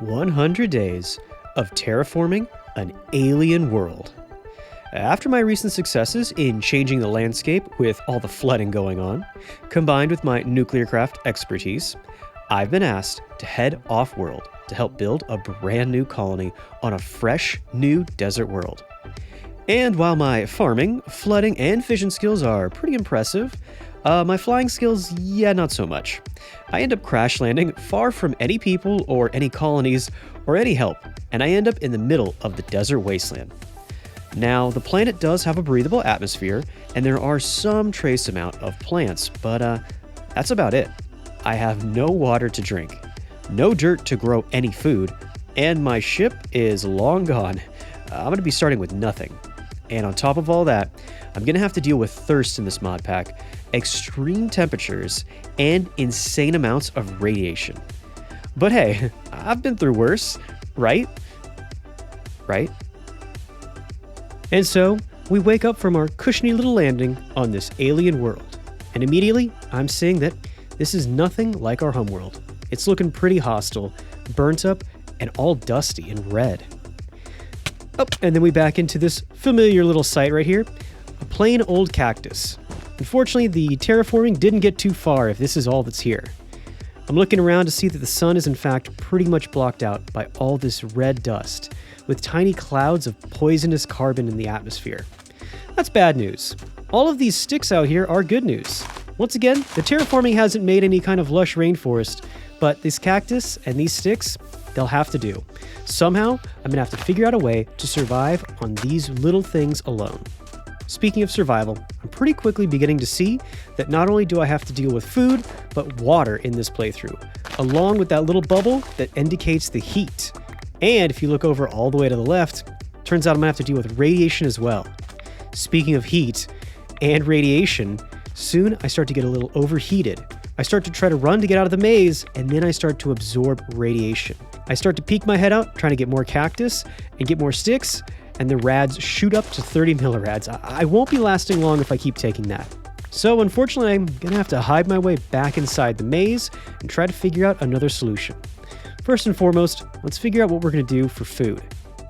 100 days of terraforming an alien world. After my recent successes in changing the landscape with all the flooding going on, combined with my Nuclearcraft expertise, I've been asked to head off-world to help build a brand new colony on a fresh, new desert world. And while my farming, flooding, and fission skills are pretty impressive, my flying skills, not so much. I end up crash landing far from any people or any colonies or any help, and I end up in the middle of the desert wasteland. Now, the planet does have a breathable atmosphere, and there are some trace amount of plants, but that's about it. I have no water to drink, no dirt to grow any food, and my ship is long gone. I'm going to be starting with nothing. And on top of all that, I'm going to have to deal with thirst in this mod pack, extreme temperatures, and insane amounts of radiation. But hey, I've been through worse, right? Right? And so, we wake up from our cushiony little landing on this alien world. And immediately, I'm seeing that this is nothing like our homeworld. It's looking pretty hostile, burnt up, and all dusty and red. Oh, and then we back into this familiar little site right here, a plain old cactus. Unfortunately, the terraforming didn't get too far if this is all that's here. I'm looking around to see that the sun is in fact pretty much blocked out by all this red dust, with tiny clouds of poisonous carbon in the atmosphere. That's bad news. All of these sticks out here are good news. Once again, the terraforming hasn't made any kind of lush rainforest, but this cactus and these sticks, they'll have to do. Somehow, I'm gonna have to figure out a way to survive on these little things alone. Speaking of survival, I'm pretty quickly beginning to see that not only do I have to deal with food, but water in this playthrough, along with that little bubble that indicates the heat. And if you look over all the way to the left, turns out I'm gonna have to deal with radiation as well. Speaking of heat and radiation, soon I start to get a little overheated. I start to try to run to get out of the maze, and then I start to absorb radiation. I start to peek my head out, trying to get more cactus and get more sticks, and the rads shoot up to 30 millirads. I won't be lasting long if I keep taking that. So unfortunately, I'm gonna have to hide my way back inside the maze and try to figure out another solution. First and foremost, let's figure out what we're gonna do for food.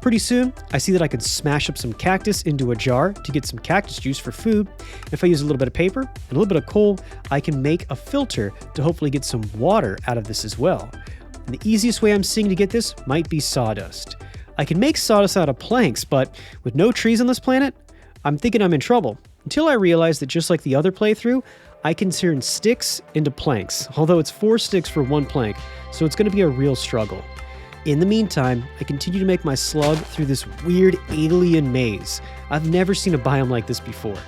Pretty soon, I see that I could smash up some cactus into a jar to get some cactus juice for food. If I use a little bit of paper and a little bit of coal, I can make a filter to hopefully get some water out of this as well. And the easiest way I'm seeing to get this might be sawdust. I can make sawdust out of planks, but with no trees on this planet, I'm thinking I'm in trouble. Until I realize that just like the other playthrough, I can turn sticks into planks, although it's 4 sticks for 1 plank, so it's going to be a real struggle. In the meantime, I continue to make my slug through this weird alien maze. I've never seen a biome like this before.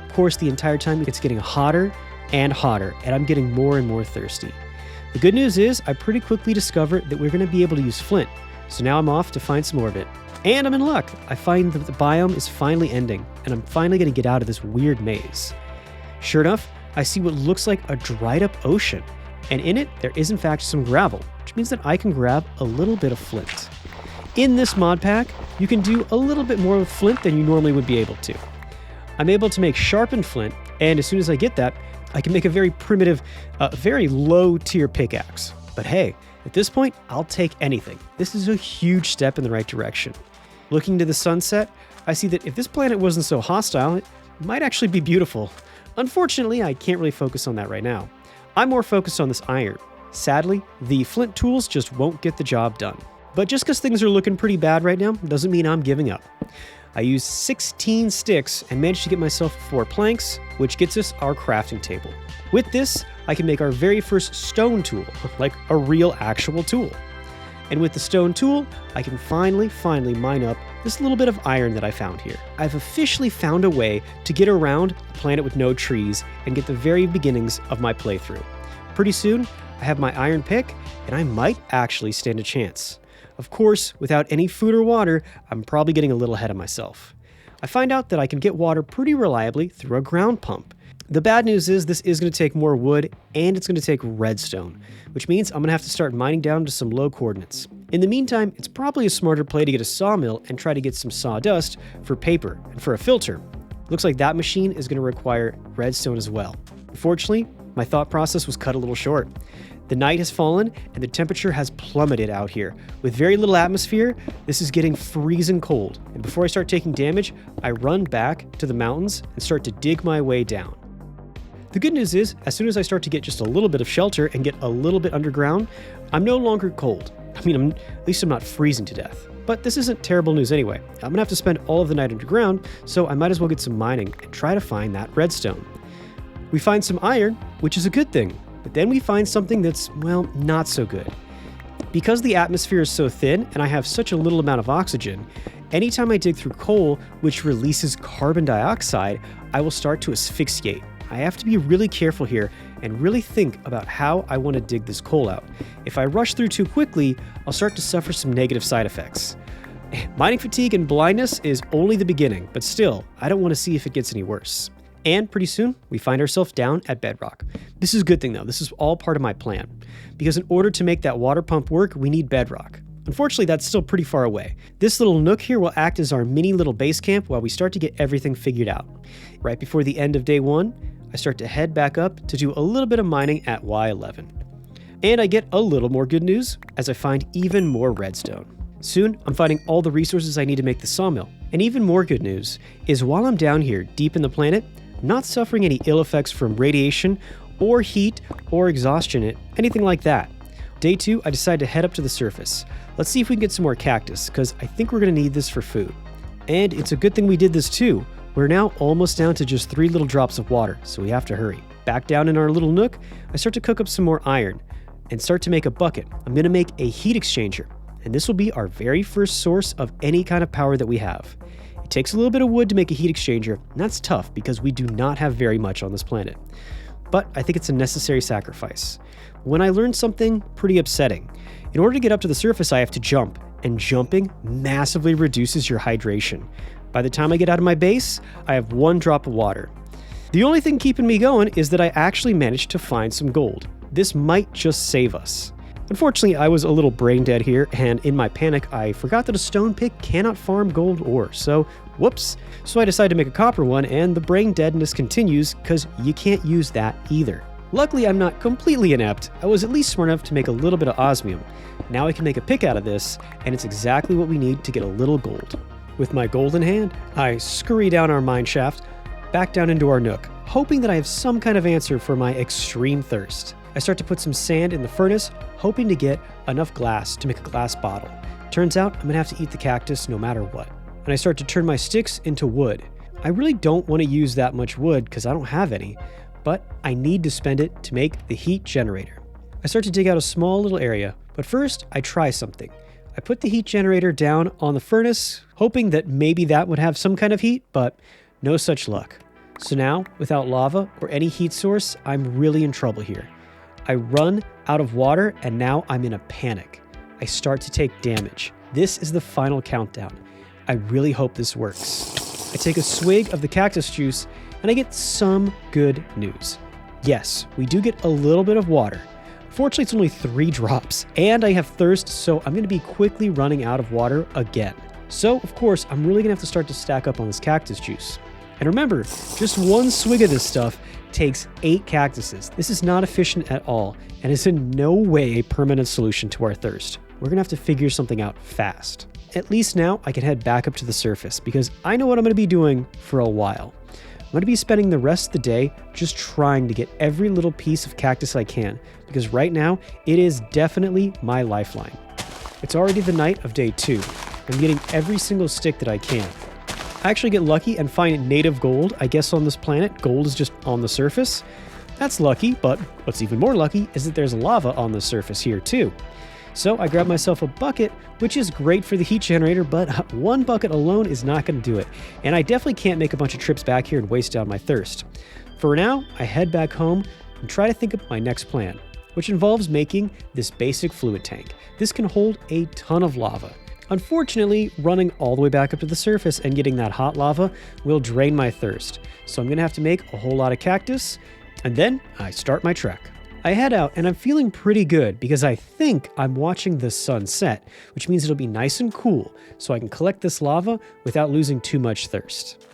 Of course, the entire time it's getting hotter and hotter, and I'm getting more and more thirsty. The good news is, I pretty quickly discovered that we're going to be able to use flint, so now I'm off to find some more of it. And I'm in luck. I find that the biome is finally ending, and I'm finally going to get out of this weird maze. Sure enough, I see what looks like a dried up ocean, and in it, there is in fact some gravel, which means that I can grab a little bit of flint. In this mod pack, you can do a little bit more with flint than you normally would be able to. I'm able to make sharpened flint, and as soon as I get that, I can make a very primitive, very low tier pickaxe. But hey, at this point, I'll take anything. This is a huge step in the right direction. Looking to the sunset, I see that if this planet wasn't so hostile, it might actually be beautiful. Unfortunately, I can't really focus on that right now. I'm more focused on this iron. Sadly, the flint tools just won't get the job done. But just because things are looking pretty bad right now doesn't mean I'm giving up. I used 16 sticks and managed to get myself 4 planks, which gets us our crafting table. With this, I can make our very first stone tool, like a real actual tool. And with the stone tool, I can finally mine up this little bit of iron that I found here. I've officially found a way to get around a planet with no trees and get the very beginnings of my playthrough. Pretty soon, I have my iron pick, and I might actually stand a chance. Of course, without any food or water, I'm probably getting a little ahead of myself. I find out that I can get water pretty reliably through a ground pump. The bad news is this is going to take more wood, and it's going to take redstone, which means I'm going to have to start mining down to some low coordinates. In the meantime, it's probably a smarter play to get a sawmill and try to get some sawdust for paper and for a filter. Looks like that machine is going to require redstone as well. Unfortunately, my thought process was cut a little short. The night has fallen and the temperature has plummeted out here. With very little atmosphere, this is getting freezing cold. And before I start taking damage, I run back to the mountains and start to dig my way down. The good news is, as soon as I start to get just a little bit of shelter and get a little bit underground, I'm no longer cold. I mean, at least I'm not freezing to death. But this isn't terrible news anyway. I'm gonna have to spend all of the night underground, so I might as well get some mining and try to find that redstone. We find some iron, which is a good thing, but then we find something that's, well, not so good. Because the atmosphere is so thin and I have such a little amount of oxygen, anytime I dig through coal, which releases carbon dioxide, I will start to asphyxiate. I have to be really careful here and really think about how I want to dig this coal out. If I rush through too quickly, I'll start to suffer some negative side effects. Mining fatigue and blindness is only the beginning, but still, I don't want to see if it gets any worse. And pretty soon, we find ourselves down at bedrock. This is a good thing though, this is all part of my plan. Because in order to make that water pump work, we need bedrock. Unfortunately, that's still pretty far away. This little nook here will act as our mini little base camp while we start to get everything figured out. Right before the end of day 1, I start to head back up to do a little bit of mining at Y11. And I get a little more good news as I find even more redstone. Soon, I'm finding all the resources I need to make the sawmill. And even more good news is while I'm down here deep in the planet, I'm not suffering any ill effects from radiation or heat or exhaustion, anything like that. Day 2, I decide to head up to the surface. Let's see if we can get some more cactus, because I think we're going to need this for food. And it's a good thing we did this too. We're now almost down to just 3 little drops of water, so we have to hurry. Back down in our little nook, I start to cook up some more iron and start to make a bucket. I'm going to make a heat exchanger, and this will be our very first source of any kind of power that we have. It takes a little bit of wood to make a heat exchanger, and that's tough because we do not have very much on this planet. But I think it's a necessary sacrifice. When I learned something pretty upsetting, in order to get up to the surface, I have to jump, and jumping massively reduces your hydration. By the time I get out of my base, I have 1 drop of water. The only thing keeping me going is that I actually managed to find some gold. This might just save us. Unfortunately, I was a little brain dead here, and in my panic, I forgot that a stone pick cannot farm gold ore, so whoops. So I decided to make a copper one, and the brain deadness continues because you can't use that either. Luckily, I'm not completely inept. I was at least smart enough to make a little bit of osmium. Now I can make a pick out of this, and it's exactly what we need to get a little gold. With my gold in hand, I scurry down our mine shaft, back down into our nook, hoping that I have some kind of answer for my extreme thirst. I start to put some sand in the furnace, hoping to get enough glass to make a glass bottle. Turns out I'm gonna have to eat the cactus no matter what. And I start to turn my sticks into wood. I really don't want to use that much wood because I don't have any, but I need to spend it to make the heat generator. I start to dig out a small little area, but first I try something. I put the heat generator down on the furnace, hoping that maybe that would have some kind of heat, but no such luck. So now, without lava or any heat source, I'm really in trouble here. I run out of water and now I'm in a panic. I start to take damage. This is the final countdown. I really hope this works. I take a swig of the cactus juice and I get some good news. Yes, we do get a little bit of water. Fortunately, it's only 3 drops, and I have thirst, so I'm going to be quickly running out of water again. So, of course, I'm really going to have to start to stack up on this cactus juice. And remember, just 1 swig of this stuff takes 8 cactuses. This is not efficient at all, and is in no way a permanent solution to our thirst. We're going to have to figure something out fast. At least now, I can head back up to the surface, because I know what I'm going to be doing for a while. I'm going to be spending the rest of the day just trying to get every little piece of cactus I can, because right now, it is definitely my lifeline. It's already the night of day 2. I'm getting every single stick that I can. I actually get lucky and find native gold. I guess on this planet, gold is just on the surface. That's lucky, but what's even more lucky is that there's lava on the surface here too. So I grab myself a bucket, which is great for the heat generator, but 1 bucket alone is not going to do it. And I definitely can't make a bunch of trips back here and waste down my thirst. For now, I head back home and try to think of my next plan, which involves making this basic fluid tank. This can hold a ton of lava. Unfortunately, running all the way back up to the surface and getting that hot lava will drain my thirst. So I'm going to have to make a whole lot of cactus, and then I start my trek. I head out and I'm feeling pretty good because I think I'm watching the sun set, which means it'll be nice and cool so I can collect this lava without losing too much thirst.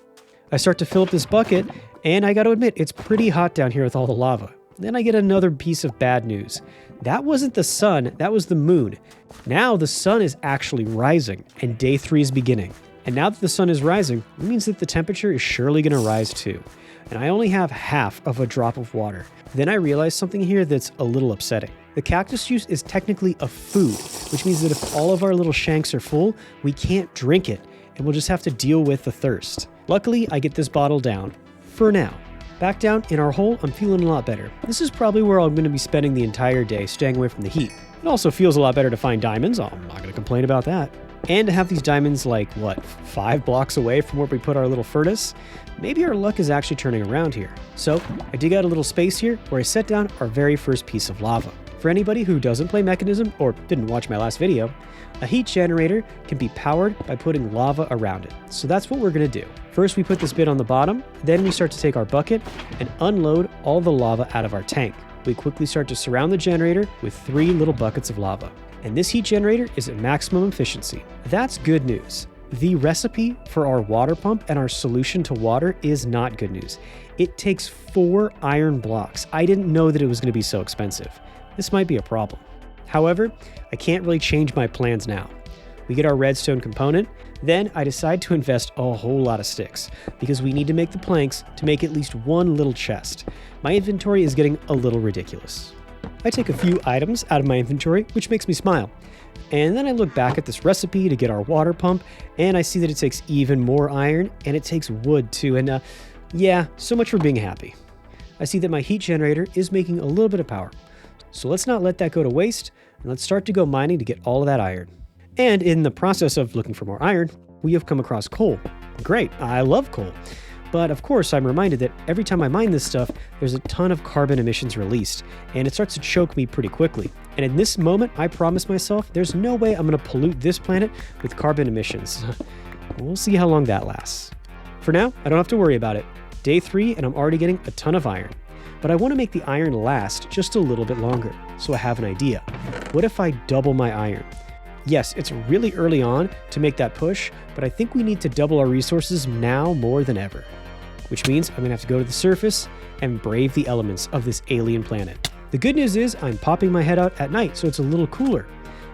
I start to fill up this bucket, and I gotta admit, it's pretty hot down here with all the lava. Then I get another piece of bad news. That wasn't the sun, that was the moon. Now the sun is actually rising, and day 3 is beginning. And now that the sun is rising, it means that the temperature is surely going to rise too. And I only have half of a drop of water. Then I realize something here that's a little upsetting. The cactus juice is technically a food, which means that if all of our little shanks are full, we can't drink it, and we'll just have to deal with the thirst. Luckily, I get this bottle down. For now. Back down in our hole, I'm feeling a lot better. This is probably where I'm going to be spending the entire day, staying away from the heat. It also feels a lot better to find diamonds. I'm not going to complain about that. And to have these diamonds 5 blocks away from where we put our little furnace. Maybe our luck is actually turning around here. So I dig out a little space here where I set down our very first piece of lava. For anybody who doesn't play Mechanism or didn't watch my last video, a heat generator can be powered by putting lava around it. So that's what we're going to do. First, we put this bit on the bottom, then we start to take our bucket and unload all the lava out of our tank. We quickly start to surround the generator with 3 little buckets of lava. And this heat generator is at maximum efficiency. That's good news. The recipe for our water pump and our solution to water is not good news. It takes 4 iron blocks. I didn't know that it was going to be so expensive. This might be a problem. However, I can't really change my plans now. We get our redstone component, then I decide to invest a whole lot of sticks because we need to make the planks to make at least one little chest. My inventory is getting a little ridiculous. I take a few items out of my inventory, which makes me smile. And then I look back at this recipe to get our water pump, and I see that it takes even more iron, and it takes wood too, and yeah, so much for being happy. I see that my heat generator is making a little bit of power. So let's not let that go to waste, and let's start to go mining to get all of that iron. And in the process of looking for more iron, we have come across coal. Great, I love coal. But of course, I'm reminded that every time I mine this stuff, there's a ton of carbon emissions released, and it starts to choke me pretty quickly. And in this moment, I promise myself there's no way I'm going to pollute this planet with carbon emissions. We'll see how long that lasts. For now, I don't have to worry about it. Day 3, and I'm already getting a ton of iron. But I want to make the iron last just a little bit longer, so I have an idea. What if I double my iron? Yes, it's really early on to make that push, but I think we need to double our resources now more than ever. Which means I'm going to have to go to the surface and brave the elements of this alien planet. The good news is I'm popping my head out at night, so it's a little cooler.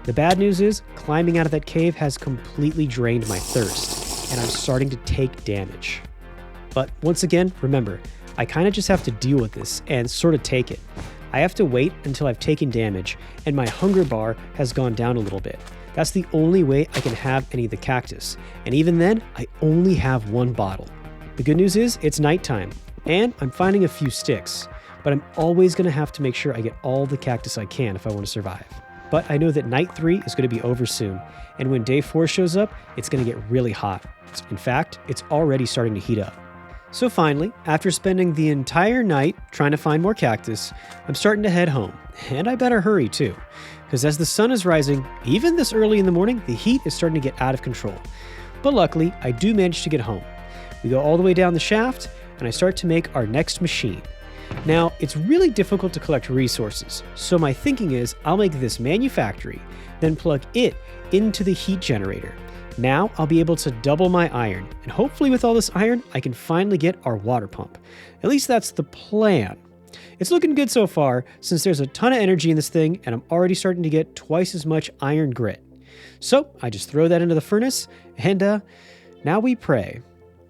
The bad news is climbing out of that cave has completely drained my thirst, and I'm starting to take damage. But once again, remember, I kind of just have to deal with this and sort of take it. I have to wait until I've taken damage and my hunger bar has gone down a little bit. That's the only way I can have any of the cactus. And even then, I only have 1 bottle. The good news is it's nighttime and I'm finding a few sticks, but I'm always going to have to make sure I get all the cactus I can if I want to survive. But I know that night 3 is going to be over soon, and when day 4 shows up, it's going to get really hot. In fact, it's already starting to heat up. So finally, after spending the entire night trying to find more cactus, I'm starting to head home, and I better hurry too, because as the sun is rising, even this early in the morning, the heat is starting to get out of control. But luckily, I do manage to get home. We go all the way down the shaft, and I start to make our next machine. Now, it's really difficult to collect resources, so my thinking is I'll make this manufactory, then plug it into the heat generator. Now I'll be able to double my iron, and hopefully with all this iron, I can finally get our water pump. At least that's the plan. It's looking good so far, since there's a ton of energy in this thing, and I'm already starting to get twice as much iron grit. So I just throw that into the furnace, and now we pray.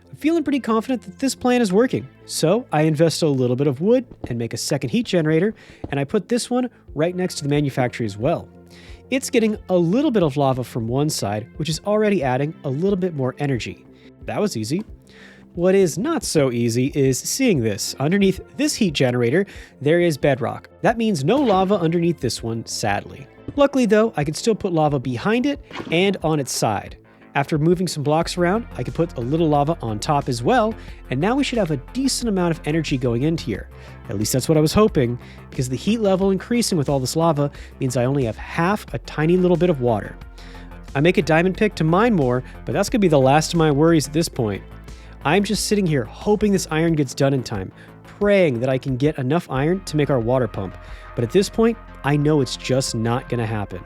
I'm feeling pretty confident that this plan is working. So I invest a little bit of wood and make a second heat generator, and I put this one right next to the manufactory as well. It's getting a little bit of lava from one side, which is already adding a little bit more energy. That was easy. What is not so easy is seeing this. Underneath this heat generator, there is bedrock. That means no lava underneath this one, sadly. Luckily though, I can still put lava behind it and on its side. After moving some blocks around, I can put a little lava on top as well, and now we should have a decent amount of energy going into here. At least that's what I was hoping, because the heat level increasing with all this lava means I only have half a tiny little bit of water. I make a diamond pick to mine more, but that's going to be the last of my worries at this point. I'm just sitting here hoping this iron gets done in time, praying that I can get enough iron to make our water pump, but at this point, I know it's just not going to happen.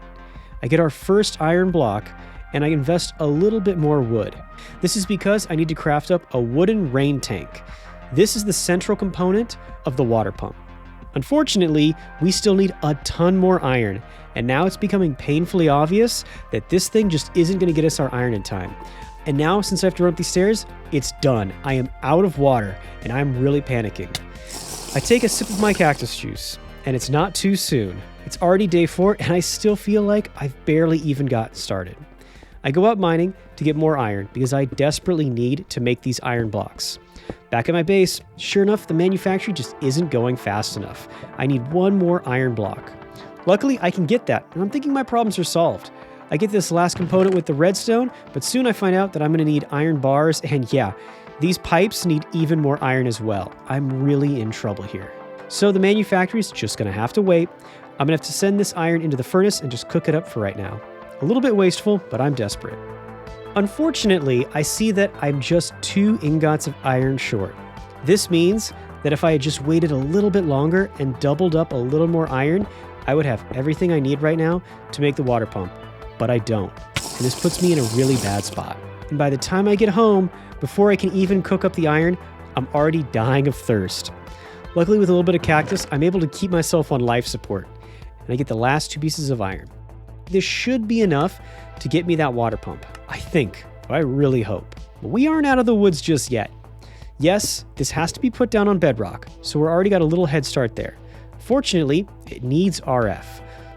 I get our first iron block, and I invest a little bit more wood. This is because I need to craft up a wooden rain tank. This is the central component of the water pump. Unfortunately, we still need a ton more iron, and now it's becoming painfully obvious that this thing just isn't going to get us our iron in time. And now, since I have to run up these stairs, it's done. I am out of water, and I'm really panicking. I take a sip of my cactus juice, and it's not too soon. It's already day 4, and I still feel like I've barely even gotten started. I go out mining to get more iron because I desperately need to make these iron blocks. Back at my base, sure enough, the manufactory just isn't going fast enough. I need one more iron block. Luckily, I can get that, and I'm thinking my problems are solved. I get this last component with the redstone, but soon I find out that I'm going to need iron bars, and yeah, these pipes need even more iron as well. I'm really in trouble here. So the manufactory's just going to have to wait. I'm going to have to send this iron into the furnace and just cook it up for right now. A little bit wasteful, but I'm desperate. Unfortunately, I see that I'm just 2 ingots of iron short. This means that if I had just waited a little bit longer and doubled up a little more iron, I would have everything I need right now to make the water pump. But I don't. And this puts me in a really bad spot. And by the time I get home, before I can even cook up the iron, I'm already dying of thirst. Luckily, with a little bit of cactus, I'm able to keep myself on life support. And I get the last 2 pieces of iron. This should be enough to get me that water pump. I think. I really hope. But we aren't out of the woods just yet. Yes, this has to be put down on bedrock, so we're already got a little head start there. Fortunately, it needs RF.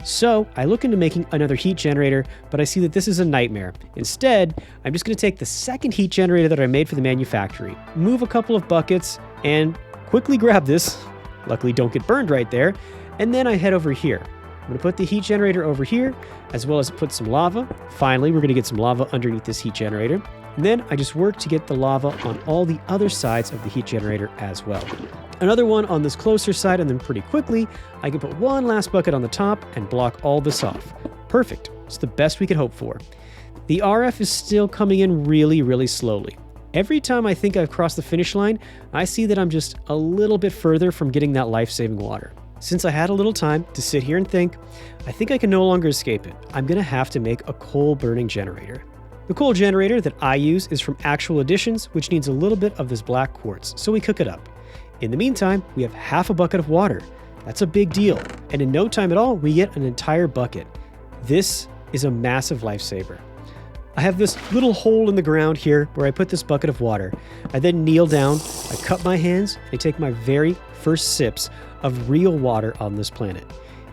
So I look into making another heat generator, but I see that this is a nightmare. Instead, I'm just going to take the second heat generator that I made for the manufactory, move a couple of buckets, and quickly grab this. Luckily, don't get burned right there. And then I head over here. I'm going to put the heat generator over here, as well as put some lava. Finally, we're going to get some lava underneath this heat generator. And then I just work to get the lava on all the other sides of the heat generator as well. Another one on this closer side, and then pretty quickly, I can put one last bucket on the top and block all this off. Perfect. It's the best we could hope for. The RF is still coming in really, really slowly. Every time I think I've crossed the finish line, I see that I'm just a little bit further from getting that life-saving water. Since I had a little time to sit here and think, I think I can no longer escape it. I'm going to have to make a coal-burning generator. The coal generator that I use is from Actual Additions, which needs a little bit of this black quartz, so we cook it up. In the meantime, we have half a bucket of water. That's a big deal, and in no time at all, we get an entire bucket. This is a massive lifesaver. I have this little hole in the ground here where I put this bucket of water. I then kneel down, I cup my hands, and I take my very first sips of real water on this planet.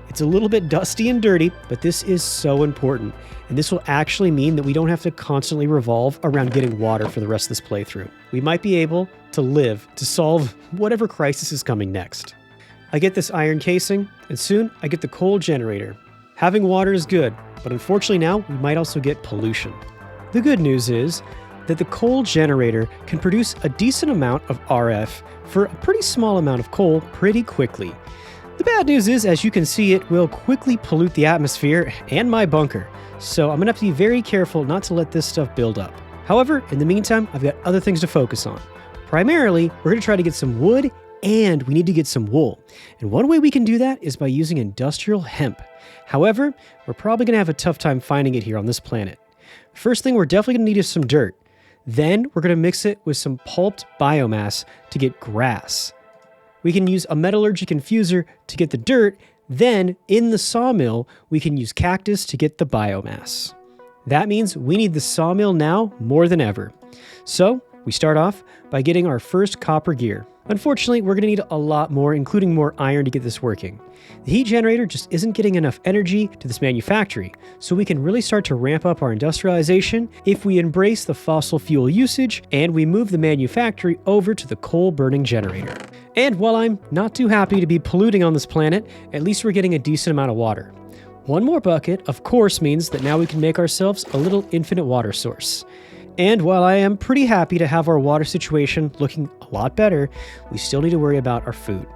It's a little bit dusty and dirty, but this is so important, and this will actually mean that we don't have to constantly revolve around getting water for the rest of this playthrough. We might be able to live to solve whatever crisis is coming next. I get this iron casing, and soon I get the coal generator. Having water is good, but unfortunately now we might also get pollution. The good news is that the coal generator can produce a decent amount of RF for a pretty small amount of coal pretty quickly. The bad news is, as you can see, it will quickly pollute the atmosphere and my bunker, so I'm going to have to be very careful not to let this stuff build up. However, in the meantime, I've got other things to focus on. Primarily, we're going to try to get some wood, and we need to get some wool. And one way we can do that is by using industrial hemp. However, we're probably going to have a tough time finding it here on this planet. First thing we're definitely going to need is some dirt. Then we're going to mix it with some pulped biomass to get grass. We can use a metallurgic infuser to get the dirt. Then, in the sawmill, we can use cactus to get the biomass. That means we need the sawmill now more than ever. So, we start off by getting our first copper gear. Unfortunately, we're going to need a lot more, including more iron to get this working. The heat generator just isn't getting enough energy to this manufactory, so we can really start to ramp up our industrialization if we embrace the fossil fuel usage and we move the manufactory over to the coal-burning generator. And while I'm not too happy to be polluting on this planet, at least we're getting a decent amount of water. One more bucket, of course, means that now we can make ourselves a little infinite water source. And while I am pretty happy to have our water situation looking a lot better, we still need to worry about our food.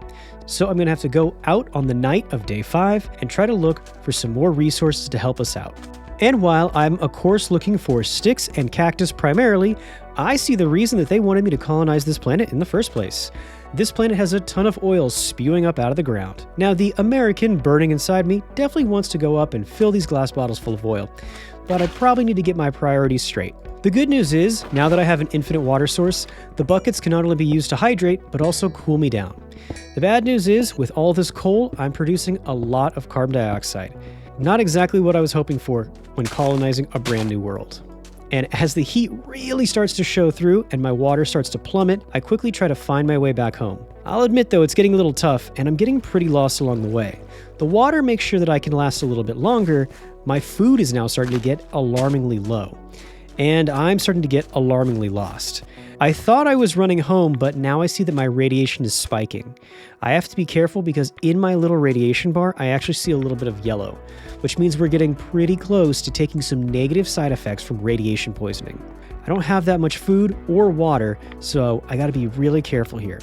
So I'm going to have to go out on the night of day 5 and try to look for some more resources to help us out. And while I'm of course looking for sticks and cactus primarily, I see the reason that they wanted me to colonize this planet in the first place. This planet has a ton of oil spewing up out of the ground. Now the American burning inside me definitely wants to go up and fill these glass bottles full of oil, but I probably need to get my priorities straight. The good news is, now that I have an infinite water source, the buckets can not only be used to hydrate, but also cool me down. The bad news is, with all this coal, I'm producing a lot of carbon dioxide. Not exactly what I was hoping for when colonizing a brand new world. And as the heat really starts to show through and my water starts to plummet, I quickly try to find my way back home. I'll admit though, it's getting a little tough and I'm getting pretty lost along the way. The water makes sure that I can last a little bit longer. My food is now starting to get alarmingly low. And I'm starting to get alarmingly lost. I thought I was running home, but now I see that my radiation is spiking. I have to be careful because in my little radiation bar, I actually see a little bit of yellow, which means we're getting pretty close to taking some negative side effects from radiation poisoning. I don't have that much food or water, so I gotta be really careful here.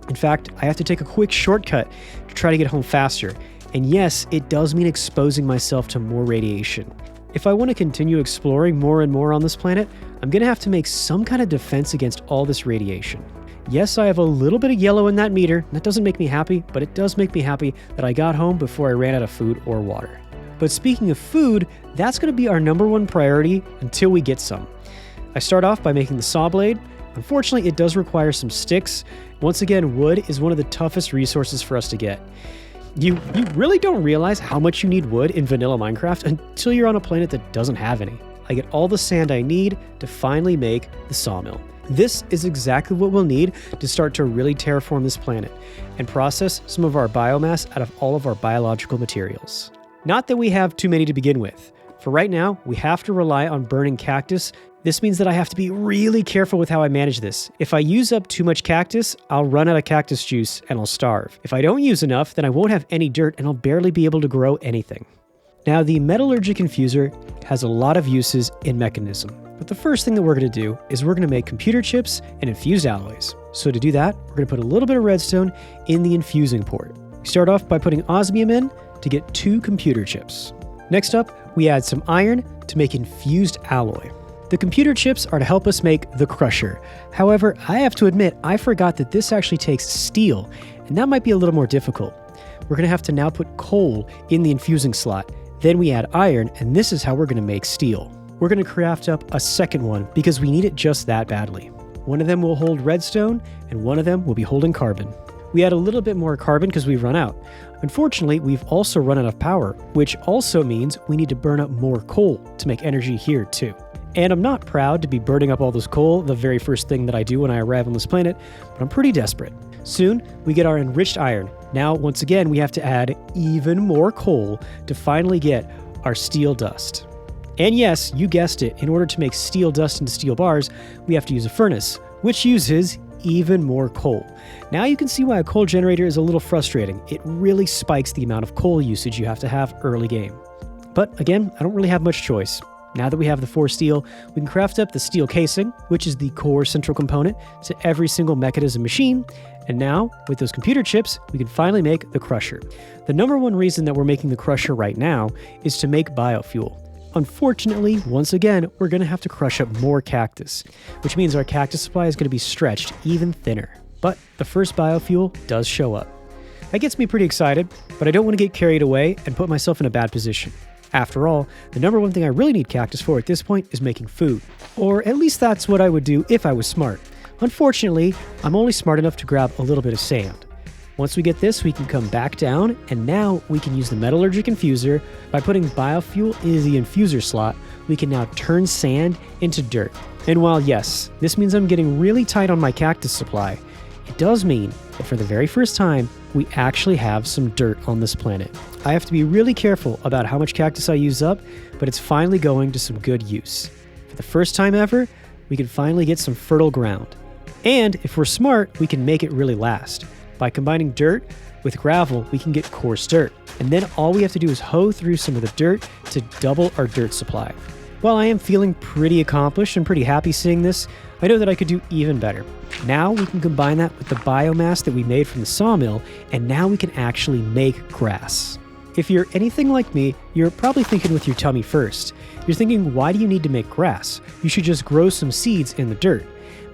In fact, I have to take a quick shortcut to try to get home faster. And yes, it does mean exposing myself to more radiation. If I want to continue exploring more and more on this planet, I'm going to have to make some kind of defense against all this radiation. Yes, I have a little bit of yellow in that meter. That doesn't make me happy, but it does make me happy that I got home before I ran out of food or water. But speaking of food, that's going to be our #1 priority until we get some. I start off by making the saw blade. Unfortunately, it does require some sticks. Once again, wood is one of the toughest resources for us to get. You really don't realize how much you need wood in vanilla Minecraft until you're on a planet that doesn't have any. I get all the sand I need to finally make the sawmill. This is exactly what we'll need to start to really terraform this planet and process some of our biomass out of all of our biological materials. Not that we have too many to begin with. For right now, we have to rely on burning cactus. This means that I have to be really careful with how I manage this. If I use up too much cactus, I'll run out of cactus juice and I'll starve. If I don't use enough, then I won't have any dirt and I'll barely be able to grow anything. Now, the metallurgic infuser has a lot of uses in Mechanism, but the first thing that we're going to do is we're going to make computer chips and infused alloys. So to do that, we're going to put a little bit of redstone in the infusing port. We start off by putting osmium in to get 2 computer chips. Next up, we add some iron to make infused alloy. The computer chips are to help us make the crusher. However, I have to admit, I forgot that this actually takes steel, and that might be a little more difficult. We're going to have to now put coal in the infusing slot. Then we add iron, and this is how we're going to make steel. We're going to craft up a second one because we need it just that badly. One of them will hold redstone, and one of them will be holding carbon. We add a little bit more carbon because we've run out. Unfortunately, we've also run out of power, which also means we need to burn up more coal to make energy here too. And I'm not proud to be burning up all this coal the very first thing that I do when I arrive on this planet, but I'm pretty desperate. Soon, we get our enriched iron. Now, once again, we have to add even more coal to finally get our steel dust. And yes, you guessed it, in order to make steel dust into steel bars, we have to use a furnace, which uses even more coal. Now you can see why a coal generator is a little frustrating. It really spikes the amount of coal usage you have to have early game. But again, I don't really have much choice. Now that we have the 4 steel, we can craft up the steel casing, which is the core central component to every single mechanism machine. And now, with those computer chips, we can finally make the crusher. The #1 reason that we're making the crusher right now is to make biofuel. Unfortunately, once again, we're going to have to crush up more cactus, which means our cactus supply is going to be stretched even thinner. But the first biofuel does show up. That gets me pretty excited, but I don't want to get carried away and put myself in a bad position. After all, the #1 thing I really need cactus for at this point is making food. Or at least that's what I would do if I was smart. Unfortunately, I'm only smart enough to grab a little bit of sand. Once we get this, we can come back down, and now we can use the metallurgic infuser. By putting biofuel into the infuser slot, we can now turn sand into dirt. And while yes, this means I'm getting really tight on my cactus supply, it does mean that for the very first time, we actually have some dirt on this planet. I have to be really careful about how much cactus I use up, but it's finally going to some good use. For the first time ever, we can finally get some fertile ground. And if we're smart, we can make it really last. By combining dirt with gravel, we can get coarse dirt. And then all we have to do is hoe through some of the dirt to double our dirt supply. While I am feeling pretty accomplished and pretty happy seeing this, I know that I could do even better. Now we can combine that with the biomass that we made from the sawmill, and now we can actually make grass. If you're anything like me, you're probably thinking with your tummy first. You're thinking, why do you need to make grass? You should just grow some seeds in the dirt.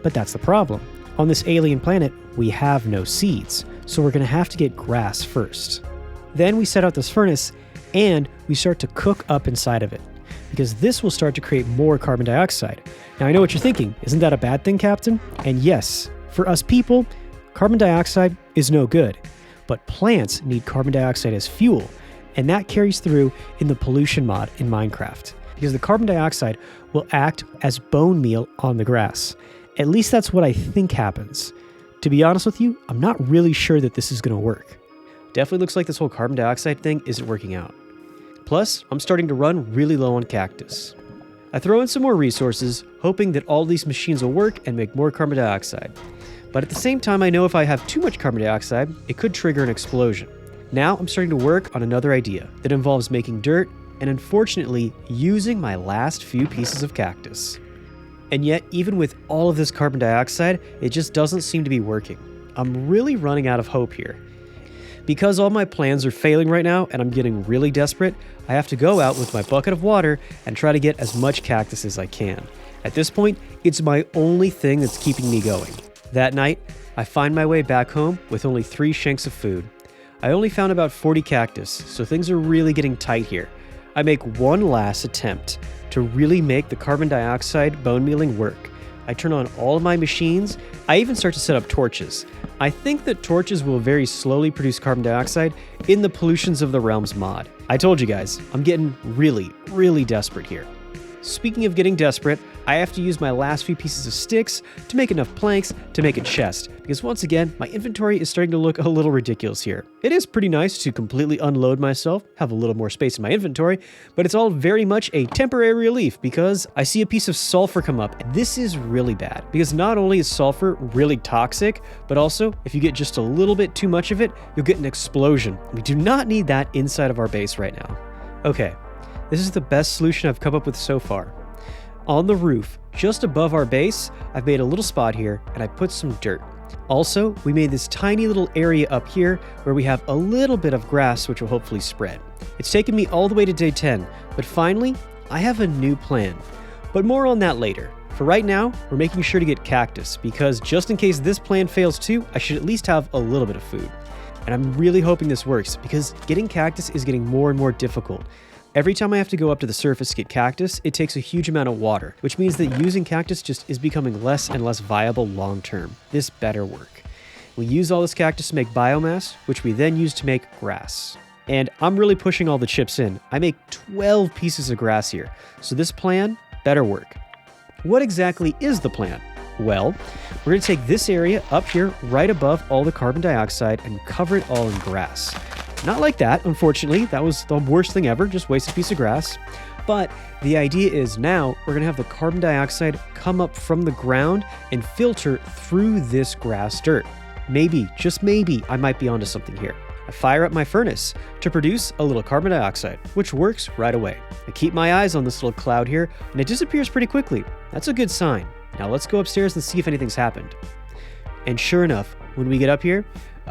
But that's the problem. On this alien planet, we have no seeds, so we're going to have to get grass first. Then we set out this furnace, and we start to cook up inside of it, because this will start to create more carbon dioxide. Now I know what you're thinking, isn't that a bad thing, Captain? And yes, for us people, Carbon dioxide is no good, but plants need carbon dioxide as fuel, and that carries through in the pollution mod in Minecraft, because the carbon dioxide will act as bone meal on the grass. At least that's what I think happens. To be honest with you, I'm not really sure that this is going to work. Definitely looks like this whole carbon dioxide thing isn't working out. Plus, I'm starting to run really low on cactus. I throw in some more resources, hoping that all these machines will work and make more carbon dioxide. But at the same time, I know if I have too much carbon dioxide, it could trigger an explosion. Now I'm starting to work on another idea that involves making dirt and unfortunately using my last few pieces of cactus. And yet, even with all of this carbon dioxide, it just doesn't seem to be working. I'm really running out of hope here. Because all my plans are failing right now and I'm getting really desperate, I have to go out with my bucket of water and try to get as much cactus as I can. At this point, it's my only thing that's keeping me going. That night, I find my way back home with only 3 shanks of food. I only found about 40 cactus, so things are really getting tight here. I make one last attempt to really make the carbon dioxide bone mealing work. I turn on all of my machines. I even start to set up torches. I think that torches will very slowly produce carbon dioxide in the Pollutions of the Realms mod. I told you guys, I'm getting really desperate here. Speaking of getting desperate, I have to use my last few pieces of sticks to make enough planks to make a chest, because once again, my inventory is starting to look a little ridiculous here. It is pretty nice to completely unload myself, have a little more space in my inventory, but it's all very much a temporary relief because I see a piece of sulfur come up. This is really bad, because not only is sulfur really toxic, but also if you get just a little bit too much of it, you'll get an explosion. We do not need that inside of our base right now. Okay, this is the best solution I've come up with so far. On the roof, just above our base, I've made a little spot here and I put some dirt. Also, we made this tiny little area up here where we have a little bit of grass which will hopefully spread. It's taken me all the way to day 10, but finally, I have a new plan. But more on that later. For right now, we're making sure to get cactus because just in case this plan fails too, I should at least have a little bit of food. And I'm really hoping this works because getting cactus is getting more and more difficult. Every time I have to go up to the surface to get cactus, it takes a huge amount of water, which means that using cactus just is becoming less and less viable long term. This better work. We use all this cactus to make biomass, which we then use to make grass. And I'm really pushing all the chips in. I make 12 pieces of grass here, so this plan better work. What exactly is the plan? Well, we're going to take this area up here right above all the carbon dioxide and cover it all in grass. Not like that, unfortunately. That was the worst thing ever, just wasted a piece of grass. But the idea is now we're going to have the carbon dioxide come up from the ground and filter through this grass dirt. Maybe, just maybe, I might be onto something here. I fire up my furnace to produce a little carbon dioxide, which works right away. I keep my eyes on this little cloud here, and it disappears pretty quickly. That's a good sign. Now let's go upstairs and see if anything's happened. And sure enough, when we get up here,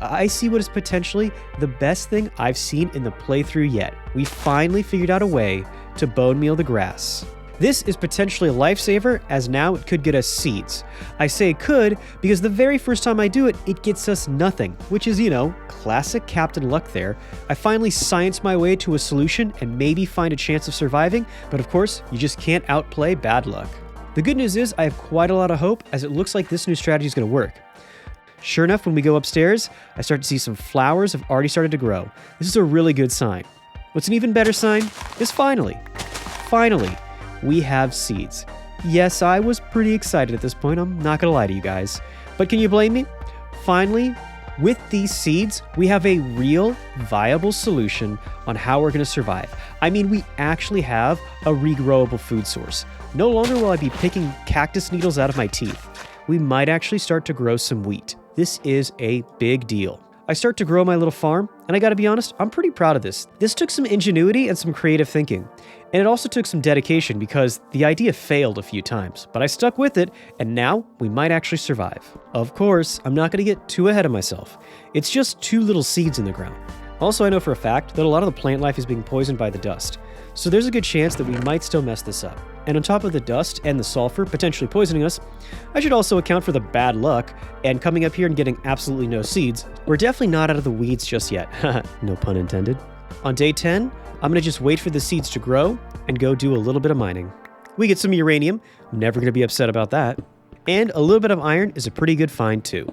I see what is potentially the best thing I've seen in the playthrough yet. We finally figured out a way to bone meal the grass. This is potentially a lifesaver, as now it could get us seeds. I say could because the very first time I do it, it gets us nothing, which is, classic Captain Luck there. I finally science my way to a solution and maybe find a chance of surviving, but of course, you just can't outplay bad luck. The good news is I have quite a lot of hope, as it looks like this new strategy is going to work. Sure enough, when we go upstairs, I start to see some flowers have already started to grow. This is a really good sign. What's an even better sign is finally, we have seeds. Yes, I was pretty excited at this point, I'm not gonna lie to you guys. But can you blame me? Finally, with these seeds, we have a real, viable solution on how we're gonna survive. I mean, we actually have a regrowable food source. No longer will I be picking cactus needles out of my teeth. We might actually start to grow some wheat. This is a big deal. I start to grow my little farm, and I gotta be honest, I'm pretty proud of this. This took some ingenuity and some creative thinking. And it also took some dedication because the idea failed a few times, but I stuck with it, and now we might actually survive. Of course, I'm not gonna get too ahead of myself. It's just 2 little seeds in the ground. Also, I know for a fact that a lot of the plant life is being poisoned by the dust. So there's a good chance that we might still mess this up. And on top of the dust and the sulfur potentially poisoning us, I should also account for the bad luck and coming up here and getting absolutely no seeds. We're definitely not out of the weeds just yet. No pun intended. On day 10, I'm gonna just wait for the seeds to grow and go do a little bit of mining. We get some uranium, I'm never gonna be upset about that. And a little bit of iron is a pretty good find too.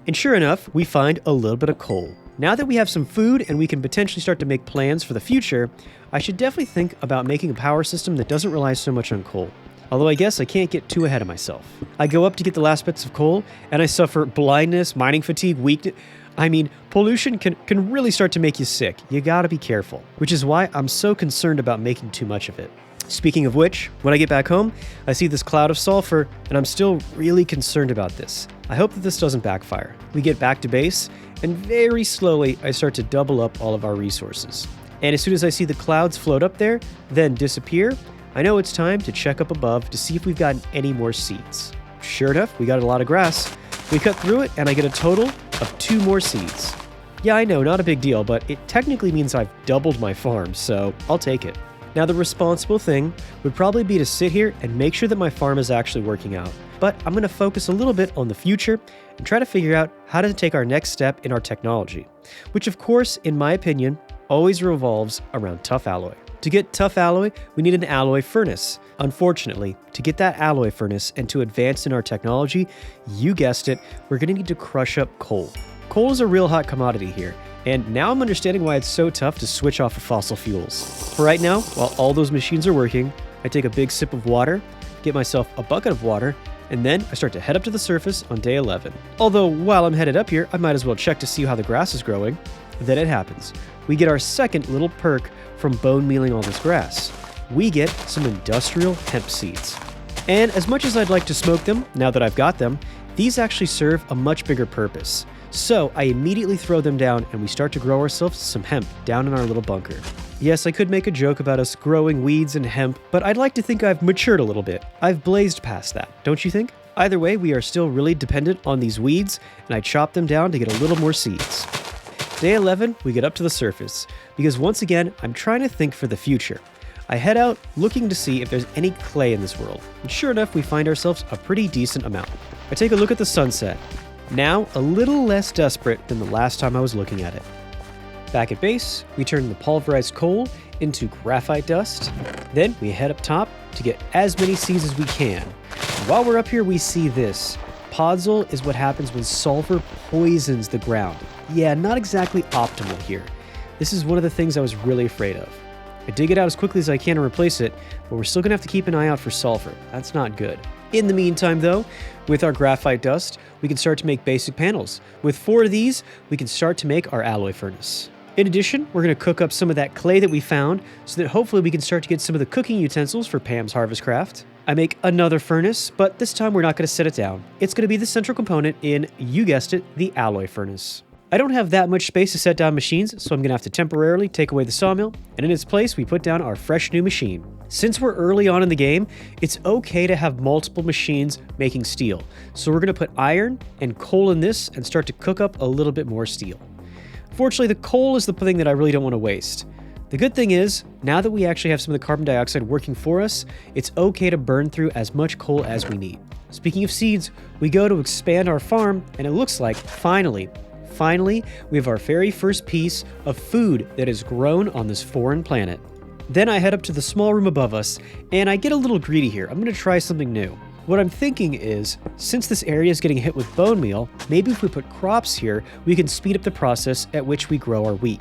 And sure enough, we find a little bit of coal. Now that we have some food and we can potentially start to make plans for the future, I should definitely think about making a power system that doesn't rely so much on coal. Although I guess I can't get too ahead of myself. I go up to get the last bits of coal, and I suffer blindness, mining fatigue, weakness. I mean, pollution can really start to make you sick. You gotta be careful. Which is why I'm so concerned about making too much of it. Speaking of which, when I get back home, I see this cloud of sulfur, and I'm still really concerned about this. I hope that this doesn't backfire. We get back to base, and very slowly I start to double up all of our resources. And as soon as I see the clouds float up there, then disappear, I know it's time to check up above to see if we've gotten any more seeds. Sure enough, we got a lot of grass. We cut through it, and I get a total of 2 more seeds. Yeah, I know, not a big deal, but it technically means I've doubled my farm, so I'll take it. Now, the responsible thing would probably be to sit here and make sure that my farm is actually working out. But I'm going to focus a little bit on the future and try to figure out how to take our next step in our technology, which of course, in my opinion, always revolves around tough alloy. To get tough alloy, we need an alloy furnace. Unfortunately, to get that alloy furnace and to advance in our technology, you guessed it, we're going to need to crush up coal. Coal is a real hot commodity here, and now I'm understanding why it's so tough to switch off of fossil fuels. For right now, while all those machines are working, I take a big sip of water, get myself a bucket of water, and then I start to head up to the surface on day 11. Although, while I'm headed up here, I might as well check to see how the grass is growing. Then it happens. We get our second little perk from bone mealing all this grass. We get some industrial hemp seeds. And as much as I'd like to smoke them, now that I've got them, these actually serve a much bigger purpose. So I immediately throw them down and we start to grow ourselves some hemp down in our little bunker. Yes, I could make a joke about us growing weeds and hemp, but I'd like to think I've matured a little bit. I've blazed past that, don't you think? Either way, we are still really dependent on these weeds, and I chop them down to get a little more seeds. Day 11, we get up to the surface, because once again, I'm trying to think for the future. I head out looking to see if there's any clay in this world, and sure enough, we find ourselves a pretty decent amount. I take a look at the sunset. Now, a little less desperate than the last time I was looking at it. Back at base, we turn the pulverized coal into graphite dust. Then we head up top to get as many seeds as we can. While we're up here, we see this. Podzol is what happens when sulfur poisons the ground. Yeah, not exactly optimal here. This is one of the things I was really afraid of. I dig it out as quickly as I can to replace it, but we're still gonna have to keep an eye out for sulfur. That's not good. In the meantime though, with our graphite dust, we can start to make basic panels. With 4 of these, we can start to make our alloy furnace. In addition, we're going to cook up some of that clay that we found so that hopefully we can start to get some of the cooking utensils for Pam's Harvest Craft. I make another furnace, but this time we're not going to set it down. It's going to be the central component in, you guessed it, the alloy furnace. I don't have that much space to set down machines, so I'm going to have to temporarily take away the sawmill, and in its place we put down our fresh new machine. Since we're early on in the game, it's okay to have multiple machines making steel. So we're going to put iron and coal in this and start to cook up a little bit more steel. Fortunately, the coal is the thing that I really don't want to waste. The good thing is, now that we actually have some of the carbon dioxide working for us, it's okay to burn through as much coal as we need. Speaking of seeds, we go to expand our farm, and it looks like, finally, we have our very first piece of food that is grown on this foreign planet. Then I head up to the small room above us, and I get a little greedy here. I'm going to try something new. What I'm thinking is, since this area is getting hit with bone meal, maybe if we put crops here, we can speed up the process at which we grow our wheat.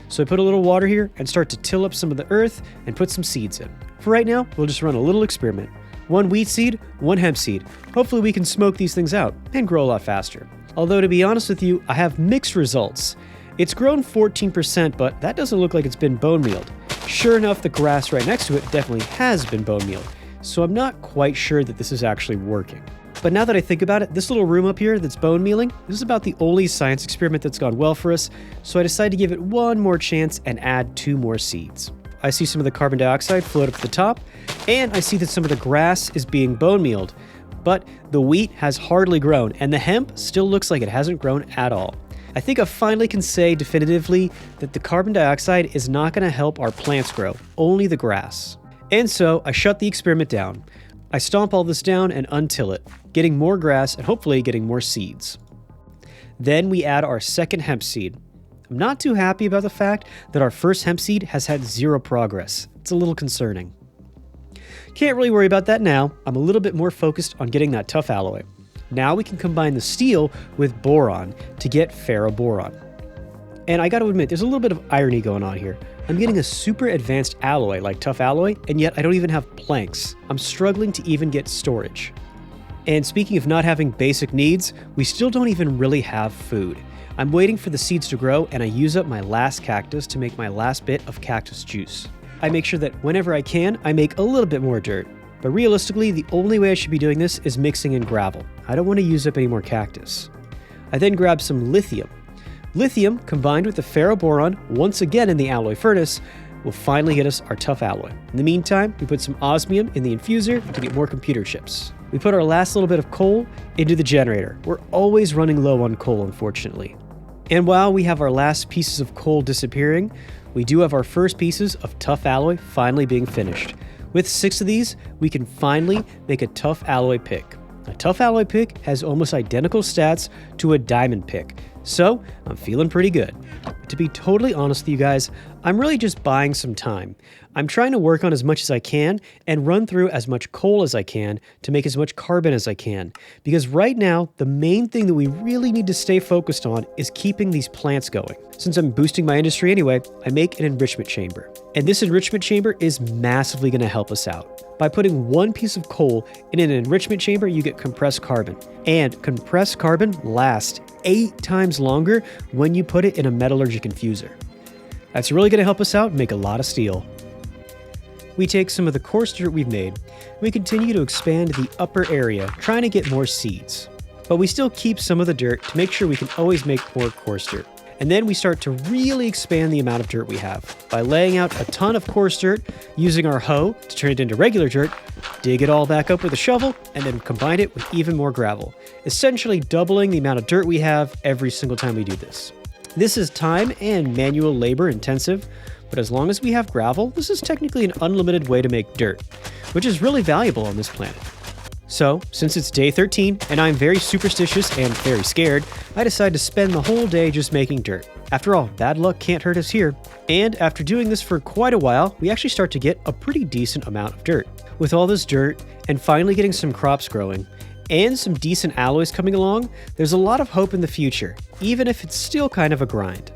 So I put a little water here and start to till up some of the earth and put some seeds in. For right now, we'll just run a little experiment. 1 wheat seed, 1 hemp seed. Hopefully we can smoke these things out and grow a lot faster. Although to be honest with you, I have mixed results. It's grown 14%, but that doesn't look like it's been bone mealed. Sure enough, the grass right next to it definitely has been bone mealed. So I'm not quite sure that this is actually working. But now that I think about it, this little room up here that's bone mealing, this is about the only science experiment that's gone well for us, so I decided to give it 1 more chance and add 2 more seeds. I see some of the carbon dioxide float up to the top, and I see that some of the grass is being bone mealed, but the wheat has hardly grown, and the hemp still looks like it hasn't grown at all. I think I finally can say definitively that the carbon dioxide is not going to help our plants grow, only the grass. And so I shut the experiment down. I stomp all this down and untill it, getting more grass and hopefully getting more seeds. Then we add our second hemp seed. I'm not too happy about the fact that our first hemp seed has had 0 progress. It's a little concerning. Can't really worry about that now. I'm a little bit more focused on getting that tough alloy. Now we can combine the steel with boron to get ferroboron. And I gotta admit, there's a little bit of irony going on here. I'm getting a super advanced alloy like tough alloy, and yet I don't even have planks. I'm struggling to even get storage. And speaking of not having basic needs, we still don't even really have food. I'm waiting for the seeds to grow, and I use up my last cactus to make my last bit of cactus juice. I make sure that whenever I can, I make a little bit more dirt. But realistically, the only way I should be doing this is mixing in gravel. I don't want to use up any more cactus. I then grab some lithium. Lithium, combined with the ferroboron, once again in the alloy furnace, will finally get us our tough alloy. In the meantime, we put some osmium in the infuser to get more computer chips. We put our last little bit of coal into the generator. We're always running low on coal, unfortunately. And while we have our last pieces of coal disappearing, we do have our first pieces of tough alloy finally being finished. With 6 of these, we can finally make a tough alloy pick. A tough alloy pick has almost identical stats to a diamond pick, so I'm feeling pretty good. To be totally honest with you guys, I'm really just buying some time. I'm trying to work on as much as I can and run through as much coal as I can to make as much carbon as I can. Because right now, the main thing that we really need to stay focused on is keeping these plants going. Since I'm boosting my industry anyway, I make an enrichment chamber. And this enrichment chamber is massively going to help us out. By putting 1 piece of coal in an enrichment chamber, you get compressed carbon. And compressed carbon lasts 8 times longer when you put it in a metallurgic infuser. That's really going to help us out and make a lot of steel. We take some of the coarse dirt we've made, and we continue to expand the upper area, trying to get more seeds. But we still keep some of the dirt to make sure we can always make more coarse dirt. And then we start to really expand the amount of dirt we have by laying out a ton of coarse dirt, using our hoe to turn it into regular dirt, dig it all back up with a shovel, and then combine it with even more gravel, essentially doubling the amount of dirt we have every single time we do this. This is time and manual labor intensive, but as long as we have gravel, this is technically an unlimited way to make dirt, which is really valuable on this planet. So, since it's day 13 and I'm very superstitious and very scared, I decide to spend the whole day just making dirt. After all, bad luck can't hurt us here. And after doing this for quite a while, we actually start to get a pretty decent amount of dirt. With all this dirt and finally getting some crops growing, and some decent alloys coming along, there's a lot of hope in the future, even if it's still kind of a grind.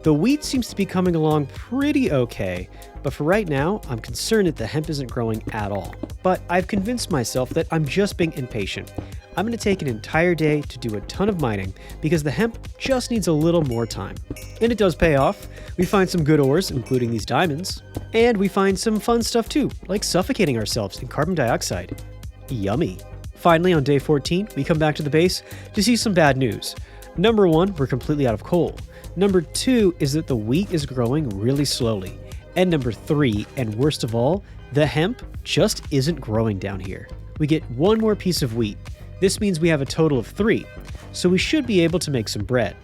The wheat seems to be coming along pretty okay, but for right now, I'm concerned that the hemp isn't growing at all. But I've convinced myself that I'm just being impatient. I'm going to take an entire day to do a ton of mining because the hemp just needs a little more time. And it does pay off. We find some good ores, including these diamonds. And we find some fun stuff too, like suffocating ourselves in carbon dioxide. Yummy. Finally, on day 14, we come back to the base to see some bad news. Number 1, we're completely out of coal. Number 2 is that the wheat is growing really slowly. And number 3, and worst of all, the hemp just isn't growing down here. We get 1 more piece of wheat. This means we have a total of 3, so we should be able to make some bread.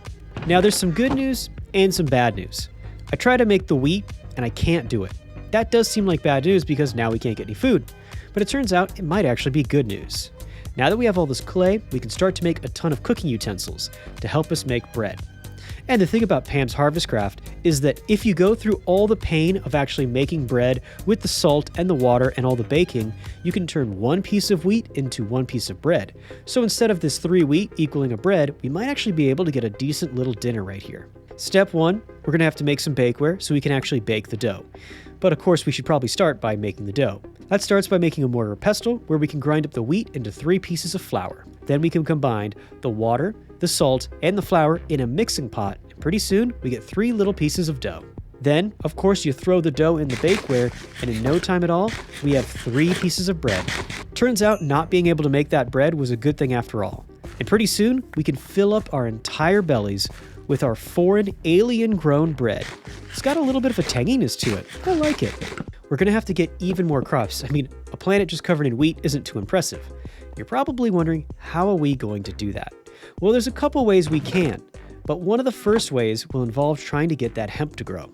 Now there's some good news and some bad news. I try to make the wheat, and I can't do it. That does seem like bad news because now we can't get any food. But it turns out it might actually be good news. Now that we have all this clay, we can start to make a ton of cooking utensils to help us make bread. And the thing about Pam's Harvest Craft is that if you go through all the pain of actually making bread with the salt and the water and all the baking, you can turn 1 piece of wheat into 1 piece of bread. So instead of this 3 wheat equaling a bread, we might actually be able to get a decent little dinner right here. Step 1, we're going to have to make some bakeware so we can actually bake the dough. But of course, we should probably start by making the dough. That starts by making a mortar or pestle where we can grind up the wheat into 3 pieces of flour. Then we can combine the water, the salt, and the flour in a mixing pot, and pretty soon we get 3 little pieces of dough. Then, of course, you throw the dough in the bakeware, and in no time at all, we have 3 pieces of bread. Turns out not being able to make that bread was a good thing after all. And pretty soon, we can fill up our entire bellies with our foreign alien-grown bread. It's got a little bit of a tanginess to it. I like it. We're going to have to get even more crops. I mean, a planet just covered in wheat isn't too impressive. You're probably wondering, how are we going to do that? Well, there's a couple ways we can, but one of the first ways will involve trying to get that hemp to grow.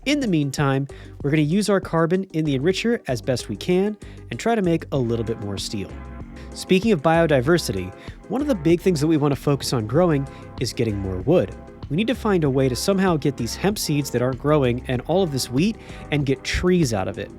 In the meantime, we're going to use our carbon in the enricher as best we can and try to make a little bit more steel. Speaking of biodiversity, one of the big things that we want to focus on growing is getting more wood. We need to find a way to somehow get these hemp seeds that aren't growing and all of this wheat and get trees out of it.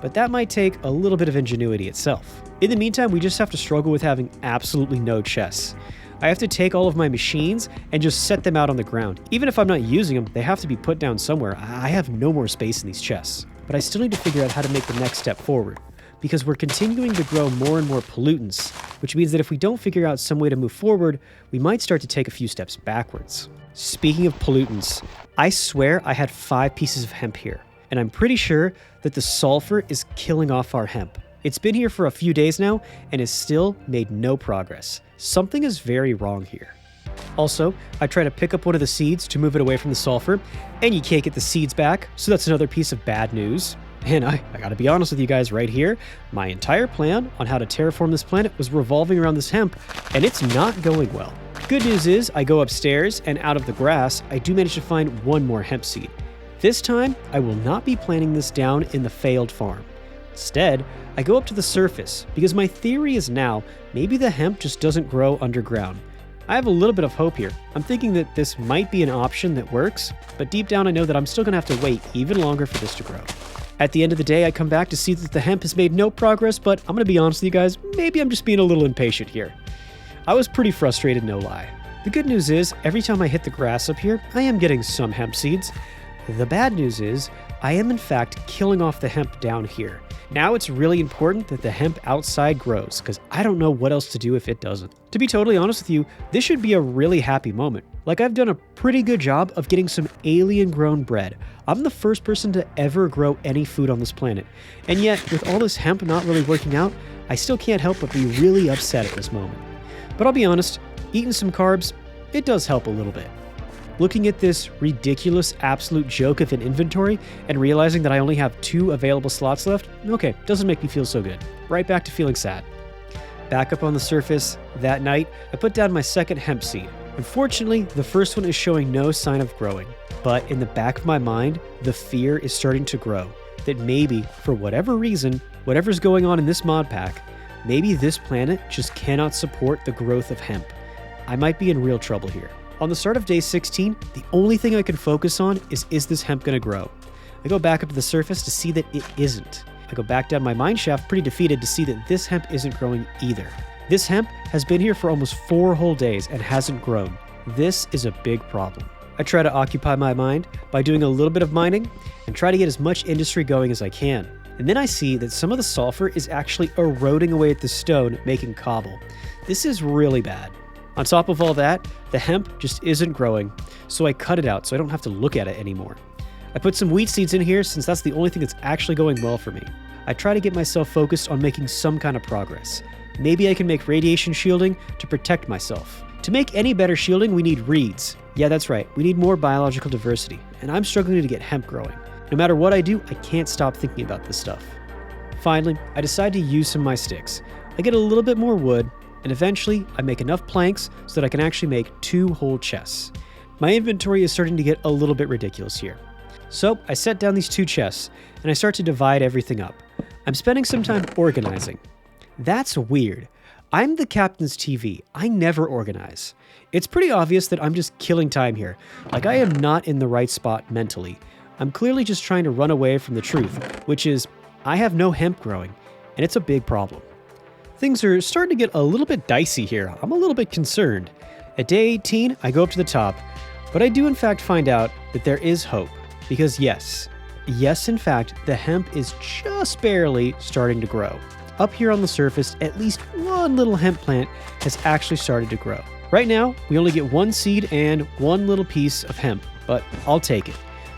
but that might take a little bit of ingenuity itself. In the meantime, we just have to struggle with having absolutely no chests. I have to take all of my machines and just set them out on the ground. Even if I'm not using them, they have to be put down somewhere. I have no more space in these chests. But I still need to figure out how to make the next step forward, because we're continuing to grow more and more pollutants, which means that if we don't figure out some way to move forward, we might start to take a few steps backwards. Speaking of pollutants, I swear I had 5 pieces of hemp here, and I'm pretty sure that the sulfur is killing off our hemp. It's been here for a few days now and has still made no progress. Something is very wrong here. Also, I try to pick up one of the seeds to move it away from the sulfur, and you can't get the seeds back, so that's another piece of bad news. And I gotta be honest with you guys right here, my entire plan on how to terraform this planet was revolving around this hemp, and it's not going well. Good news is, I go upstairs, and out of the grass, I do manage to find one more hemp seed. This time, I will not be planting this down in the failed farm. Instead, I go up to the surface, because my theory is now, maybe the hemp just doesn't grow underground. I have a little bit of hope here. I'm thinking that this might be an option that works, but deep down I know that I'm still gonna have to wait even longer for this to grow. At the end of the day, I come back to see that the hemp has made no progress, but I'm gonna be honest with you guys, maybe I'm just being a little impatient here. I was pretty frustrated, no lie. The good news is, every time I hit the grass up here, I am getting some hemp seeds. The bad news is, I am in fact killing off the hemp down here. Now it's really important that the hemp outside grows, because I don't know what else to do if it doesn't. To be totally honest with you, this should be a really happy moment. Like, I've done a pretty good job of getting some alien-grown bread. I'm the first person to ever grow any food on this planet. And yet, with all this hemp not really working out, I still can't help but be really upset at this moment. But I'll be honest, eating some carbs, it does help a little bit. Looking at this ridiculous absolute joke of an inventory and realizing that I only have 2 available slots left, okay, doesn't make me feel so good. Right back to feeling sad. Back up on the surface, that night, I put down my second hemp seed. Unfortunately, the first one is showing no sign of growing. But in the back of my mind, the fear is starting to grow that maybe, for whatever reason, whatever's going on in this mod pack, maybe this planet just cannot support the growth of hemp. I might be in real trouble here. On the start of day 16, the only thing I can focus on is this hemp gonna grow? I go back up to the surface to see that it isn't. I go back down my mine shaft pretty defeated to see that this hemp isn't growing either. This hemp has been here for almost 4 whole days and hasn't grown. This is a big problem. I try to occupy my mind by doing a little bit of mining and try to get as much industry going as I can. And then I see that some of the sulfur is actually eroding away at the stone, making cobble. This is really bad. On top of all that, the hemp just isn't growing, so I cut it out so I don't have to look at it anymore. I put some wheat seeds in here since that's the only thing that's actually going well for me. I try to get myself focused on making some kind of progress. Maybe I can make radiation shielding to protect myself. To make any better shielding, we need reeds. Yeah, that's right, we need more biological diversity, and I'm struggling to get hemp growing. No matter what I do, I can't stop thinking about this stuff. Finally, I decide to use some of my sticks. I get a little bit more wood, and eventually I make enough planks so that I can actually make 2 whole chests. My inventory is starting to get a little bit ridiculous here. So I set down these 2 chests, and I start to divide everything up. I'm spending some time organizing. That's weird. I'm the captain's TV. I never organize. It's pretty obvious that I'm just killing time here. Like, I am not in the right spot mentally. I'm clearly just trying to run away from the truth, which is I have no hemp growing, and it's a big problem. Things are starting to get a little bit dicey here. I'm a little bit concerned. At day 18, I go up to the top, but I do in fact find out that there is hope. Because yes, in fact, the hemp is just barely starting to grow. Up here on the surface, at least one little hemp plant has actually started to grow. Right now, we only get 1 seed and 1 little piece of hemp, but I'll take it.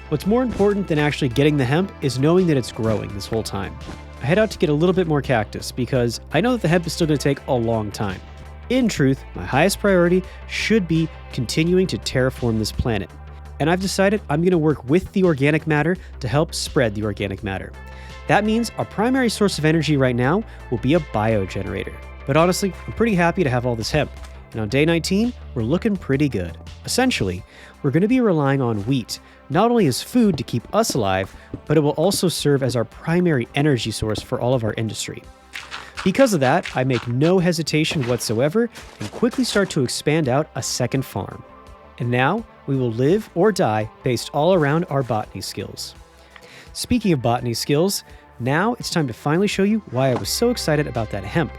What's more important than actually getting the hemp is knowing that it's growing this whole time. I head out to get a little bit more cactus because I know that the hemp is still going to take a long time. In truth, my highest priority should be continuing to terraform this planet. And I've decided I'm going to work with the organic matter to help spread the organic matter. That means our primary source of energy right now will be a biogenerator. But honestly, I'm pretty happy to have all this hemp. And on day 19, we're looking pretty good. Essentially, we're going to be relying on wheat, not only as food to keep us alive, but it will also serve as our primary energy source for all of our industry. Because of that, I make no hesitation whatsoever and quickly start to expand out a second farm. And now, we will live or die based all around our botany skills. Speaking of botany skills, Now it's time to finally show you why I was so excited about that hemp,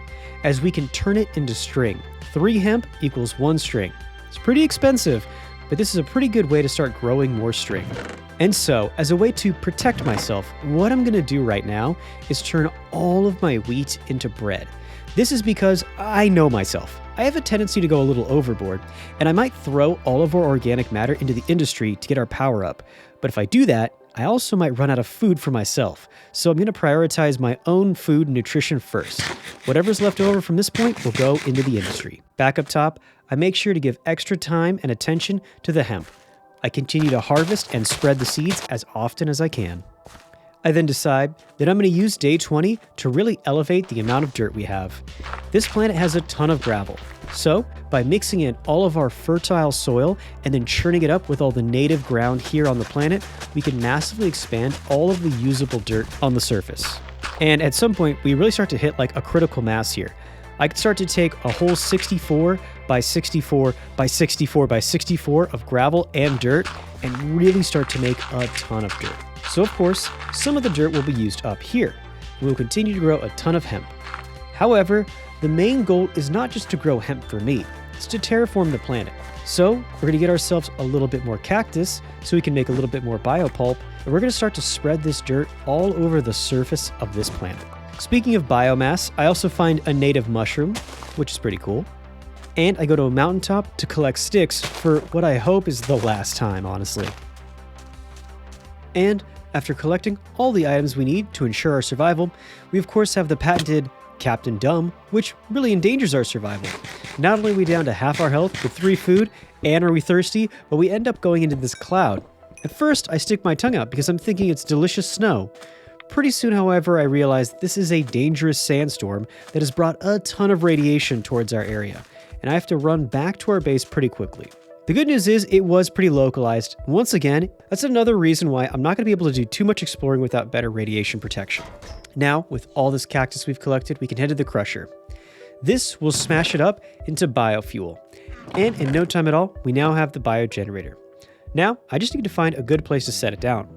as we can turn it into string. 3 hemp equals 1 string. It's pretty expensive, but this is a pretty good way to start growing more string. And so, as a way to protect myself, what I'm gonna do right now is turn all of my wheat into bread. This is because I know myself. I have a tendency to go a little overboard, and I might throw all of our organic matter into the industry to get our power up. But if I do that, I also might run out of food for myself. So I'm gonna prioritize my own food and nutrition first. Whatever's left over from this point will go into the industry. Back up top, I make sure to give extra time and attention to the hemp. I continue to harvest and spread the seeds as often as I can. I then decide that I'm going to use day 20 to really elevate the amount of dirt we have. This planet has a ton of gravel, so by mixing in all of our fertile soil and then churning it up with all the native ground here on the planet, we can massively expand all of the usable dirt on the surface. And at some point, we really start to hit like a critical mass here. I could start to take a whole 64 by 64 by 64 by 64 of gravel and dirt and really start to make a ton of dirt. So of course, some of the dirt will be used up here. We will continue to grow a ton of hemp. However, the main goal is not just to grow hemp for me, it's to terraform the planet. So we're going to get ourselves a little bit more cactus so we can make a little bit more biopulp, and we're going to start to spread this dirt all over the surface of this planet. Speaking of biomass, I also find a native mushroom, which is pretty cool. And I go to a mountaintop to collect sticks for what I hope is the last time, honestly. And after collecting all the items we need to ensure our survival, we of course have the patented Captain Dumb, which really endangers our survival. Not only are we down to half our health with 3 food, and are we thirsty, but we end up going into this cloud. At first, I stick my tongue out because I'm thinking it's delicious snow. Pretty soon, however, I realize this is a dangerous sandstorm that has brought a ton of radiation towards our area, and I have to run back to our base pretty quickly. The good news is it was pretty localized. Once again, that's another reason why I'm not going to be able to do too much exploring without better radiation protection. Now, with all this cactus we've collected, we can head to the crusher. This will smash it up into biofuel. And in no time at all, we now have the biogenerator. Now, I just need to find a good place to set it down.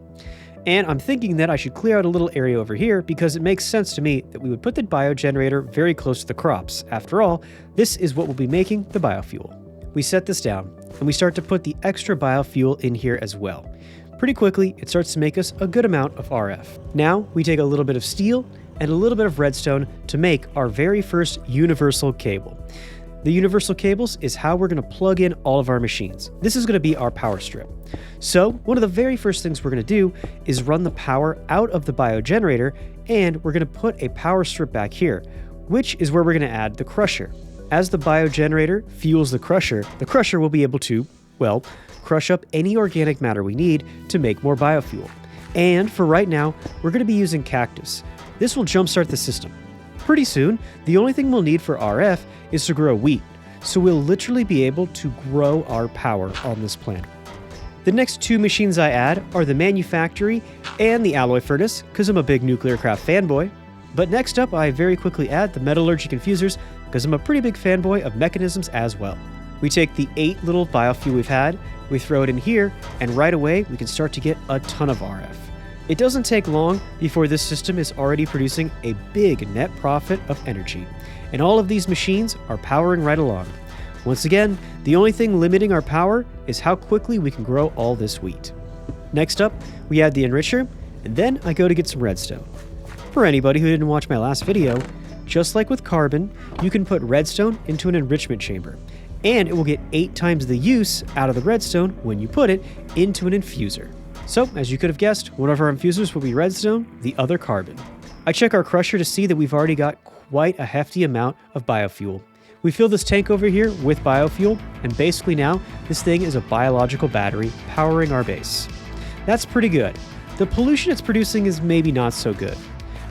And I'm thinking that I should clear out a little area over here because it makes sense to me that we would put the biogenerator very close to the crops. After all, this is what will be making the biofuel. We set this down, and we start to put the extra biofuel in here as well. Pretty quickly, it starts to make us a good amount of RF. Now, we take a little bit of steel and a little bit of redstone to make our very first universal cable. The universal cables is how we're going to plug in all of our machines. This is going to be our power strip. So, one of the very first things we're going to do is run the power out of the biogenerator, and we're going to put a power strip back here, which is where we're going to add the crusher. As the biogenerator fuels the crusher will be able to, well, crush up any organic matter we need to make more biofuel. And for right now, we're going to be using cactus. This will jumpstart the system. Pretty soon, the only thing we'll need for RF is to grow wheat, so we'll literally be able to grow our power on this planet. The next 2 machines I add are the manufactory and the alloy furnace, because I'm a big Nuclearcraft fanboy. But next up, I very quickly add the metallurgy infusers, because I'm a pretty big fanboy of mechanisms as well. We take the 8 little biofuel we've had, we throw it in here, and right away we can start to get a ton of RF. It doesn't take long before this system is already producing a big net profit of energy, and all of these machines are powering right along. Once again, the only thing limiting our power is how quickly we can grow all this wheat. Next up, we add the enricher, and then I go to get some redstone. For anybody who didn't watch my last video, just like with carbon, you can put redstone into an enrichment chamber, and it will get 8 times the use out of the redstone when you put it into an infuser. So, as you could have guessed, one of our infusers will be redstone, the other carbon. I check our crusher to see that we've already got quite a hefty amount of biofuel. We fill this tank over here with biofuel, and basically now, this thing is a biological battery powering our base. That's pretty good. The pollution it's producing is maybe not so good.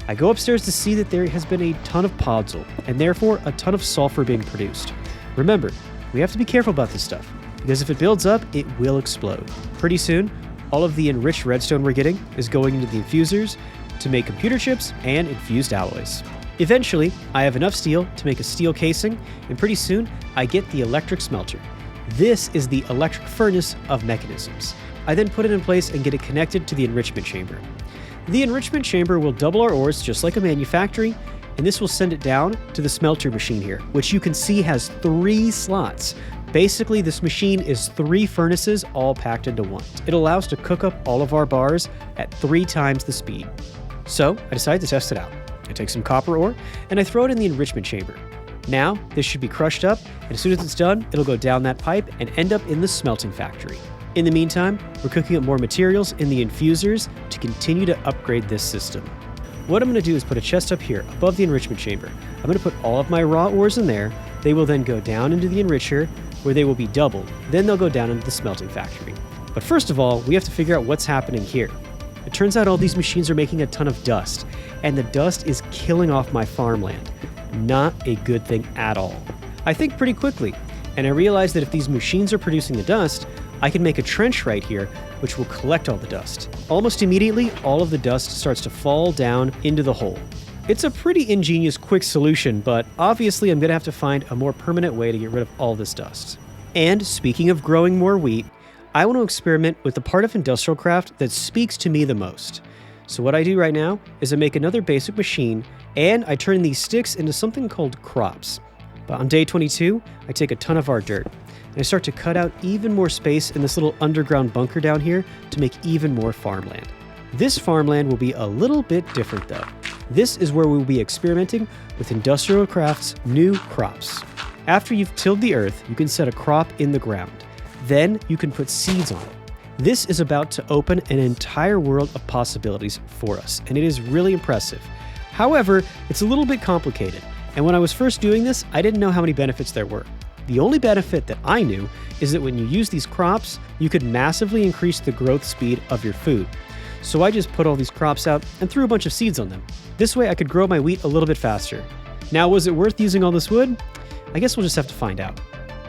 I go upstairs to see that there has been a ton of podzol, and therefore a ton of sulfur being produced. Remember, we have to be careful about this stuff, because if it builds up, it will explode. Pretty soon, all of the enriched redstone we're getting is going into the infusers to make computer chips and infused alloys. Eventually, I have enough steel to make a steel casing, and pretty soon, I get the electric smelter. This is the electric furnace of mechanisms. I then put it in place and get it connected to the enrichment chamber. The enrichment chamber will double our ores just like a manufactory, and this will send it down to the smelter machine here, which you can see has 3 slots. Basically, this machine is 3 furnaces all packed into one. It allows to cook up all of our bars at 3 times the speed. So I decided to test it out. I take some copper ore and I throw it in the enrichment chamber. Now, this should be crushed up, and as soon as it's done, it'll go down that pipe and end up in the smelting factory. In the meantime, we're cooking up more materials in the infusers to continue to upgrade this system. What I'm going to do is put a chest up here above the enrichment chamber. I'm going to put all of my raw ores in there. They will then go down into the enricher, where they will be doubled. Then they'll go down into the smelting factory. But first of all, we have to figure out what's happening here. It turns out all these machines are making a ton of dust, and the dust is killing off my farmland. Not a good thing at all. I think pretty quickly, and I realized that if these machines are producing the dust, I can make a trench right here, which will collect all the dust. Almost immediately, all of the dust starts to fall down into the hole. It's a pretty ingenious, quick solution, but obviously I'm gonna have to find a more permanent way to get rid of all this dust. And speaking of growing more wheat, I want to experiment with the part of Industrialcraft that speaks to me the most. So what I do right now is I make another basic machine, and I turn these sticks into something called crops. But on day 22, I take a ton of our dirt, and I start to cut out even more space in this little underground bunker down here to make even more farmland. This farmland will be a little bit different though. This is where we will be experimenting with Industrialcraft's new crops. After you've tilled the earth, you can set a crop in the ground. Then you can put seeds on it. This is about to open an entire world of possibilities for us, and it is really impressive. However, it's a little bit complicated, and when I was first doing this, I didn't know how many benefits there were. The only benefit that I knew is that when you use these crops, you could massively increase the growth speed of your food. So I just put all these crops out and threw a bunch of seeds on them. This way I could grow my wheat a little bit faster. Now, was it worth using all this wood? I guess we'll just have to find out.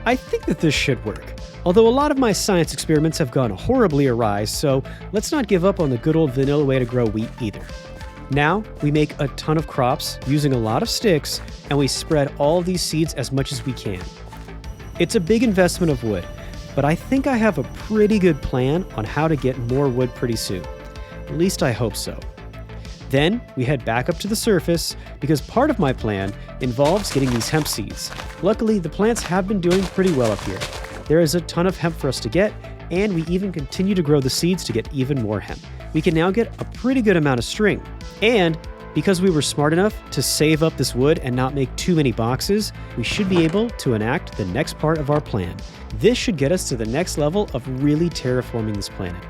I think that this should work, although a lot of my science experiments have gone horribly awry, so let's not give up on the good old vanilla way to grow wheat either. Now, we make a ton of crops using a lot of sticks, and we spread all of these seeds as much as we can. It's a big investment of wood, but I think I have a pretty good plan on how to get more wood pretty soon. At least I hope so. Then we head back up to the surface because part of my plan involves getting these hemp seeds. Luckily, the plants have been doing pretty well up here. There is a ton of hemp for us to get, and we even continue to grow the seeds to get even more hemp. We can now get a pretty good amount of string. And because we were smart enough to save up this wood and not make too many boxes, we should be able to enact the next part of our plan. This should get us to the next level of really terraforming this planet.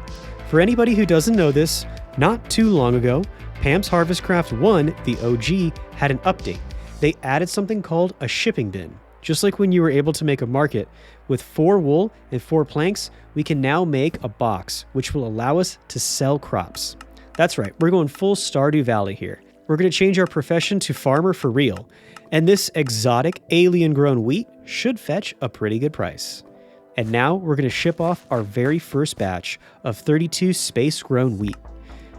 For anybody who doesn't know this, not too long ago, Pam's Harvestcraft 1, the OG, had an update. They added something called a shipping bin. Just like when you were able to make a market, with 4 wool and 4 planks, we can now make a box, which will allow us to sell crops. That's right, we're going full Stardew Valley here. We're going to change our profession to farmer for real, and this exotic alien-grown wheat should fetch a pretty good price. And now we're going to ship off our very first batch of 32 space-grown wheat.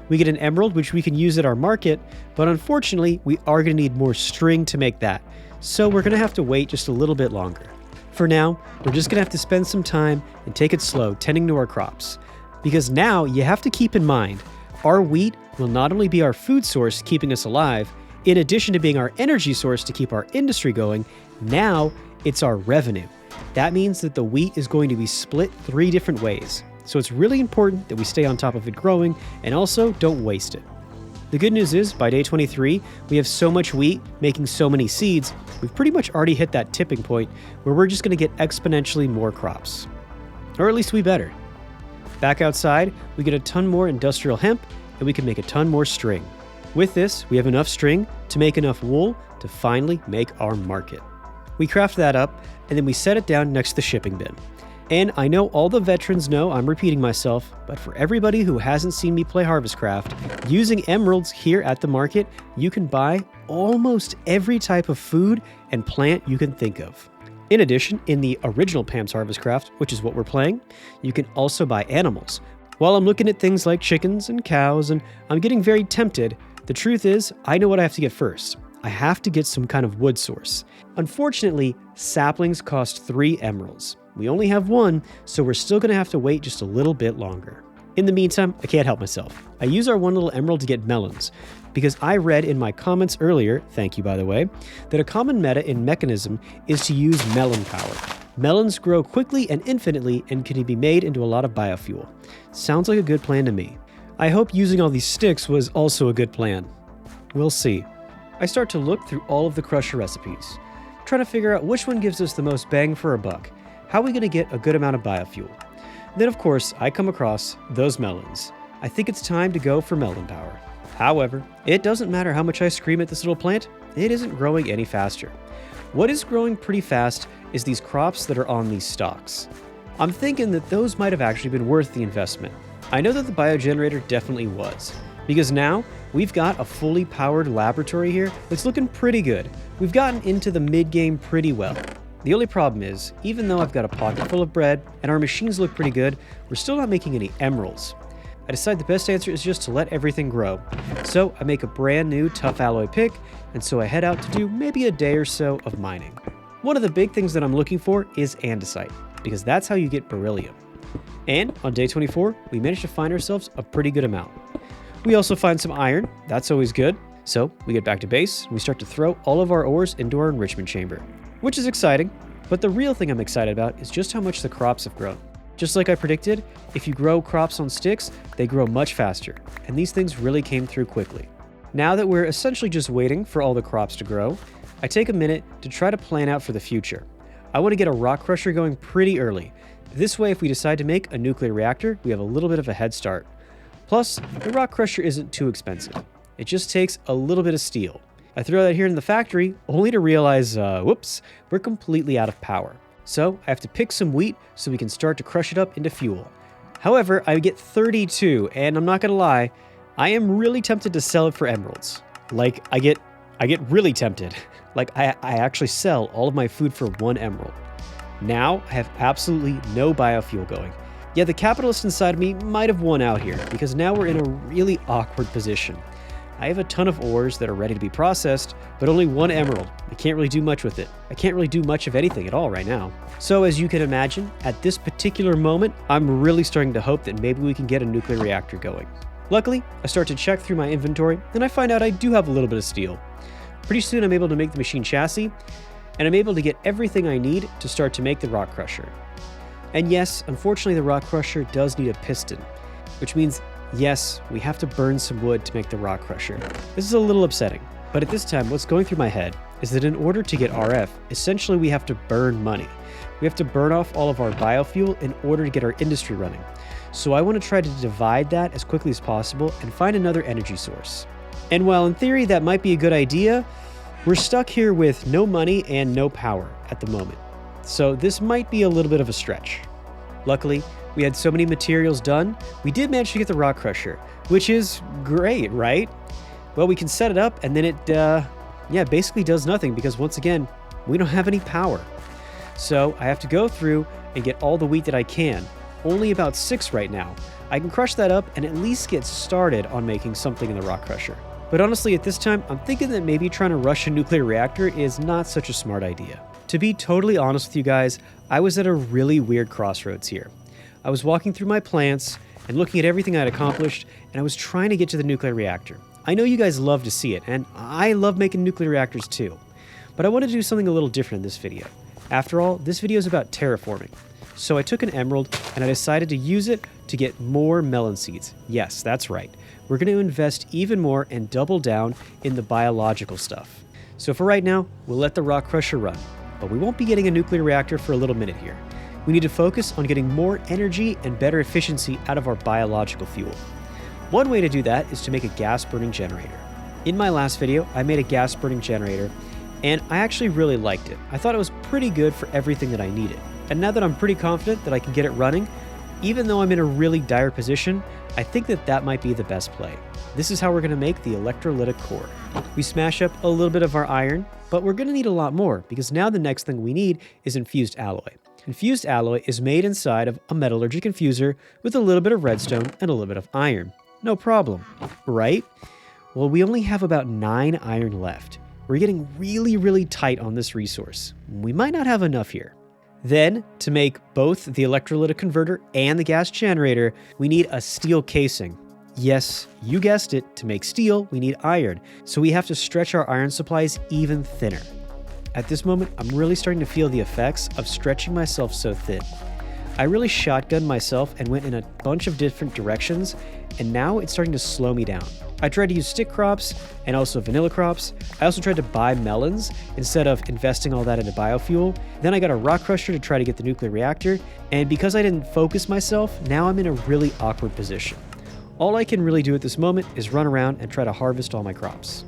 We get an emerald, which we can use at our market, but unfortunately, we are going to need more string to make that, so we're going to have to wait just a little bit longer. For now, we're just going to have to spend some time and take it slow tending to our crops. Because now, you have to keep in mind, our wheat will not only be our food source keeping us alive, in addition to being our energy source to keep our industry going, now it's our revenue. That means that the wheat is going to be split 3 different ways. So it's really important that we stay on top of it growing and also don't waste it. The good news is, by day 23, we have so much wheat making so many seeds, we've pretty much already hit that tipping point where we're just going to get exponentially more crops. Or at least we better. Back outside, we get a ton more industrial hemp, and we can make a ton more string. With this, we have enough string to make enough wool to finally make our market. We craft that up, and then we set it down next to the shipping bin. And I know all the veterans know I'm repeating myself, but for everybody who hasn't seen me play Harvestcraft, using emeralds here at the market, you can buy almost every type of food and plant you can think of. In addition, in the original Pam's Harvestcraft, which is what we're playing, you can also buy animals. While I'm looking at things like chickens and cows and I'm getting very tempted, the truth is I know what I have to get first. I have to get some kind of wood source. Unfortunately, saplings cost 3 emeralds. We only have 1, so we're still going to have to wait just a little bit longer. In the meantime, I can't help myself. I use our one little emerald to get melons, because I read in my comments earlier, thank you by the way, that a common meta in Mechanism is to use melon power. Melons grow quickly and infinitely and can be made into a lot of biofuel. Sounds like a good plan to me. I hope using all these sticks was also a good plan. We'll see. I start to look through all of the crusher recipes, trying to figure out which one gives us the most bang for a buck. How are we going to get a good amount of biofuel? Then of course, I come across those melons. I think it's time to go for melon power. However, it doesn't matter how much I scream at this little plant, it isn't growing any faster. What is growing pretty fast is these crops that are on these stalks. I'm thinking that those might have actually been worth the investment. I know that the biogenerator definitely was, because now we've got a fully powered laboratory here that's looking pretty good. We've gotten into the mid-game pretty well. The only problem is, even though I've got a pocket full of bread and our machines look pretty good, we're still not making any emeralds. I decide the best answer is just to let everything grow. So I make a brand new tough alloy pick, and so I head out to do maybe a day or so of mining. One of the big things that I'm looking for is andesite, because that's how you get beryllium. And on day 24, we managed to find ourselves a pretty good amount. We also find some iron, that's always good. So we get back to base, and we start to throw all of our ores into our enrichment chamber, which is exciting, but the real thing I'm excited about is just how much the crops have grown. Just like I predicted, if you grow crops on sticks, they grow much faster, and these things really came through quickly. Now that we're essentially just waiting for all the crops to grow, I take a minute to try to plan out for the future. I want to get a rock crusher going pretty early. This way, if we decide to make a nuclear reactor, we have a little bit of a head start. Plus, the rock crusher isn't too expensive. It just takes a little bit of steel. I throw that here in the factory, only to realize, whoops, we're completely out of power. So I have to pick some wheat so we can start to crush it up into fuel. However, I get 32, and I'm not gonna lie, I am really tempted to sell it for emeralds. Like, I get really tempted. Like, I actually sell all of my food for 1 emerald. Now, I have absolutely no biofuel going. Yeah, the capitalist inside of me might have won out here, because now we're in a really awkward position. I have a ton of ores that are ready to be processed, but only 1 emerald. I can't really do much with it. I can't really do much of anything at all right now. So as you can imagine, at this particular moment, I'm really starting to hope that maybe we can get a nuclear reactor going. Luckily, I start to check through my inventory, and I find out I do have a little bit of steel. Pretty soon I'm able to make the machine chassis, and I'm able to get everything I need to start to make the rock crusher. And yes, unfortunately the rock crusher does need a piston, which means yes, we have to burn some wood to make the rock crusher. This is a little upsetting, but at this time what's going through my head is that in order to get RF, essentially we have to burn money. We have to burn off all of our biofuel in order to get our industry running. So I want to try to divide that as quickly as possible and find another energy source. And while in theory that might be a good idea, we're stuck here with no money and no power at the moment. So this might be a little bit of a stretch. Luckily, we had so many materials done, we did manage to get the rock crusher, which is great, right? Well, we can set it up and then it basically does nothing because once again, we don't have any power. So I have to go through and get all the wheat that I can. Only about 6 right now. I can crush that up and at least get started on making something in the rock crusher. But honestly, at this time, I'm thinking that maybe trying to rush a nuclear reactor is not such a smart idea. To be totally honest with you guys, I was at a really weird crossroads here. I was walking through my plants and looking at everything I'd accomplished, and I was trying to get to the nuclear reactor. I know you guys love to see it, and I love making nuclear reactors too. But I want to do something a little different in this video. After all, this video is about terraforming. So I took an emerald, and I decided to use it to get more melon seeds. Yes, that's right. We're going to invest even more and double down in the biological stuff. So for right now, we'll let the rock crusher run. But we won't be getting a nuclear reactor for a little minute here. We need to focus on getting more energy and better efficiency out of our biological fuel. One way to do that is to make a gas-burning generator. In my last video, I made a gas-burning generator, and I actually really liked it. I thought it was pretty good for everything that I needed. And now that I'm pretty confident that I can get it running, even though I'm in a really dire position, I think that that might be the best play. This is how we're going to make the electrolytic core. We smash up a little bit of our iron, but we're going to need a lot more because now the next thing we need is infused alloy. Infused alloy is made inside of a metallurgic infuser with a little bit of redstone and a little bit of iron. No problem, right? Well, we only have about 9 iron left. We're getting really tight on this resource. We might not have enough here. Then, to make both the electrolytic converter and the gas generator, we need a steel casing. Yes, you guessed it, to make steel, we need iron, so we have to stretch our iron supplies even thinner. At this moment, I'm really starting to feel the effects of stretching myself so thin. I really shotgunned myself and went in a bunch of different directions, and now it's starting to slow me down. I tried to use stick crops and also vanilla crops. I also tried to buy melons instead of investing all that into biofuel. Then I got a rock crusher to try to get the nuclear reactor, and because I didn't focus myself, now I'm in a really awkward position. All I can really do at this moment is run around and try to harvest all my crops.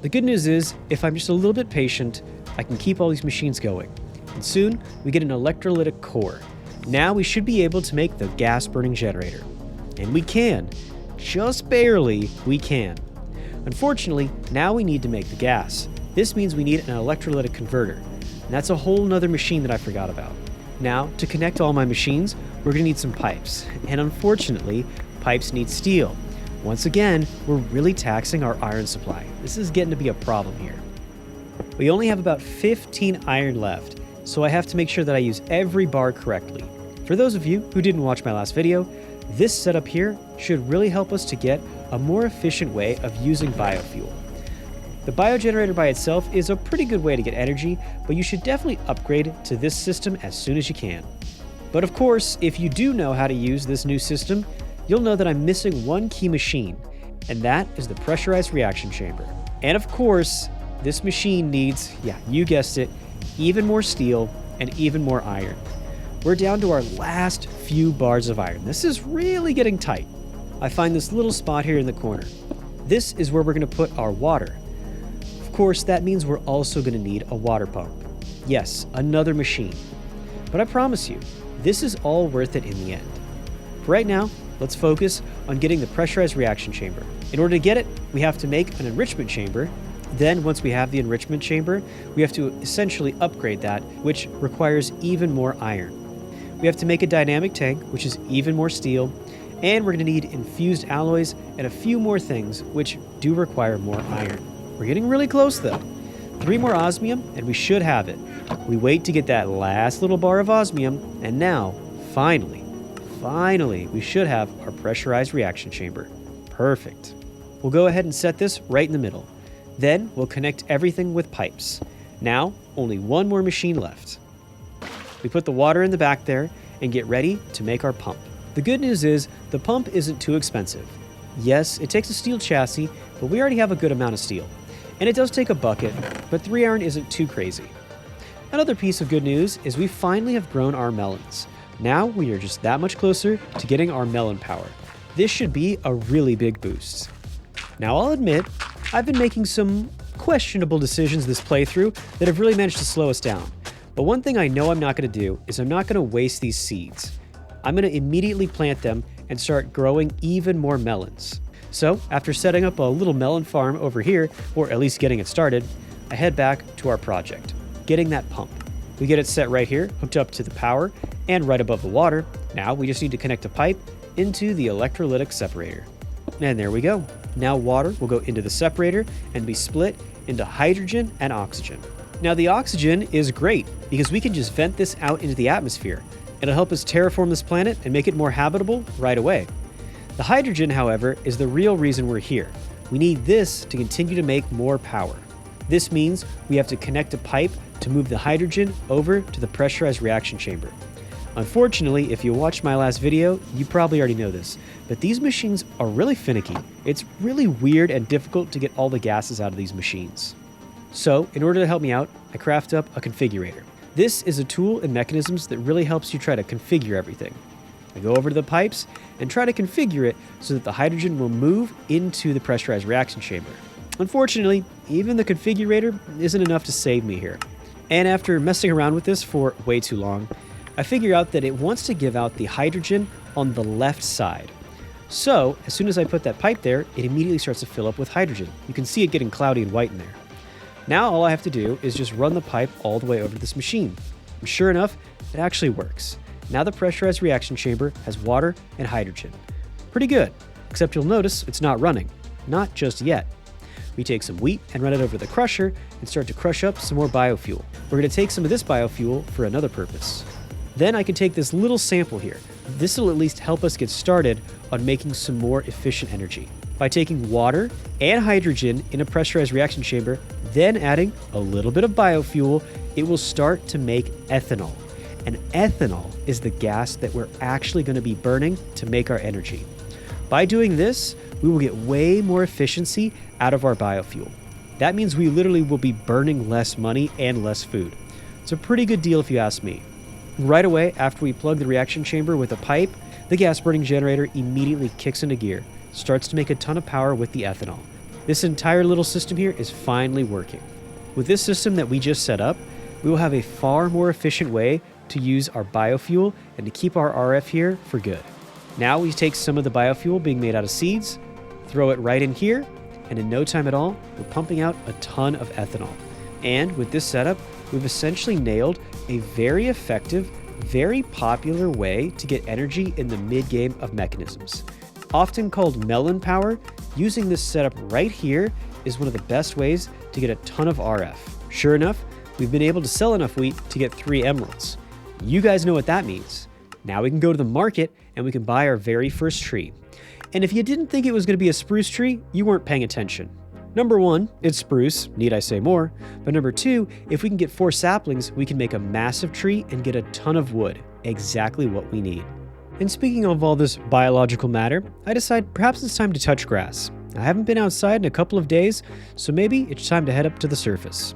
The good news is, if I'm just a little bit patient, I can keep all these machines going. And soon, we get an electrolytic core. Now we should be able to make the gas-burning generator. And we can. Just barely, we can. Unfortunately, now we need to make the gas. This means we need an electrolytic converter. And that's a whole nother machine that I forgot about. Now, to connect all my machines, we're going to need some pipes. And unfortunately, pipes need steel. Once again, we're really taxing our iron supply. This is getting to be a problem here. We only have about 15 iron left, so I have to make sure that I use every bar correctly. For those of you who didn't watch my last video, this setup here should really help us to get a more efficient way of using biofuel. The biogenerator by itself is a pretty good way to get energy, but you should definitely upgrade to this system as soon as you can. But of course, if you do know how to use this new system, you'll know that I'm missing one key machine, and that is the pressurized reaction chamber. And of course, this machine needs, yeah, you guessed it, even more steel and even more iron. We're down to our last few bars of iron. This is really getting tight. I find this little spot here in the corner. This is where we're going to put our water. Of course, that means we're also going to need a water pump. Yes, another machine. But I promise you, this is all worth it in the end. For right now, let's focus on getting the pressurized reaction chamber. In order to get it, we have to make an enrichment chamber. Then, once we have the enrichment chamber, we have to essentially upgrade that, which requires even more iron. We have to make a dynamic tank, which is even more steel, and we're going to need infused alloys and a few more things, which do require more iron. We're getting really close, though. 3 more osmium, and we should have it. We wait to get that last little bar of osmium, and now, finally, we should have our pressurized reaction chamber. Perfect. We'll go ahead and set this right in the middle. Then we'll connect everything with pipes. Now, only one more machine left. We put the water in the back there and get ready to make our pump. The good news is the pump isn't too expensive. Yes, it takes a steel chassis, but we already have a good amount of steel. And it does take a bucket, but 3 iron isn't too crazy. Another piece of good news is we finally have grown our melons. Now we are just that much closer to getting our melon power. This should be a really big boost. Now I'll admit, I've been making some questionable decisions this playthrough that have really managed to slow us down. But one thing I know I'm not going to do is I'm not going to waste these seeds. I'm going to immediately plant them and start growing even more melons. So after setting up a little melon farm over here, or at least getting it started, I head back to our project, getting that pump. We get it set right here, hooked up to the power, and right above the water. Now we just need to connect a pipe into the electrolytic separator. And there we go. Now water will go into the separator and be split into hydrogen and oxygen. Now the oxygen is great because we can just vent this out into the atmosphere. It'll help us terraform this planet and make it more habitable right away. The hydrogen, however, is the real reason we're here. We need this to continue to make more power. This means we have to connect a pipe to move the hydrogen over to the pressurized reaction chamber. Unfortunately, if you watched my last video, you probably already know this, but these machines are really finicky. It's really weird and difficult to get all the gases out of these machines. So, in order to help me out, I craft up a configurator. This is a tool and mechanisms that really helps you try to configure everything. I go over to the pipes and try to configure it so that the hydrogen will move into the pressurized reaction chamber. Unfortunately, even the configurator isn't enough to save me here. And after messing around with this for way too long, I figure out that it wants to give out the hydrogen on the left side. So, as soon as I put that pipe there, it immediately starts to fill up with hydrogen. You can see it getting cloudy and white in there. Now all I have to do is just run the pipe all the way over to this machine. And sure enough, it actually works. Now the pressurized reaction chamber has water and hydrogen. Pretty good, except you'll notice it's not running. Not just yet. We take some wheat and run it over the crusher and start to crush up some more biofuel. We're going to take some of this biofuel for another purpose. Then I can take this little sample here. This will at least help us get started on making some more efficient energy. By taking water and hydrogen in a pressurized reaction chamber, then adding a little bit of biofuel, it will start to make ethanol. And ethanol is the gas that we're actually going to be burning to make our energy. By doing this, we will get way more efficiency out of our biofuel. That means we literally will be burning less money and less food. It's a pretty good deal if you ask me. Right away, after we plug the reaction chamber with a pipe, the gas burning generator immediately kicks into gear, starts to make a ton of power with the ethanol. This entire little system here is finally working. With this system that we just set up, we will have a far more efficient way to use our biofuel and to keep our RF here for good. Now we take some of the biofuel being made out of seeds, throw it right in here, and in no time at all, we're pumping out a ton of ethanol. And with this setup, we've essentially nailed a very effective, very popular way to get energy in the mid-game of mechanisms. Often called Melon power, using this setup right here is one of the best ways to get a ton of RF. Sure enough, we've been able to sell enough wheat to get 3 emeralds. You guys know what that means. Now we can go to the market and we can buy our very first tree. And if you didn't think it was going to be a spruce tree, you weren't paying attention. Number 1, it's spruce, need I say more, but number 2, if we can get 4 saplings, we can make a massive tree and get a ton of wood, exactly what we need. And speaking of all this biological matter, I decide perhaps it's time to touch grass. I haven't been outside in a couple of days, so maybe it's time to head up to the surface.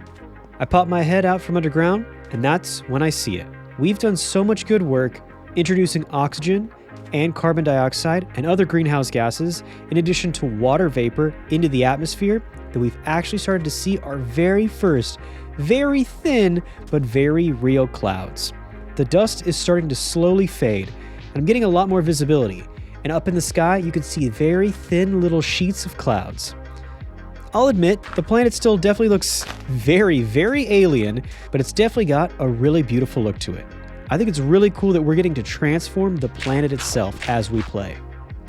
I pop my head out from underground, and that's when I see it. We've done so much good work introducing oxygen and carbon dioxide and other greenhouse gases, in addition to water vapor, into the atmosphere, that we've actually started to see our very first, very thin, but very real clouds. The dust is starting to slowly fade, and I'm getting a lot more visibility, and up in the sky you can see very thin little sheets of clouds. I'll admit, the planet still definitely looks very, very alien, but it's definitely got a really beautiful look to it. I think it's really cool that we're getting to transform the planet itself as we play.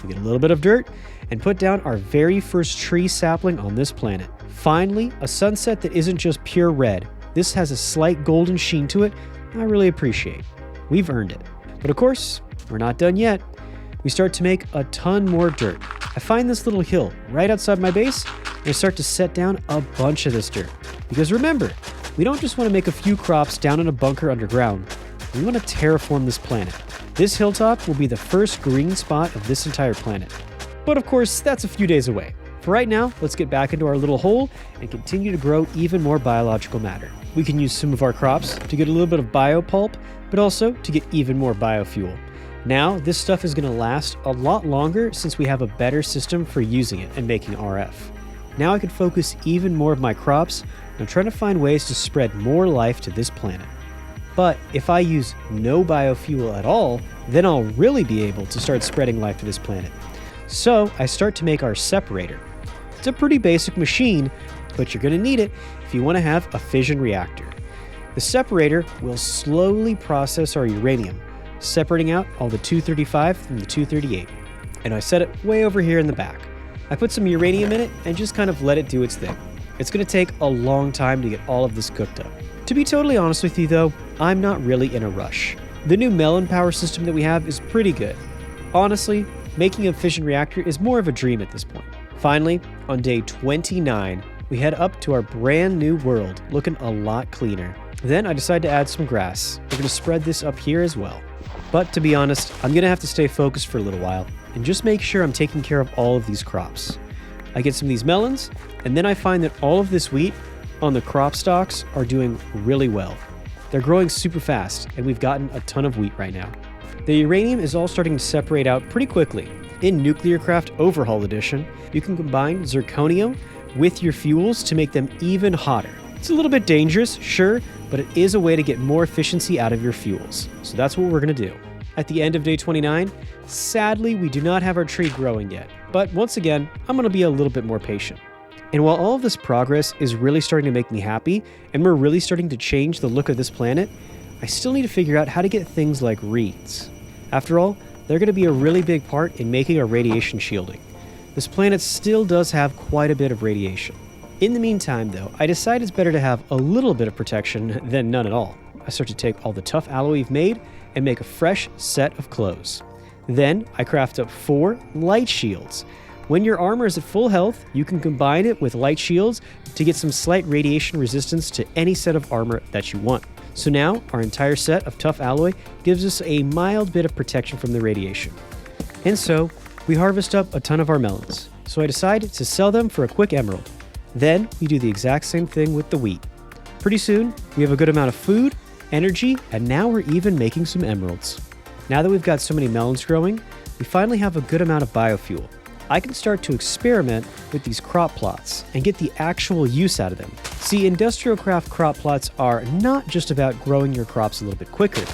We get a little bit of dirt and put down our very first tree sapling on this planet. Finally, a sunset that isn't just pure red. This has a slight golden sheen to it I really appreciate. We've earned it. But of course, we're not done yet. We start to make a ton more dirt. I find this little hill right outside my base and I start to set down a bunch of this dirt. Because remember, we don't just want to make a few crops down in a bunker underground. We want to terraform this planet. This hilltop will be the first green spot of this entire planet. But of course, that's a few days away. For right now, let's get back into our little hole and continue to grow even more biological matter. We can use some of our crops to get a little bit of biopulp, but also to get even more biofuel. Now, this stuff is going to last a lot longer since we have a better system for using it and making RF. Now I can focus even more of my crops on trying to find ways to spread more life to this planet. But if I use no biofuel at all, then I'll really be able to start spreading life to this planet. So I start to make our separator. It's a pretty basic machine, but you're going to need it if you want to have a fission reactor. The separator will slowly process our uranium, separating out all the 235 from the 238. And I set it way over here in the back. I put some uranium in it and just kind of let it do its thing. It's going to take a long time to get all of this cooked up. To be totally honest with you though, I'm not really in a rush. The new Melon power system that we have is pretty good. Honestly, making a fission reactor is more of a dream at this point. Finally, on day 29, we head up to our brand new world, looking a lot cleaner. Then I decide to add some grass. We're going to spread this up here as well. But to be honest, I'm going to have to stay focused for a little while and just make sure I'm taking care of all of these crops. I get some of these melons, and then I find that all of this wheat on the crop stalks are doing really well. They're growing super fast, and we've gotten a ton of wheat right now. The uranium is all starting to separate out pretty quickly. In Nuclearcraft Overhaul Edition, you can combine zirconium with your fuels to make them even hotter. It's a little bit dangerous, sure, but it is a way to get more efficiency out of your fuels. So that's what we're going to do. At the end of day 29, sadly, we do not have our tree growing yet. But once again, I'm going to be a little bit more patient. And while all of this progress is really starting to make me happy, and we're really starting to change the look of this planet, I still need to figure out how to get things like reeds. After all, they're going to be a really big part in making our radiation shielding. This planet still does have quite a bit of radiation. In the meantime, though, I decide it's better to have a little bit of protection than none at all. I start to take all the tough alloy we've made and make a fresh set of clothes. Then I craft up 4 light shields. When your armor is at full health, you can combine it with light shields to get some slight radiation resistance to any set of armor that you want. So now our entire set of tough alloy gives us a mild bit of protection from the radiation. And so we harvest up a ton of our melons. So I decide to sell them for a quick emerald. Then we do the exact same thing with the wheat. Pretty soon, we have a good amount of food, energy, and now we're even making some emeralds. Now that we've got so many melons growing, we finally have a good amount of biofuel. I can start to experiment with these crop plots and get the actual use out of them. See, Industrialcraft crop plots are not just about growing your crops a little bit quicker.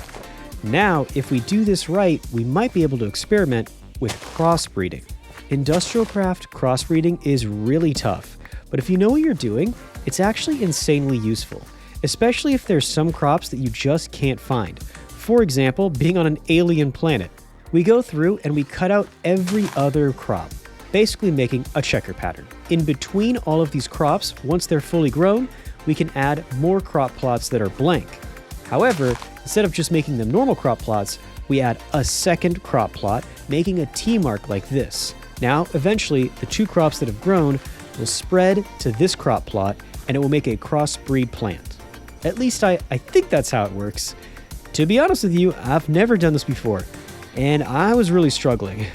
Now, if we do this right, we might be able to experiment with crossbreeding. Industrialcraft crossbreeding is really tough, but if you know what you're doing, it's actually insanely useful, especially if there's some crops that you just can't find. For example, being on an alien planet. We go through and we cut out every other crop, basically making a checker pattern. In between all of these crops, once they're fully grown, we can add more crop plots that are blank. However, instead of just making them normal crop plots, we add a second crop plot, making a T-mark like this. Now, eventually, the 2 crops that have grown will spread to this crop plot, and it will make a crossbreed plant. At least I think that's how it works. To be honest with you, I've never done this before, and I was really struggling.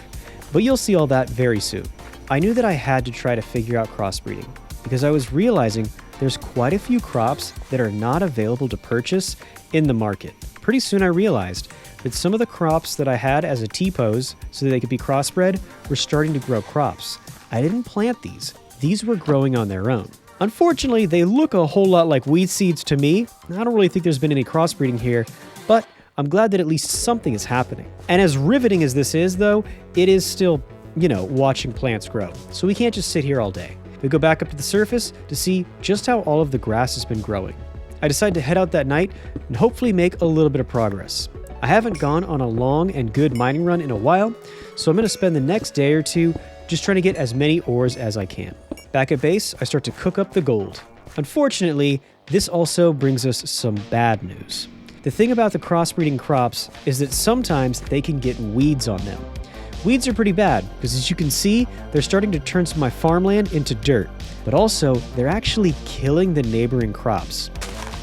But you'll see all that very soon. I knew that I had to try to figure out crossbreeding, because I was realizing there's quite a few crops that are not available to purchase in the market. Pretty soon I realized that some of the crops that I had as a T-pose so that they could be crossbred were starting to grow crops. I didn't plant these. These were growing on their own. Unfortunately, they look a whole lot like weed seeds to me. I don't really think there's been any crossbreeding here, but I'm glad that at least something is happening. And as riveting as this is, though, it is still, watching plants grow. So we can't just sit here all day. We go back up to the surface to see just how all of the grass has been growing. I decide to head out that night and hopefully make a little bit of progress. I haven't gone on a long and good mining run in a while, so I'm going to spend the next day or two just trying to get as many ores as I can. Back at base, I start to cook up the gold. Unfortunately, this also brings us some bad news. The thing about the crossbreeding crops is that sometimes they can get weeds on them. Weeds are pretty bad because, as you can see, they're starting to turn some of my farmland into dirt, but also they're actually killing the neighboring crops.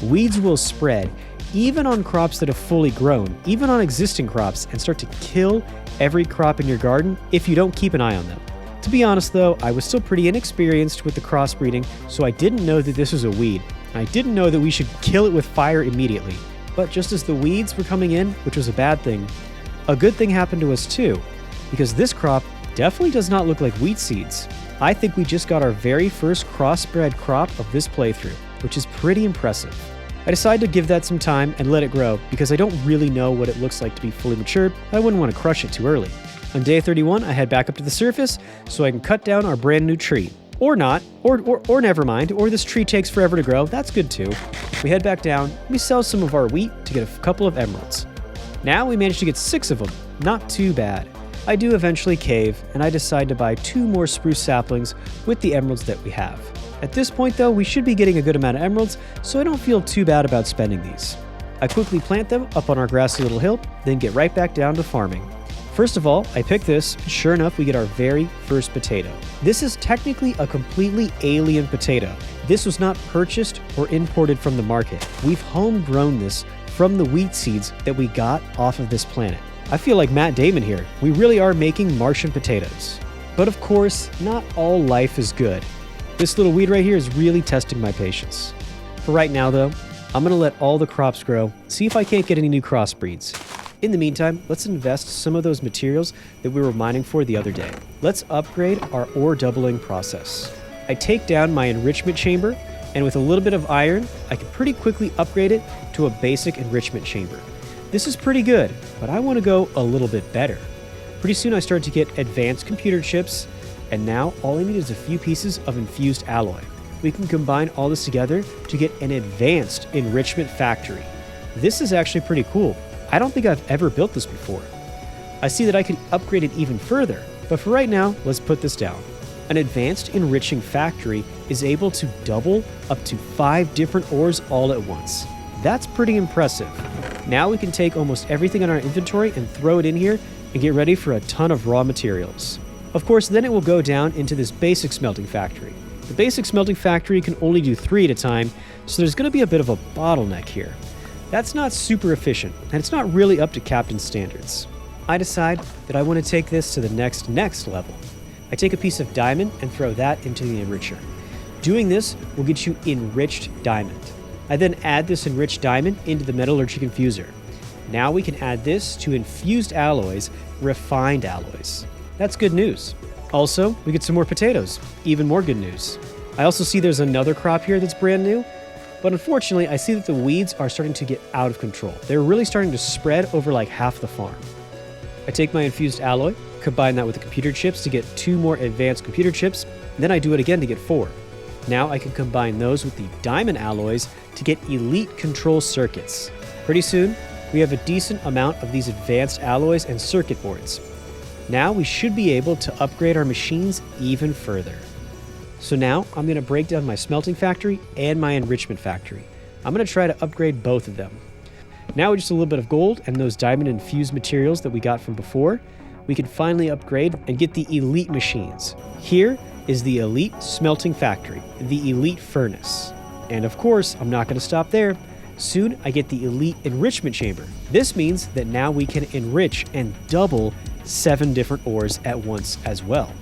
Weeds will spread even on crops that have fully grown, even on existing crops, and start to kill every crop in your garden if you don't keep an eye on them. To be honest though, I was still pretty inexperienced with the crossbreeding, so I didn't know that this was a weed. I didn't know that we should kill it with fire immediately. But just as the weeds were coming in, which was a bad thing, a good thing happened to us too, because this crop definitely does not look like wheat seeds. I think we just got our very first crossbred crop of this playthrough, which is pretty impressive. I decided to give that some time and let it grow because I don't really know what it looks like to be fully matured. I wouldn't want to crush it too early. On day 31, I head back up to the surface so I can cut down our brand new tree. Or not, or never mind, or this tree takes forever to grow, that's good too. We head back down, we sell some of our wheat to get a couple of emeralds. Now we managed to get 6 of them, not too bad. I do eventually cave, and I decide to buy 2 more spruce saplings with the emeralds that we have. At this point though, we should be getting a good amount of emeralds, so I don't feel too bad about spending these. I quickly plant them up on our grassy little hill, then get right back down to farming. First of all, I pick this, and sure enough, we get our very first potato. This is technically a completely alien potato. This was not purchased or imported from the market. We've homegrown this from the wheat seeds that we got off of this planet. I feel like Matt Damon here. We really are making Martian potatoes. But of course, not all life is good. This little weed right here is really testing my patience. For right now though, I'm gonna let all the crops grow, see if I can't get any new crossbreeds. In the meantime, let's invest some of those materials that we were mining for the other day. Let's upgrade our ore doubling process. I take down my enrichment chamber, and with a little bit of iron, I can pretty quickly upgrade it to a basic enrichment chamber. This is pretty good, but I want to go a little bit better. Pretty soon I start to get advanced computer chips, and now all I need is a few pieces of infused alloy. We can combine all this together to get an advanced enrichment factory. This is actually pretty cool. I don't think I've ever built this before. I see that I could upgrade it even further, but for right now, let's put this down. An advanced enriching factory is able to double up to 5 different ores all at once. That's pretty impressive. Now we can take almost everything in our inventory and throw it in here and get ready for a ton of raw materials. Of course, then it will go down into this basic smelting factory. The basic smelting factory can only do 3 at a time, so there's going to be a bit of a bottleneck here. That's not super efficient, and it's not really up to Captain's standards. I decide that I want to take this to the next level. I take a piece of diamond and throw that into the enricher. Doing this will get you enriched diamond. I then add this enriched diamond into the metallurgic infuser. Now we can add this to infused alloys, refined alloys. That's good news. Also, we get some more potatoes. Even more good news. I also see there's another crop here that's brand new, but unfortunately I see that the weeds are starting to get out of control. They're really starting to spread over like half the farm. I take my infused alloy, combine that with the computer chips to get 2 more advanced computer chips, and then I do it again to get 4. Now I can combine those with the diamond alloys to get elite control circuits. Pretty soon, we have a decent amount of these advanced alloys and circuit boards. Now we should be able to upgrade our machines even further. So now I'm going to break down my smelting factory and my enrichment factory. I'm going to try to upgrade both of them. Now with just a little bit of gold and those diamond infused materials that we got from before, we can finally upgrade and get the elite machines. Here is the elite smelting factory, the elite furnace. And of course, I'm not going to stop there. Soon I get the elite enrichment chamber. This means that now we can enrich and double 7 different ores at once as well.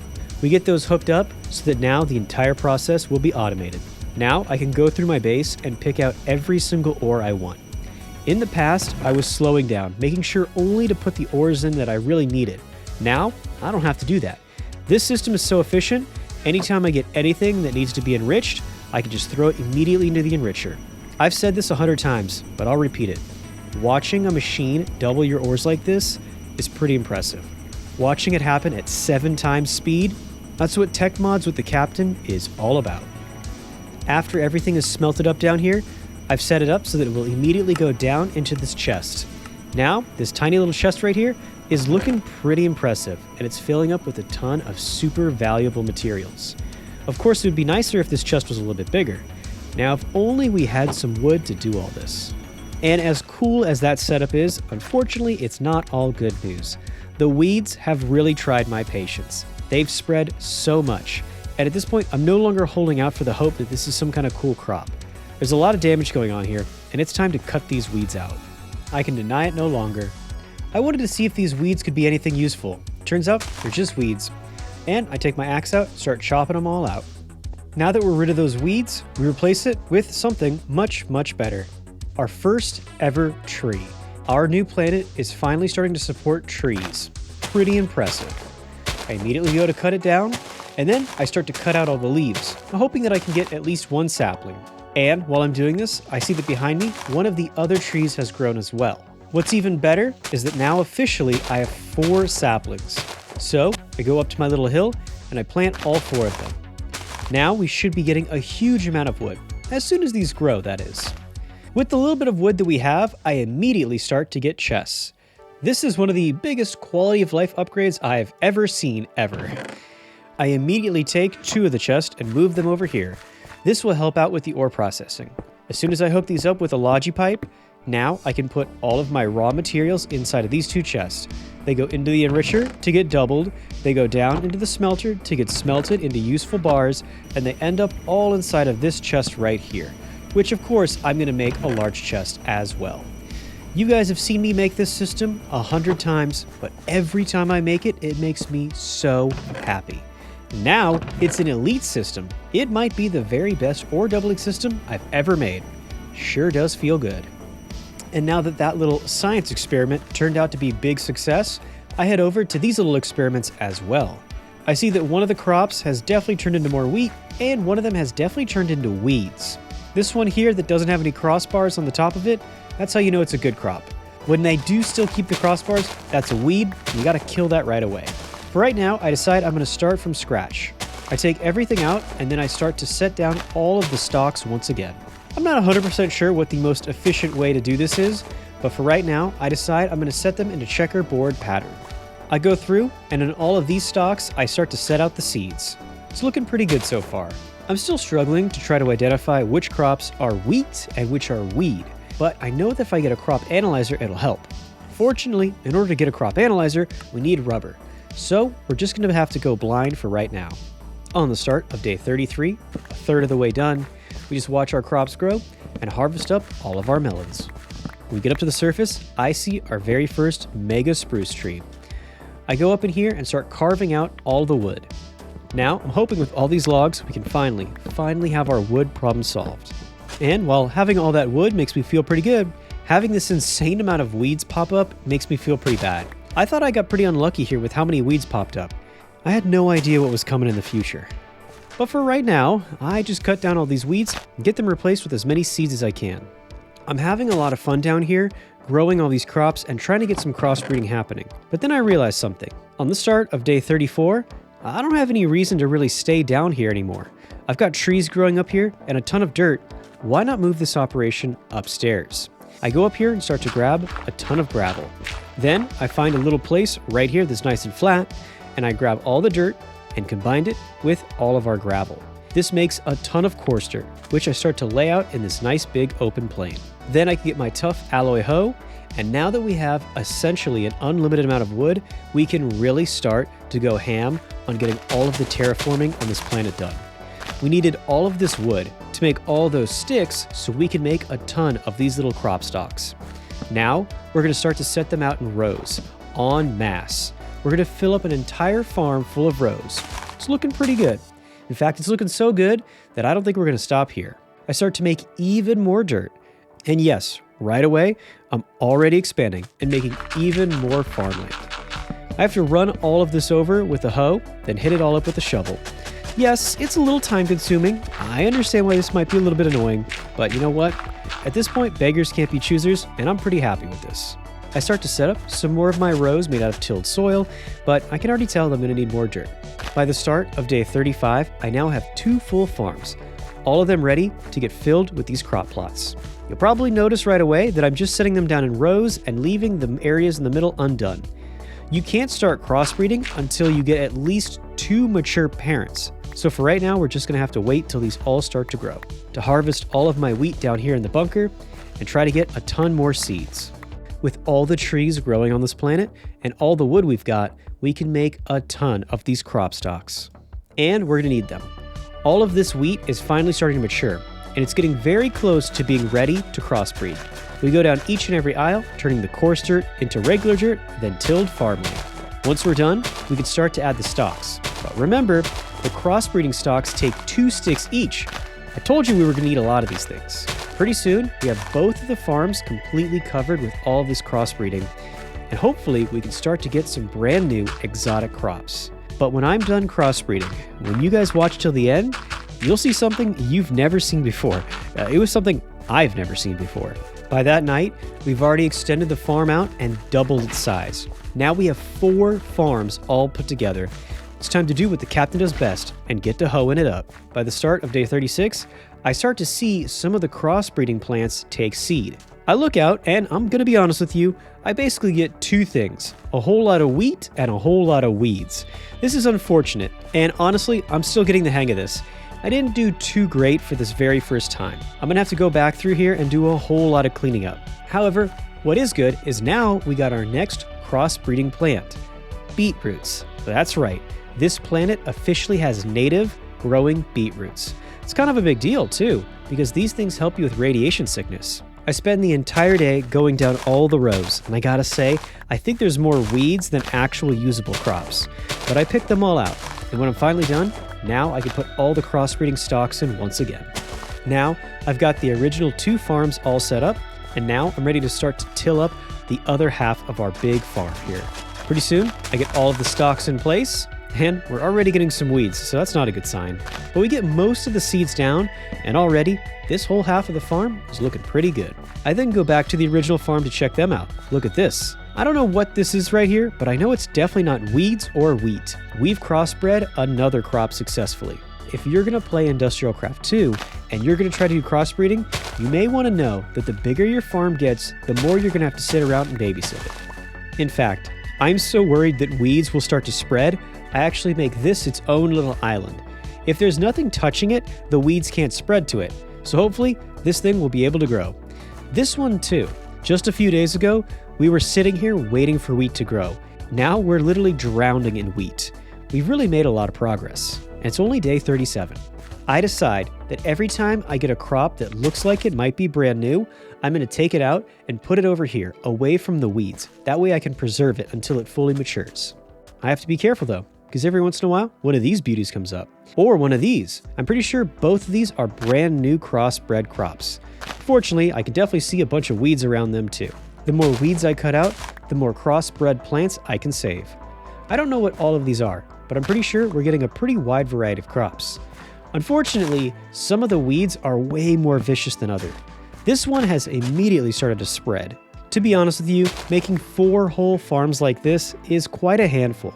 We get those hooked up so that now the entire process will be automated. Now I can go through my base and pick out every single ore I want. In the past, I was slowing down, making sure only to put the ores in that I really needed. Now, I don't have to do that. This system is so efficient, anytime I get anything that needs to be enriched, I can just throw it immediately into the enricher. I've said this 100 times, but I'll repeat it. Watching a machine double your ores like this is pretty impressive. Watching it happen at 7 times speed, that's what Tech Mods with the Captain is all about. After everything is smelted up down here, I've set it up so that it will immediately go down into this chest. Now, this tiny little chest right here is looking pretty impressive, and it's filling up with a ton of super valuable materials. Of course, it would be nicer if this chest was a little bit bigger. Now, if only we had some wood to do all this. And as cool as that setup is, unfortunately, it's not all good news. The weeds have really tried my patience. They've spread so much, and at this point, I'm no longer holding out for the hope that this is some kind of cool crop. There's a lot of damage going on here, and it's time to cut these weeds out. I can deny it no longer. I wanted to see if these weeds could be anything useful. Turns out, they're just weeds. And I take my axe out, start chopping them all out. Now that we're rid of those weeds, we replace it with something much, much better. Our first ever tree. Our new planet is finally starting to support trees. Pretty impressive. I immediately go to cut it down, and then I start to cut out all the leaves, hoping that I can get at least 1 sapling. And while I'm doing this, I see that behind me, one of the other trees has grown as well. What's even better is that now officially I have 4 saplings. So I go up to my little hill and I plant all 4 of them. Now we should be getting a huge amount of wood, as soon as these grow, that is. With the little bit of wood that we have, I immediately start to get chests. This is one of the biggest quality of life upgrades I've ever seen, ever. I immediately take 2 of the chests and move them over here. This will help out with the ore processing. As soon as I hook these up with a logi pipe, now I can put all of my raw materials inside of these 2 chests. They go into the enricher to get doubled, they go down into the smelter to get smelted into useful bars, and they end up all inside of this chest right here, which of course I'm going to make a large chest as well. You guys have seen me make this system 100 times, but every time I make it, it makes me so happy. Now, it's an elite system. It might be the very best ore doubling system I've ever made. Sure does feel good. And now that that little science experiment turned out to be a big success, I head over to these little experiments as well. I see that one of the crops has definitely turned into more wheat, and one of them has definitely turned into weeds. This one here that doesn't have any crossbars on the top of it, that's how you know it's a good crop. When they do still keep the crossbars, that's a weed, and you gotta kill that right away. For right now, I decide I'm gonna start from scratch. I take everything out, and then I start to set down all of the stalks once again. I'm not 100% sure what the most efficient way to do this is, but for right now, I decide I'm gonna set them into checkerboard pattern. I go through, and in all of these stalks, I start to set out the seeds. It's looking pretty good so far. I'm still struggling to try to identify which crops are wheat and which are weed, but I know that if I get a crop analyzer, it'll help. Fortunately, in order to get a crop analyzer, we need rubber. So we're just going to have to go blind for right now. On the start of day 33, a third of the way done, we just watch our crops grow and harvest up all of our melons. When we get up to the surface, I see our very first mega spruce tree. I go up in here and start carving out all the wood. Now, I'm hoping with all these logs, we can finally have our wood problem solved. And while having all that wood makes me feel pretty good, having this insane amount of weeds pop up makes me feel pretty bad. I thought I got pretty unlucky here with how many weeds popped up. I had no idea what was coming in the future. But for right now, I just cut down all these weeds and get them replaced with as many seeds as I can. I'm having a lot of fun down here, growing all these crops and trying to get some crossbreeding happening. But then I realized something. On the start of day 34, I don't have any reason to really stay down here anymore. I've got trees growing up here and a ton of dirt. Why not move this operation upstairs? I go up here and start to grab a ton of gravel. Then I find a little place right here that's nice and flat, and I grab all the dirt and combine it with all of our gravel. This makes a ton of coarse dirt, which I start to lay out in this nice big open plain. Then I can get my tough alloy hoe, and now that we have essentially an unlimited amount of wood, we can really start to go ham on getting all of the terraforming on this planet done. We needed all of this wood to make all those sticks so we can make a ton of these little crop stalks. Now, we're going to start to set them out in rows, en masse. We're going to fill up an entire farm full of rows. It's looking pretty good. In fact, it's looking so good that I don't think we're going to stop here. I start to make even more dirt. And yes, right away, I'm already expanding and making even more farmland. I have to run all of this over with a hoe, then hit it all up with a shovel. Yes, it's a little time consuming. I understand why this might be a little bit annoying, but you know what? At this point, beggars can't be choosers, and I'm pretty happy with this. I start to set up some more of my rows made out of tilled soil, but I can already tell I'm going to need more dirt. By the start of day 35, I now have 2 full farms, all of them ready to get filled with these crop plots. You'll probably notice right away that I'm just setting them down in rows and leaving the areas in the middle undone. You can't start crossbreeding until you get at least 2 mature parents. So for right now, we're just going to have to wait till these all start to grow, to harvest all of my wheat down here in the bunker and try to get a ton more seeds. With all the trees growing on this planet and all the wood we've got, we can make a ton of these crop stalks. And we're going to need them. All of this wheat is finally starting to mature, and it's getting very close to being ready to crossbreed. We go down each and every aisle, turning the coarse dirt into regular dirt, then tilled farmland. Once we're done, we can start to add the stalks. But remember, the crossbreeding stalks take 2 sticks each. I told you we were going to need a lot of these things. Pretty soon, we have both of the farms completely covered with all of this crossbreeding, and hopefully we can start to get some brand new exotic crops. But when I'm done crossbreeding, when you guys watch till the end, you'll see something you've never seen before. It was something I've never seen before. By that night, we've already extended the farm out and doubled its size. Now we have 4 farms all put together. It's time to do what the captain does best and get to hoeing it up. By the start of day 36, I start to see some of the crossbreeding plants take seed. I look out and I'm going to be honest with you, I basically get 2 things, a whole lot of wheat and a whole lot of weeds. This is unfortunate, and honestly, I'm still getting the hang of this. I didn't do too great for this very first time. I'm gonna have to go back through here and do a whole lot of cleaning up. However, what is good is now we got our next crossbreeding plant, beetroots. That's right, this planet officially has native growing beetroots. It's kind of a big deal too, because these things help you with radiation sickness. I spend the entire day going down all the rows, and I gotta say, I think there's more weeds than actual usable crops. But I picked them all out, and when I'm finally done, now I can put all the crossbreeding stalks in once again. Now, I've got the original 2 farms all set up, and now I'm ready to start to till up the other half of our big farm here. Pretty soon, I get all of the stalks in place, and we're already getting some weeds, so that's not a good sign. But we get most of the seeds down, and already, this whole half of the farm is looking pretty good. I then go back to the original farm to check them out. Look at this. I don't know what this is right here, but I know it's definitely not weeds or wheat. We've crossbred another crop successfully. If you're going to play Industrialcraft 2, and you're going to try to do crossbreeding, you may want to know that the bigger your farm gets, the more you're going to have to sit around and babysit it. In fact, I'm so worried that weeds will start to spread, I actually make this its own little island. If there's nothing touching it, the weeds can't spread to it. So hopefully, this thing will be able to grow. This one too. Just a few days ago, we were sitting here waiting for wheat to grow. Now we're literally drowning in wheat. We've really made a lot of progress, and it's only day 37. I decide that every time I get a crop that looks like it might be brand new, I'm going to take it out and put it over here, away from the weeds. That way I can preserve it until it fully matures. I have to be careful though, because every once in a while, one of these beauties comes up. Or one of these. I'm pretty sure both of these are brand new crossbred crops. Fortunately, I can definitely see a bunch of weeds around them too. The more weeds I cut out, the more crossbred plants I can save. I don't know what all of these are, but I'm pretty sure we're getting a pretty wide variety of crops. Unfortunately, some of the weeds are way more vicious than others. This one has immediately started to spread. To be honest with you, making 4 whole farms like this is quite a handful.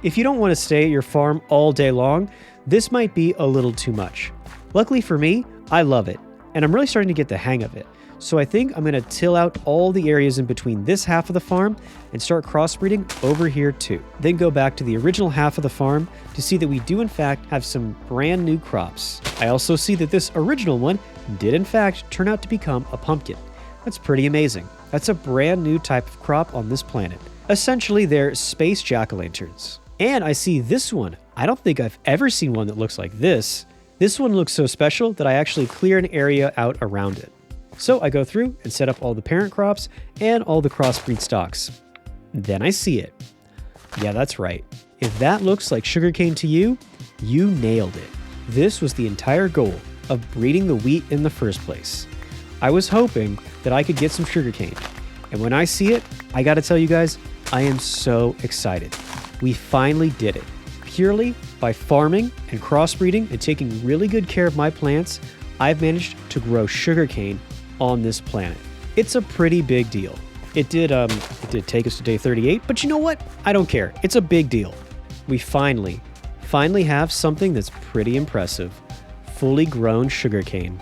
If you don't want to stay at your farm all day long, this might be a little too much. Luckily for me, I love it, and I'm really starting to get the hang of it. So I think I'm going to till out all the areas in between this half of the farm and start crossbreeding over here too. Then go back to the original half of the farm to see that we do in fact have some brand new crops. I also see that this original one did in fact turn out to become a pumpkin. That's pretty amazing. That's a brand new type of crop on this planet. Essentially, they're space jack-o'-lanterns. And I see this one. I don't think I've ever seen one that looks like this. This one looks so special that I actually clear an area out around it. So I go through and set up all the parent crops and all the crossbreed stocks. Then I see it. Yeah, that's right. If that looks like sugarcane to you, you nailed it. This was the entire goal of breeding the wheat in the first place. I was hoping that I could get some sugarcane. And when I see it, I gotta tell you guys, I am so excited. We finally did it. Purely by farming and crossbreeding and taking really good care of my plants, I've managed to grow sugarcane on this planet. It's a pretty big deal. It did take us to day 38, but you know what? I don't care. It's a big deal. We finally have something that's pretty impressive. Fully grown sugarcane.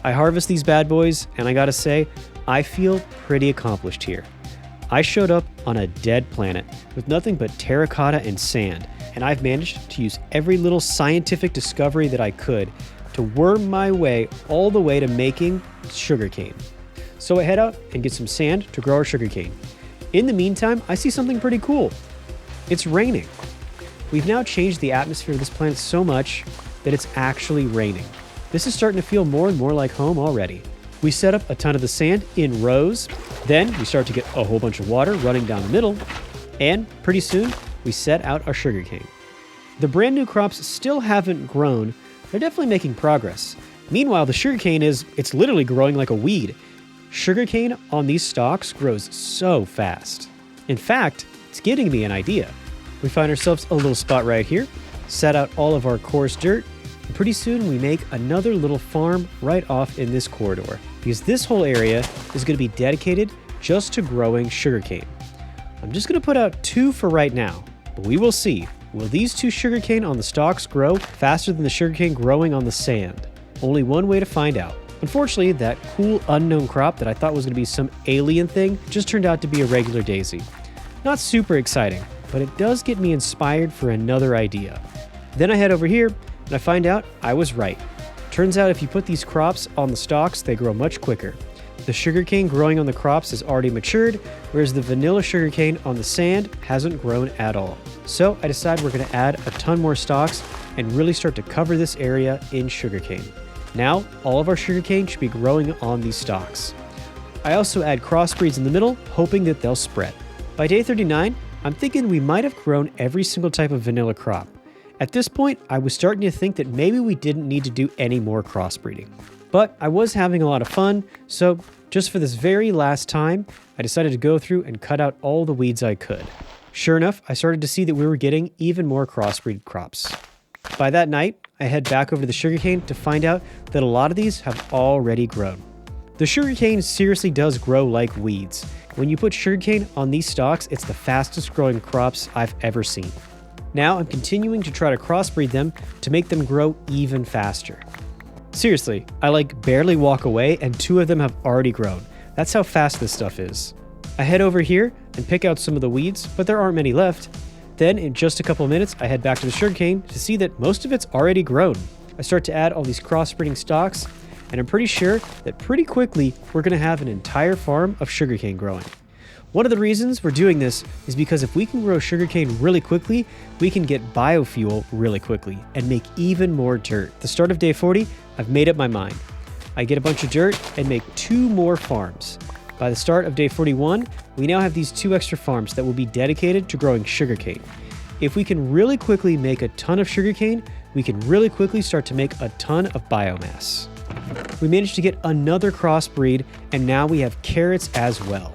I harvest these bad boys, and I gotta say, I feel pretty accomplished here. I showed up on a dead planet with nothing but terracotta and sand, and I've managed to use every little scientific discovery that I could to worm my way all the way to making sugarcane. So I head out and get some sand to grow our sugarcane. In the meantime, I see something pretty cool. It's raining. We've now changed the atmosphere of this planet so much that it's actually raining. This is starting to feel more and more like home already. We set up a ton of the sand in rows. Then we start to get a whole bunch of water running down the middle. And pretty soon, we set out our sugarcane. The brand new crops still haven't grown. They're definitely making progress. Meanwhile, the sugarcane it's literally growing like a weed. Sugarcane on these stalks grows so fast. In fact, it's giving me an idea. We find ourselves a little spot right here, set out all of our coarse dirt, and pretty soon we make another little farm right off in this corridor, because this whole area is going to be dedicated just to growing sugarcane. I'm just going to put out 2 for right now, but we will see. Will these 2 sugarcane on the stalks grow faster than the sugarcane growing on the sand? Only one way to find out. Unfortunately, that cool unknown crop that I thought was going to be some alien thing just turned out to be a regular daisy. Not super exciting, but it does get me inspired for another idea. Then I head over here and I find out I was right. Turns out if you put these crops on the stalks, they grow much quicker. The sugarcane growing on the crops has already matured, whereas the vanilla sugarcane on the sand hasn't grown at all. So I decide we're going to add a ton more stalks and really start to cover this area in sugarcane. Now, all of our sugarcane should be growing on these stalks. I also add crossbreeds in the middle, hoping that they'll spread. By day 39, I'm thinking we might have grown every single type of vanilla crop. At this point, I was starting to think that maybe we didn't need to do any more crossbreeding. But I was having a lot of fun, so just for this very last time, I decided to go through and cut out all the weeds I could. Sure enough, I started to see that we were getting even more crossbreed crops. By that night, I head back over to the sugarcane to find out that a lot of these have already grown. The sugarcane seriously does grow like weeds. When you put sugarcane on these stalks, it's the fastest growing crops I've ever seen. Now I'm continuing to try to crossbreed them to make them grow even faster. Seriously, I barely walk away and 2 of them have already grown. That's how fast this stuff is. I head over here and pick out some of the weeds, but there aren't many left. Then in just a couple of minutes, I head back to the sugarcane to see that most of it's already grown. I start to add all these crossbreeding stalks, and I'm pretty sure that pretty quickly we're going to have an entire farm of sugarcane growing. One of the reasons we're doing this is because if we can grow sugarcane really quickly, we can get biofuel really quickly and make even more dirt. At the start of day 40, I've made up my mind. I get a bunch of dirt and make 2 more farms. By the start of day 41, we now have these 2 extra farms that will be dedicated to growing sugarcane. If we can really quickly make a ton of sugarcane, we can really quickly start to make a ton of biomass. We managed to get another crossbreed, and now we have carrots as well.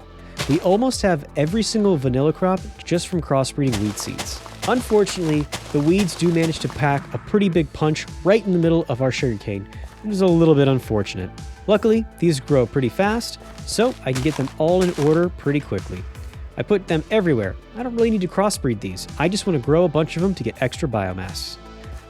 We almost have every single vanilla crop just from crossbreeding wheat seeds. Unfortunately, the weeds do manage to pack a pretty big punch right in the middle of our sugarcane, which is a little bit unfortunate. Luckily, these grow pretty fast, so I can get them all in order pretty quickly. I put them everywhere. I don't really need to crossbreed these. I just want to grow a bunch of them to get extra biomass.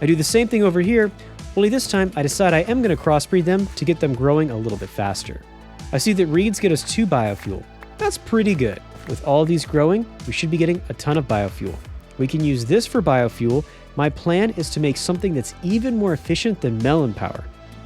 I do the same thing over here, only this time I decide I am going to crossbreed them to get them growing a little bit faster. I see that reeds get us 2 biofuel. That's pretty good. With all these growing, we should be getting a ton of biofuel. We can use this for biofuel. My plan is to make something that's even more efficient than melon power.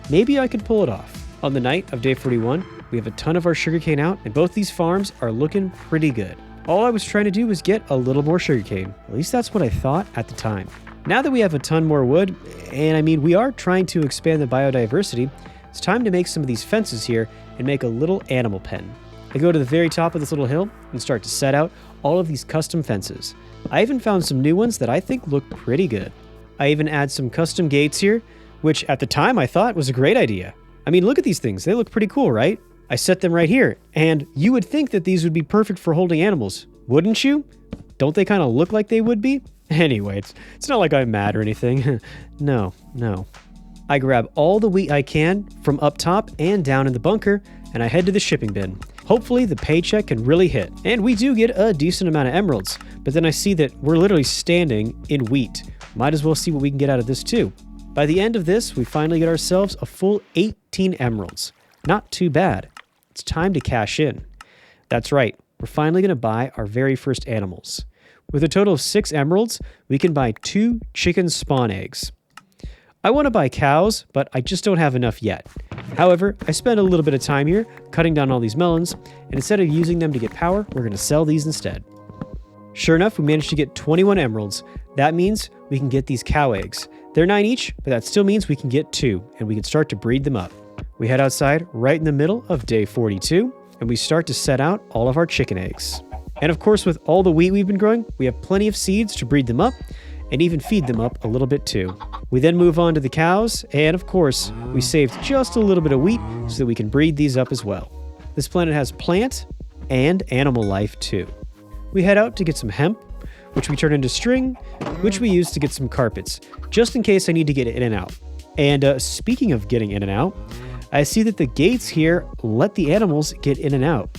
Maybe I could pull it off. On the night of day 41, we have a ton of our sugarcane out, and both these farms are looking pretty good. All I was trying to do was get a little more sugarcane. At least that's what I thought at the time. Now that we have a ton more wood, and I mean we are trying to expand the biodiversity, it's time to make some of these fences here and make a little animal pen. I go to the very top of this little hill and start to set out all of these custom fences. I even found some new ones that I think look pretty good. I even add some custom gates here, which at the time I thought was a great idea. I mean, look at these things. They look pretty cool, right? I set them right here, and you would think that these would be perfect for holding animals, wouldn't you? Don't they kind of look like they would be? Anyway, it's not like I'm mad or anything. No. I grab all the wheat I can from up top and down in the bunker, and I head to the shipping bin. Hopefully the paycheck can really hit. And we do get a decent amount of emeralds, but then I see that we're literally standing in wheat. Might as well see what we can get out of this too. By the end of this, we finally get ourselves a full 18 emeralds. Not too bad. It's time to cash in. That's right, we're finally going to buy our very first animals. With a total of 6 emeralds, we can buy 2 chicken spawn eggs. I want to buy cows, but I just don't have enough yet. However, I spend a little bit of time here cutting down all these melons, and instead of using them to get power, we're going to sell these instead. Sure enough, we managed to get 21 emeralds. That means we can get these cow eggs. They're 9 each, but that still means we can get 2, and we can start to breed them up. We head outside right in the middle of day 42, and we start to set out all of our chicken eggs. And of course, with all the wheat we've been growing, we have plenty of seeds to breed them up, and even feed them up a little bit too. We then move on to the cows, and of course, we saved just a little bit of wheat so that we can breed these up as well. This planet has plant and animal life too. We head out to get some hemp, which we turn into string, which we use to get some carpets, just in case I need to get in and out. And speaking of getting in and out, I see that the gates here let the animals get in and out.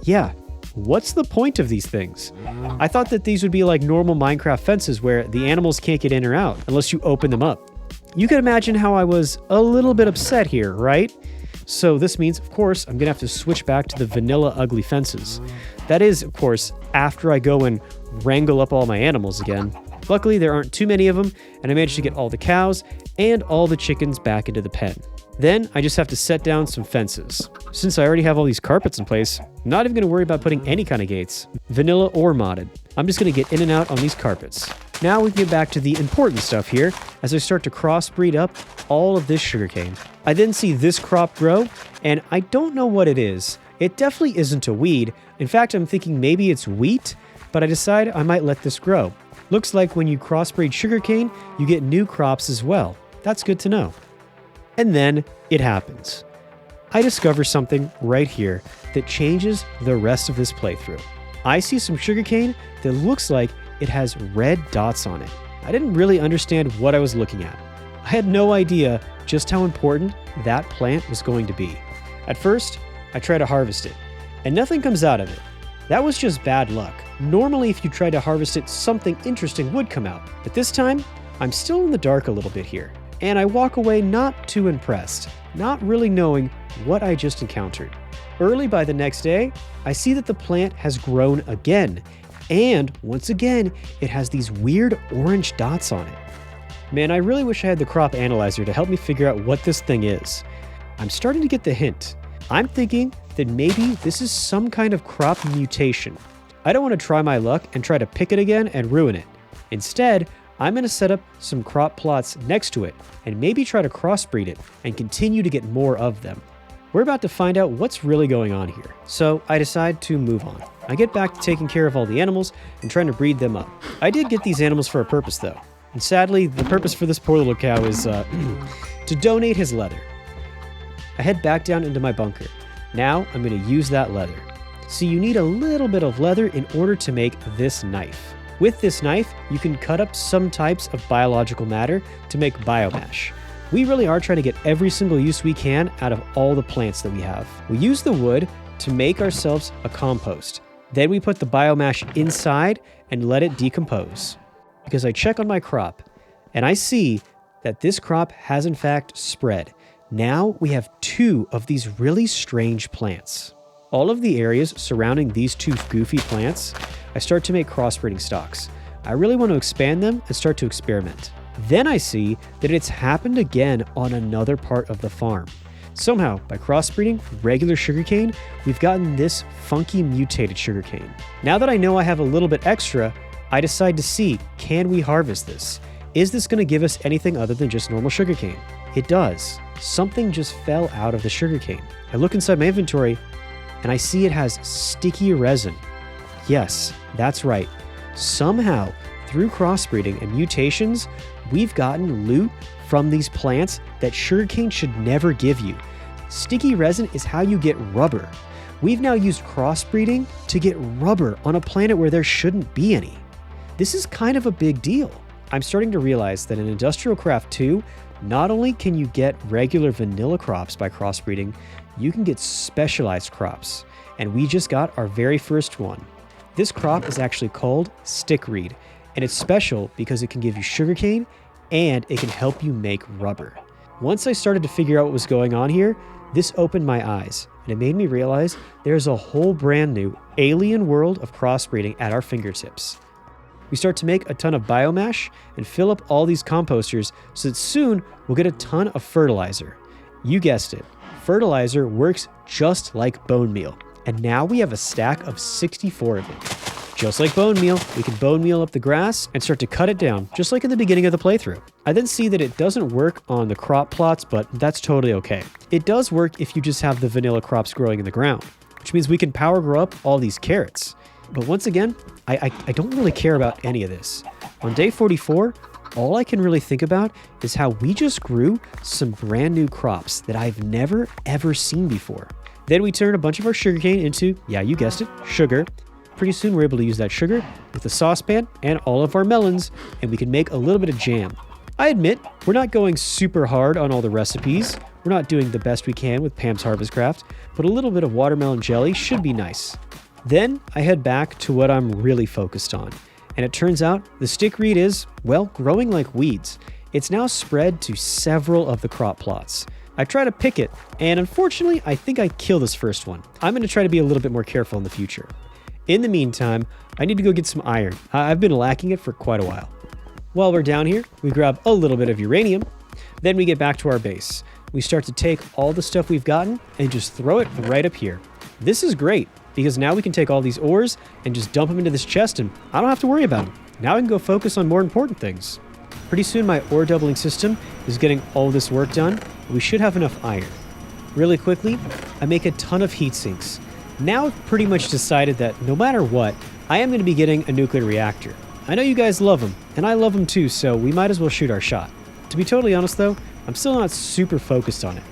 Yeah. What's the point of these things? I thought that these would be like normal Minecraft fences where the animals can't get in or out unless you open them up. You can imagine how I was a little bit upset here, right? So this means, of course, I'm gonna have to switch back to the vanilla ugly fences. That is, of course, after I go and wrangle up all my animals again. Luckily, there aren't too many of them, and I managed to get all the cows and all the chickens back into the pen. Then I just have to set down some fences. Since I already have all these carpets in place, I'm not even going to worry about putting any kind of gates, vanilla or modded. I'm just going to get in and out on these carpets. Now we can get back to the important stuff here as I start to crossbreed up all of this sugarcane. I then see this crop grow, and I don't know what it is. It definitely isn't a weed. In fact, I'm thinking maybe it's wheat, but I decide I might let this grow. Looks like when you crossbreed sugarcane, you get new crops as well. That's good to know. And then it happens. I discover something right here that changes the rest of this playthrough. I see some sugarcane that looks like it has red dots on it. I didn't really understand what I was looking at. I had no idea just how important that plant was going to be. At first, I try to harvest it, and nothing comes out of it. That was just bad luck. Normally, if you try to harvest it, something interesting would come out. But this time, I'm still in the dark a little bit here. And I walk away not too impressed, not really knowing what I just encountered. Early by the next day, I see that the plant has grown again, And once again, it has these weird orange dots on it. Man, I really wish I had the crop analyzer to help me figure out what this thing is. I'm starting to get the hint. I'm thinking that maybe this is some kind of crop mutation. I don't want to try my luck and try to pick it again and ruin it. Instead, I'm going to set up some crop plots next to it and maybe try to crossbreed it and continue to get more of them. We're about to find out what's really going on here, so I decide to move on. I get back to taking care of all the animals and trying to breed them up. I did get these animals for a purpose though, and sadly, the purpose for this poor little cow is to donate his leather. I head back down into my bunker. Now I'm going to use that leather. So you need a little bit of leather in order to make this knife. With this knife, you can cut up some types of biological matter to make biomash. We really are trying to get every single use we can out of all the plants that we have. We use the wood to make ourselves a compost. Then we put the biomash inside and let it decompose. Because I check on my crop, and I see that this crop has in fact spread. Now we have 2 of these really strange plants. All of the areas surrounding these 2 goofy plants, I start to make crossbreeding stocks. I really want to expand them and start to experiment. Then I see that it's happened again on another part of the farm. Somehow, by crossbreeding regular sugarcane, we've gotten this funky mutated sugarcane. Now that I know I have a little bit extra, I decide to see, can we harvest this? Is this going to give us anything other than just normal sugarcane? It does. Something just fell out of the sugarcane. I look inside my inventory and I see it has sticky resin. Yes, that's right. Somehow, through crossbreeding and mutations, we've gotten loot from these plants that sugarcane should never give you. Sticky resin is how you get rubber. We've now used crossbreeding to get rubber on a planet where there shouldn't be any. This is kind of a big deal. I'm starting to realize that in Industrialcraft 2, not only can you get regular vanilla crops by crossbreeding, you can get specialized crops. And we just got our very first one. This crop is actually called stickweed, and it's special because it can give you sugarcane and it can help you make rubber. Once I started to figure out what was going on here, this opened my eyes, and it made me realize there's a whole brand new alien world of crossbreeding at our fingertips. We start to make a ton of biomash and fill up all these composters so that soon we'll get a ton of fertilizer. You guessed it, fertilizer works just like bone meal. And now we have a stack of 64 of it. Just like bone meal, we can bone meal up the grass and start to cut it down, just like in the beginning of the playthrough. I then see that it doesn't work on the crop plots, but that's totally okay. It does work if you just have the vanilla crops growing in the ground, which means we can power grow up all these carrots. But once again, I don't really care about any of this. On day 44, all I can really think about is how we just grew some brand new crops that I've never ever seen before. Then we turn a bunch of our sugarcane into, yeah, you guessed it, sugar. Pretty soon we're able to use that sugar with the saucepan and all of our melons, and we can make a little bit of jam. I admit, we're not going super hard on all the recipes. We're not doing the best we can with Pam's Harvest Craft, but a little bit of watermelon jelly should be nice. Then I head back to what I'm really focused on. And it turns out the stickweed is, well, growing like weeds. It's now spread to several of the crop plots. I try to pick it, and unfortunately, I think I kill this first one. I'm going to try to be a little bit more careful in the future. In the meantime, I need to go get some iron. I've been lacking it for quite a while. While we're down here, we grab a little bit of uranium. Then we get back to our base. We start to take all the stuff we've gotten and just throw it right up here. This is great, because now we can take all these ores and just dump them into this chest, and I don't have to worry about them. Now I can go focus on more important things. Pretty soon my ore doubling system is getting all this work done. We should have enough iron. Really quickly, I make a ton of heat sinks. Now I've pretty much decided that no matter what, I am going to be getting a nuclear reactor. I know you guys love them, and I love them too, so we might as well shoot our shot. To be totally honest though, I'm still not super focused on it.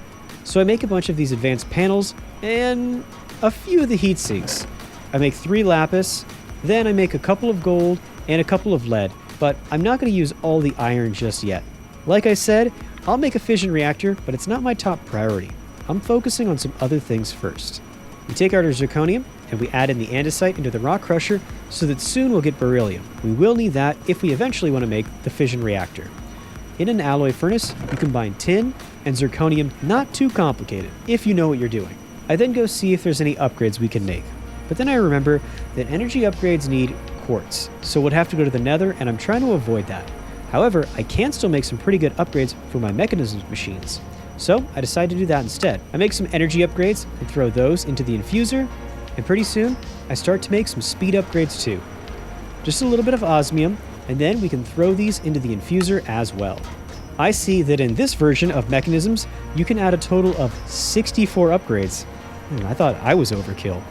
So I make a bunch of these advanced panels and a few of the heat sinks. I make 3 lapis, then I make a couple of gold and a couple of lead, but I'm not going to use all the iron just yet. Like I said, I'll make a fission reactor, but it's not my top priority. I'm focusing on some other things first. We take out our zirconium and we add in the andesite into the rock crusher so that soon we'll get beryllium. We will need that if we eventually want to make the fission reactor. In an alloy furnace, you combine tin and zirconium, not too complicated, if you know what you're doing. I then go see if there's any upgrades we can make. But then I remember that energy upgrades need quartz, so we'd have to go to the Nether, and I'm trying to avoid that. However, I can still make some pretty good upgrades for my mechanisms machines. So I decided to do that instead. I make some energy upgrades and throw those into the infuser, and pretty soon I start to make some speed upgrades too. Just a little bit of osmium, and then we can throw these into the infuser as well. I see that in this version of mechanisms, you can add a total of 64 upgrades. I thought I was overkill.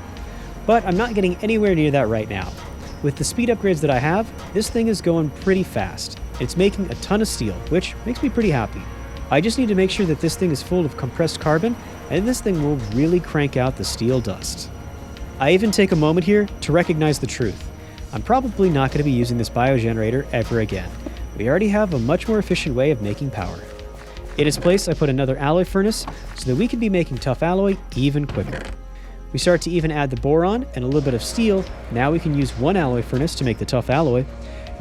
But I'm not getting anywhere near that right now. With the speed upgrades that I have, this thing is going pretty fast. It's making a ton of steel, which makes me pretty happy. I just need to make sure that this thing is full of compressed carbon, and this thing will really crank out the steel dust. I even take a moment here to recognize the truth. I'm probably not going to be using this biogenerator ever again. We already have a much more efficient way of making power. In its place, I put another alloy furnace so that we can be making tough alloy even quicker. We start to even add the boron and a little bit of steel. Now we can use one alloy furnace to make the tough alloy.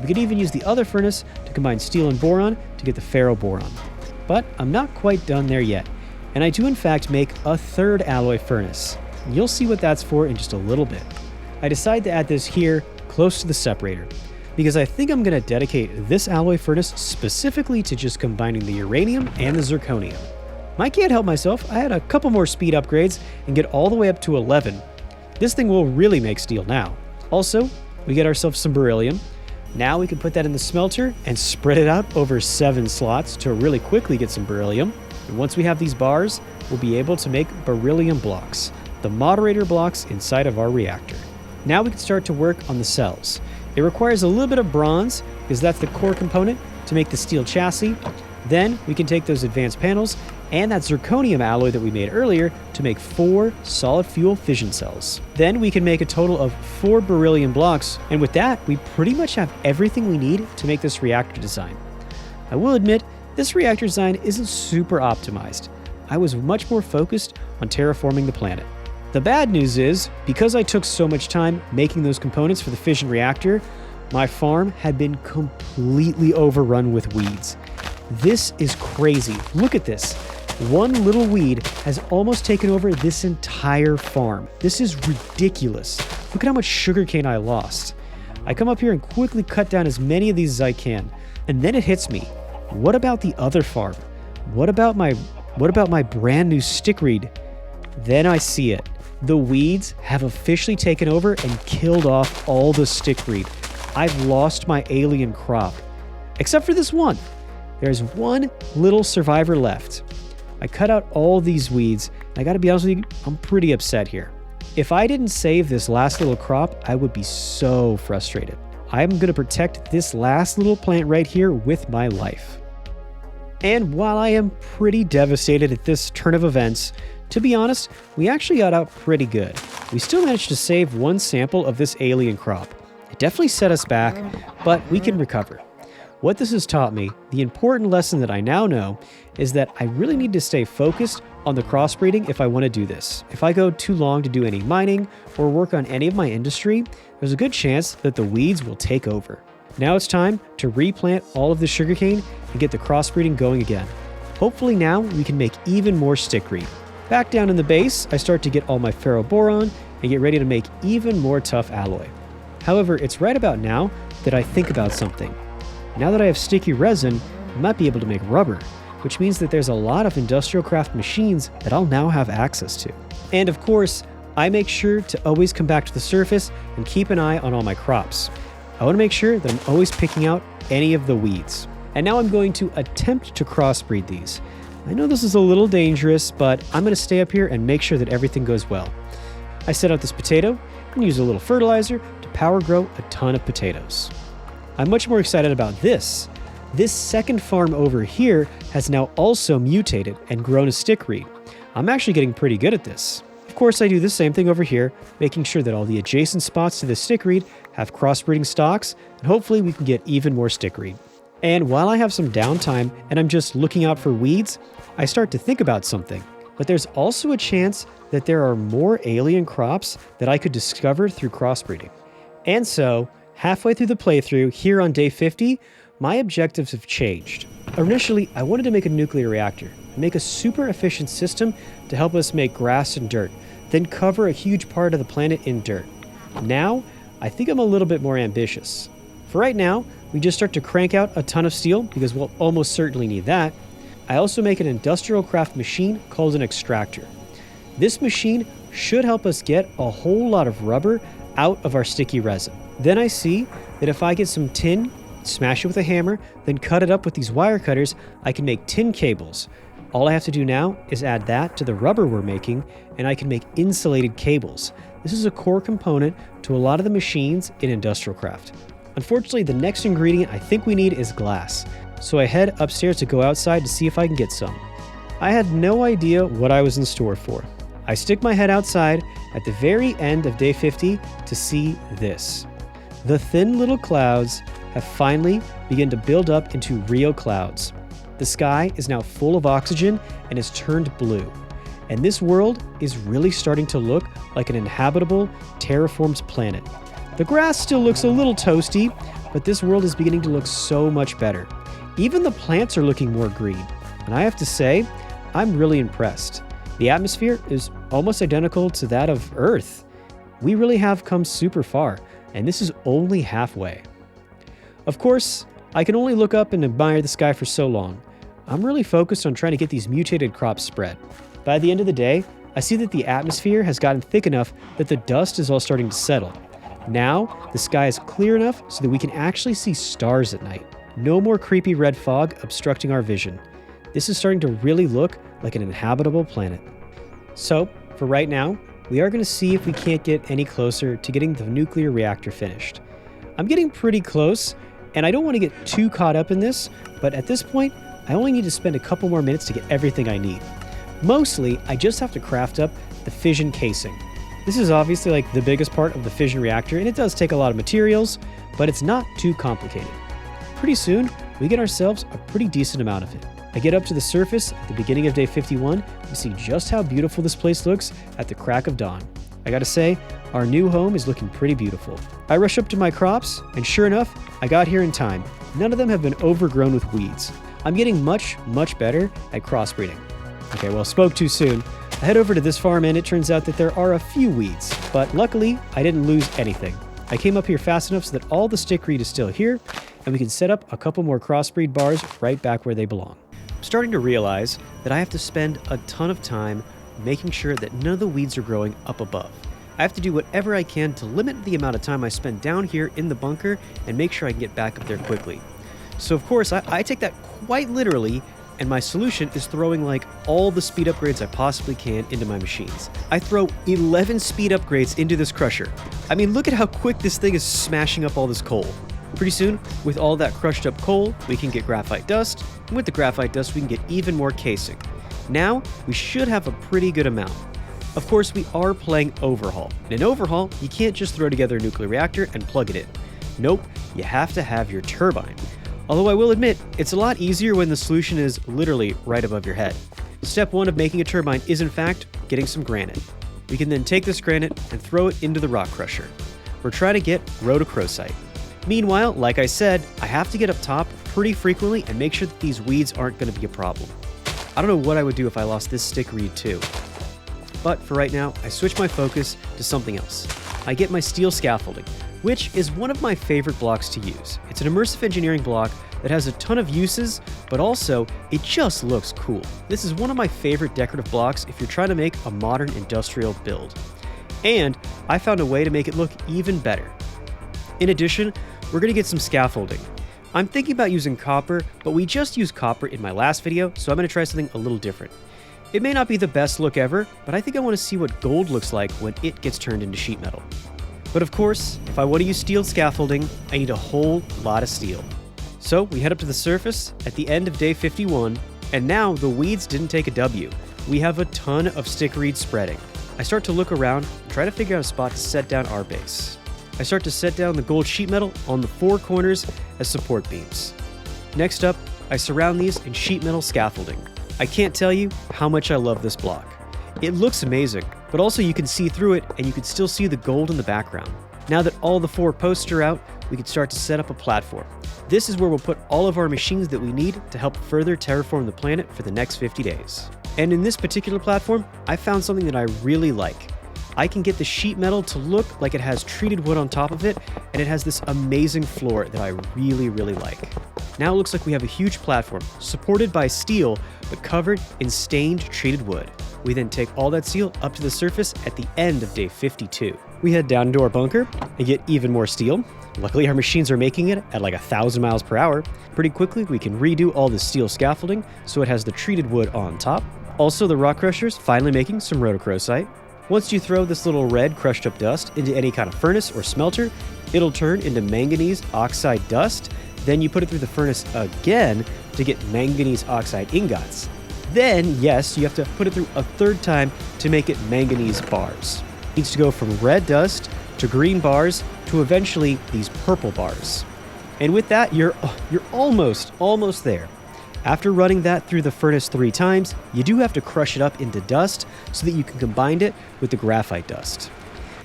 We could even use the other furnace to combine steel and boron to get the ferroboron. But I'm not quite done there yet, and I do in fact make a third alloy furnace. You'll see what that's for in just a little bit. I decide to add this here close to the separator, because I think I'm going to dedicate this alloy furnace specifically to just combining the uranium and the zirconium. I can't help myself, I had a couple more speed upgrades and get all the way up to 11. This thing will really make steel now. Also, we get ourselves some beryllium. Now we can put that in the smelter and spread it out over 7 slots to really quickly get some beryllium. And once we have these bars, we'll be able to make beryllium blocks, the moderator blocks inside of our reactor. Now we can start to work on the cells. It requires a little bit of bronze, because that's the core component to make the steel chassis. Then we can take those advanced panels and that zirconium alloy that we made earlier to make 4 solid fuel fission cells. Then we can make a total of 4 beryllium blocks, and with that, we pretty much have everything we need to make this reactor design. I will admit, this reactor design isn't super optimized. I was much more focused on terraforming the planet. The bad news is, because I took so much time making those components for the fission reactor, my farm had been completely overrun with weeds. This is crazy. Look at this. One little weed has almost taken over this entire farm. This is ridiculous. Look at how much sugarcane I lost. I come up here and quickly cut down as many of these as I can, and then it hits me. What about the other farm? What about my brand new stickweed? Then I see it. The weeds have officially taken over and killed off all the stickweed. I've lost my alien crop. Except for this one. There's one little survivor left. I cut out all these weeds, and I gotta be honest with you, I'm pretty upset here. If I didn't save this last little crop, I would be so frustrated. I'm gonna protect this last little plant right here with my life. And while I am pretty devastated at this turn of events, to be honest, we actually got out pretty good. We still managed to save one sample of this alien crop. It definitely set us back, but we can recover. What this has taught me, the important lesson that I now know, is that I really need to stay focused on the crossbreeding if I want to do this. If I go too long to do any mining or work on any of my industry, there's a good chance that the weeds will take over. Now it's time to replant all of the sugarcane and get the crossbreeding going again. Hopefully now we can make even more stickweed. Back down in the base, I start to get all my ferroboron and get ready to make even more tough alloy. However, it's right about now that I think about something. Now that I have sticky resin, I might be able to make rubber, which means that there's a lot of Industrialcraft machines that I'll now have access to. And of course, I make sure to always come back to the surface and keep an eye on all my crops. I want to make sure that I'm always picking out any of the weeds. And now I'm going to attempt to crossbreed these. I know this is a little dangerous, but I'm going to stay up here and make sure that everything goes well. I set out this potato and use a little fertilizer to power grow a ton of potatoes. I'm much more excited about this. This second farm over here has now also mutated and grown a stickweed. I'm actually getting pretty good at this. Of course, I do the same thing over here, making sure that all the adjacent spots to the stickweed have crossbreeding stalks, and hopefully we can get even more stickweed. And while I have some downtime and I'm just looking out for weeds, I start to think about something. But there's also a chance that there are more alien crops that I could discover through crossbreeding. And so, halfway through the playthrough, here on day 50, my objectives have changed. Initially, I wanted to make a nuclear reactor, make a super efficient system to help us make grass and dirt, then cover a huge part of the planet in dirt. Now, I think I'm a little bit more ambitious. For right now, we just start to crank out a ton of steel because we'll almost certainly need that. I also make an industrial craft machine called an extractor. This machine should help us get a whole lot of rubber out of our sticky resin. Then I see that if I get some tin, smash it with a hammer, then cut it up with these wire cutters, I can make tin cables. All I have to do now is add that to the rubber we're making, and I can make insulated cables. This is a core component to a lot of the machines in industrial craft. Unfortunately, the next ingredient I think we need is glass, so I head upstairs to go outside to see if I can get some. I had no idea what I was in store for. I stick my head outside at the very end of day 50 to see this. The thin little clouds have finally begun to build up into real clouds. The sky is now full of oxygen and has turned blue. And this world is really starting to look like an inhabitable, terraformed planet. The grass still looks a little toasty, but this world is beginning to look so much better. Even the plants are looking more green. And I have to say, I'm really impressed. The atmosphere is almost identical to that of Earth. We really have come super far, and this is only halfway. Of course, I can only look up and admire the sky for so long. I'm really focused on trying to get these mutated crops spread. By the end of the day, I see that the atmosphere has gotten thick enough that the dust is all starting to settle. Now, the sky is clear enough so that we can actually see stars at night. No more creepy red fog obstructing our vision. This is starting to really look like an inhabitable planet. So, for right now, we are going to see if we can't get any closer to getting the nuclear reactor finished. I'm getting pretty close, and I don't want to get too caught up in this, but at this point, I only need to spend a couple more minutes to get everything I need. Mostly, I just have to craft up the fission casing. This is obviously like the biggest part of the fission reactor, and it does take a lot of materials, but it's not too complicated. Pretty soon, we get ourselves a pretty decent amount of it. I get up to the surface at the beginning of day 51 to see just how beautiful this place looks at the crack of dawn. I gotta say, our new home is looking pretty beautiful. I rush up to my crops, and sure enough, I got here in time. None of them have been overgrown with weeds. I'm getting much better at crossbreeding. Okay, well, spoke too soon. I head over to this farm, and it turns out that there are a few weeds, but luckily, I didn't lose anything. I came up here fast enough so that all the stickweed is still here, and we can set up a couple more crossbreed bars right back where they belong. I'm starting to realize that I have to spend a ton of time making sure that none of the weeds are growing up above. I have to do whatever I can to limit the amount of time I spend down here in the bunker and make sure I can get back up there quickly. So of course, I take that quite literally, and my solution is throwing like all the speed upgrades I possibly can into my machines. I throw 11 speed upgrades into this crusher. I mean, look at how quick this thing is smashing up all this coal. Pretty soon, with all that crushed up coal, we can get graphite dust, and with the graphite dust, we can get even more casing. Now, we should have a pretty good amount. Of course, we are playing Overhaul. In an Overhaul, you can't just throw together a nuclear reactor and plug it in. Nope, you have to have your turbine. Although I will admit, it's a lot easier when the solution is literally right above your head. Step 1 of making a turbine is in fact getting some granite. We can then take this granite and throw it into the rock crusher. We're trying to get rhodochrosite. Meanwhile, like I said, I have to get up top pretty frequently and make sure that these weeds aren't going to be a problem. I don't know what I would do if I lost this stickweed too. But for right now, I switch my focus to something else. I get my steel scaffolding, which is one of my favorite blocks to use. It's an immersive engineering block that has a ton of uses, but also it just looks cool. This is one of my favorite decorative blocks if you're trying to make a modern industrial build. And I found a way to make it look even better. In addition, we're going to get some scaffolding. I'm thinking about using copper, but we just used copper in my last video, so I'm going to try something a little different. It may not be the best look ever, but I think I want to see what gold looks like when it gets turned into sheet metal. But of course, if I want to use steel scaffolding, I need a whole lot of steel. So we head up to the surface at the end of day 51, and now the weeds didn't take a W. We have a ton of stickweed spreading. I start to look around and try to figure out a spot to set down our base. I start to set down the gold sheet metal on the 4 corners as support beams. Next up, I surround these in sheet metal scaffolding. I can't tell you how much I love this block. It looks amazing, but also you can see through it and you can still see the gold in the background. Now that all the 4 posts are out, we can start to set up a platform. This is where we'll put all of our machines that we need to help further terraform the planet for the next 50 days. And in this particular platform, I found something that I really like. I can get the sheet metal to look like it has treated wood on top of it, and it has this amazing floor that I really, really like. Now it looks like we have a huge platform, supported by steel, but covered in stained treated wood. We then take all that steel up to the surface at the end of day 52. We head down into our bunker and get even more steel. Luckily, our machines are making it at like 1,000 miles per hour. Pretty quickly, we can redo all the steel scaffolding so it has the treated wood on top. Also, the rock crushers finally making some rhodochrosite. Once you throw this little red crushed up dust into any kind of furnace or smelter, it'll turn into manganese oxide dust. Then you put it through the furnace again to get manganese oxide ingots. Then, yes, you have to put it through a third time to make it manganese bars. It needs to go from red dust to green bars to eventually these purple bars. And with that, you're almost there. After running that through the furnace 3 times, you do have to crush it up into dust so that you can combine it with the graphite dust.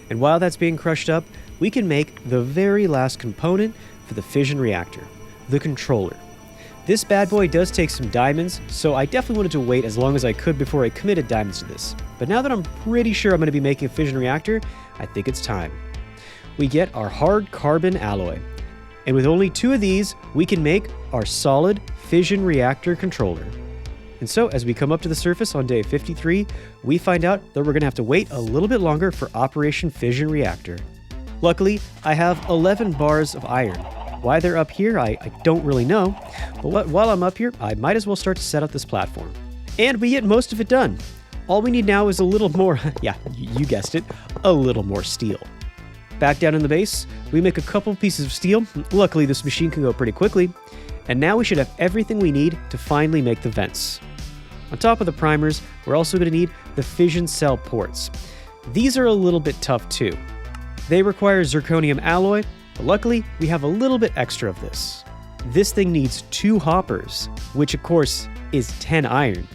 And while that's being crushed up, we can make the very last component for the fission reactor, the controller. This bad boy does take some diamonds, so I definitely wanted to wait as long as I could before I committed diamonds to this. But now that I'm pretty sure I'm going to be making a fission reactor, I think it's time. We get our hard carbon alloy. And with only 2 of these, we can make our solid fission reactor controller. And so as we come up to the surface on day 53, we find out that we're going to have to wait a little bit longer for Operation Fission Reactor. Luckily, I have 11 bars of iron. Why they're up here, I don't really know, but while I'm up here, I might as well start to set up this platform. And we get most of it done. All we need now is a little more, yeah, you guessed it, a little more steel. Back down in the base, we make a couple pieces of steel. Luckily, this machine can go pretty quickly. And now we should have everything we need to finally make the vents. On top of the primers, we're also going to need the fission cell ports. These are a little bit tough too. They require zirconium alloy, but luckily we have a little bit extra of this. This thing needs 2 hoppers, which of course is 10 iron.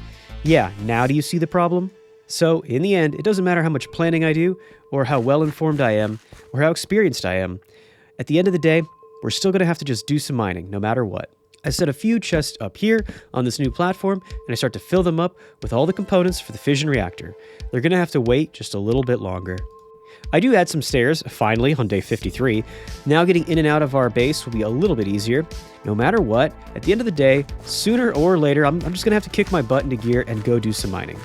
Yeah, now do you see the problem? So in the end, it doesn't matter how much planning I do, or how well informed I am, or how experienced I am. At the end of the day, we're still going to have to just do some mining, no matter what. I set a few chests up here on this new platform, and I start to fill them up with all the components for the fission reactor. They're going to have to wait just a little bit longer. I do add some stairs, finally, on day 53. Now getting in and out of our base will be a little bit easier. No matter what, at the end of the day, sooner or later, I'm just going to have to kick my butt into gear and go do some mining.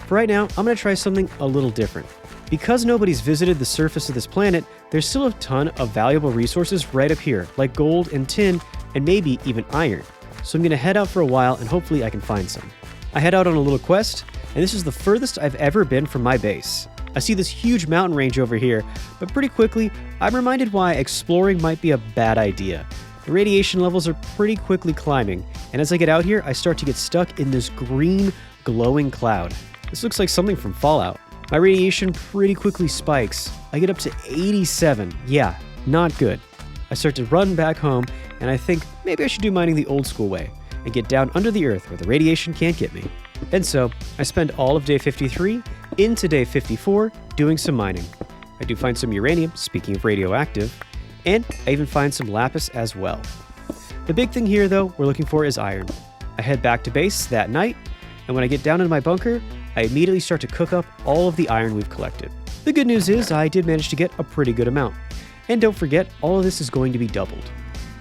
For right now, I'm going to try something a little different. Because nobody's visited the surface of this planet, there's still a ton of valuable resources right up here, like gold and tin, and maybe even iron. So I'm going to head out for a while and hopefully I can find some. I head out on a little quest, and this is the furthest I've ever been from my base. I see this huge mountain range over here, but pretty quickly, I'm reminded why exploring might be a bad idea. The radiation levels are pretty quickly climbing, and as I get out here, I start to get stuck in this green, glowing cloud. This looks like something from Fallout. My radiation pretty quickly spikes. I get up to 87. Yeah, not good. I start to run back home, and I think maybe I should do mining the old school way and get down under the earth where the radiation can't get me. And so, I spend all of day 53 into day 54 doing some mining. I do find some uranium, speaking of radioactive, and I even find some lapis as well. The big thing here, though, we're looking for is iron. I head back to base that night, and when I get down into my bunker, I immediately start to cook up all of the iron we've collected. The good news is I did manage to get a pretty good amount. And don't forget, all of this is going to be doubled.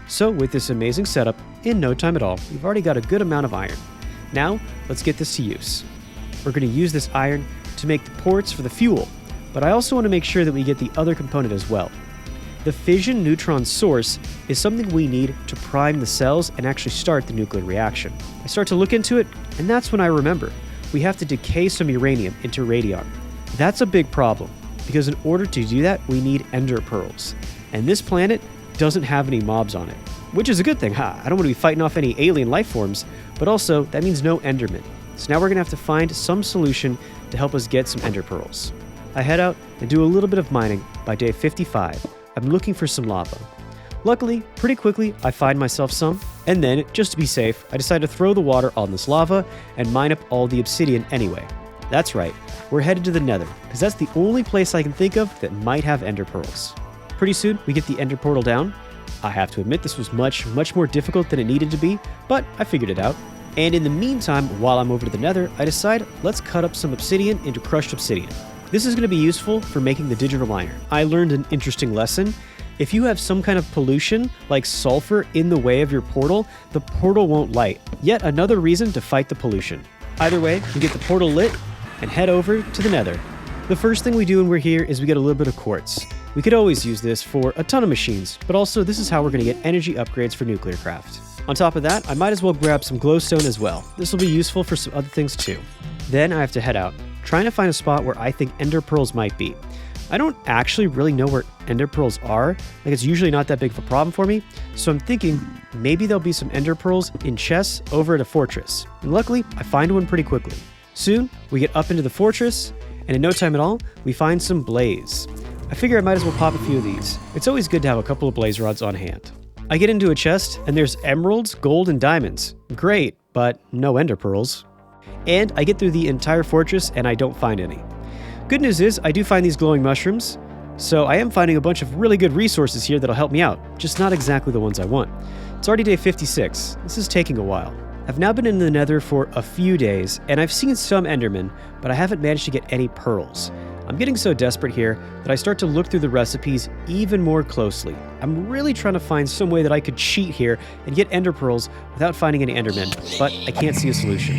So with this amazing setup, in no time at all, we've already got a good amount of iron. Now, let's get this to use. We're going to use this iron to make the ports for the fuel, but I also want to make sure that we get the other component as well. The fission neutron source is something we need to prime the cells and actually start the nuclear reaction. I start to look into it, and that's when I remember. We have to decay some uranium into radion. That's a big problem, because in order to do that, we need ender pearls. And this planet doesn't have any mobs on it, which is a good thing. I don't want to be fighting off any alien life forms, but also that means no endermen. So now we're going to have to find some solution to help us get some ender pearls. I head out and do a little bit of mining by day 55. I'm looking for some lava. Luckily, pretty quickly, I find myself some, and then, just to be safe, I decide to throw the water on this lava and mine up all the obsidian anyway. That's right, we're headed to the Nether, because that's the only place I can think of that might have ender pearls. Pretty soon, we get the ender portal down. I have to admit this was much more difficult than it needed to be, but I figured it out. And in the meantime, while I'm over to the Nether, I decide let's cut up some obsidian into crushed obsidian. This is going to be useful for making the digital miner. I learned an interesting lesson. If you have some kind of pollution, like sulfur, in the way of your portal, the portal won't light. Yet another reason to fight the pollution. Either way, you get the portal lit and head over to the Nether. The first thing we do when we're here is we get a little bit of quartz. We could always use this for a ton of machines, but also this is how we're going to get energy upgrades for Nuclearcraft. On top of that, I might as well grab some glowstone as well. This will be useful for some other things too. Then I have to head out, trying to find a spot where I think ender pearls might be. I don't actually really know where ender pearls are, like it's usually not that big of a problem for me, so I'm thinking maybe there'll be some ender pearls in chests over at a fortress. And luckily, I find one pretty quickly. Soon, we get up into the fortress, and in no time at all, we find some blaze. I figure I might as well pop a few of these. It's always good to have a couple of blaze rods on hand. I get into a chest, and there's emeralds, gold, and diamonds. Great, but no ender pearls. And I get through the entire fortress, and I don't find any. Good news is, I do find these glowing mushrooms, so I am finding a bunch of really good resources here that'll help me out, just not exactly the ones I want. It's already day 56. This is taking a while. I've now been in the Nether for a few days, and I've seen some endermen, but I haven't managed to get any pearls. I'm getting so desperate here that I start to look through the recipes even more closely. I'm really trying to find some way that I could cheat here and get ender pearls without finding any endermen, but I can't see a solution.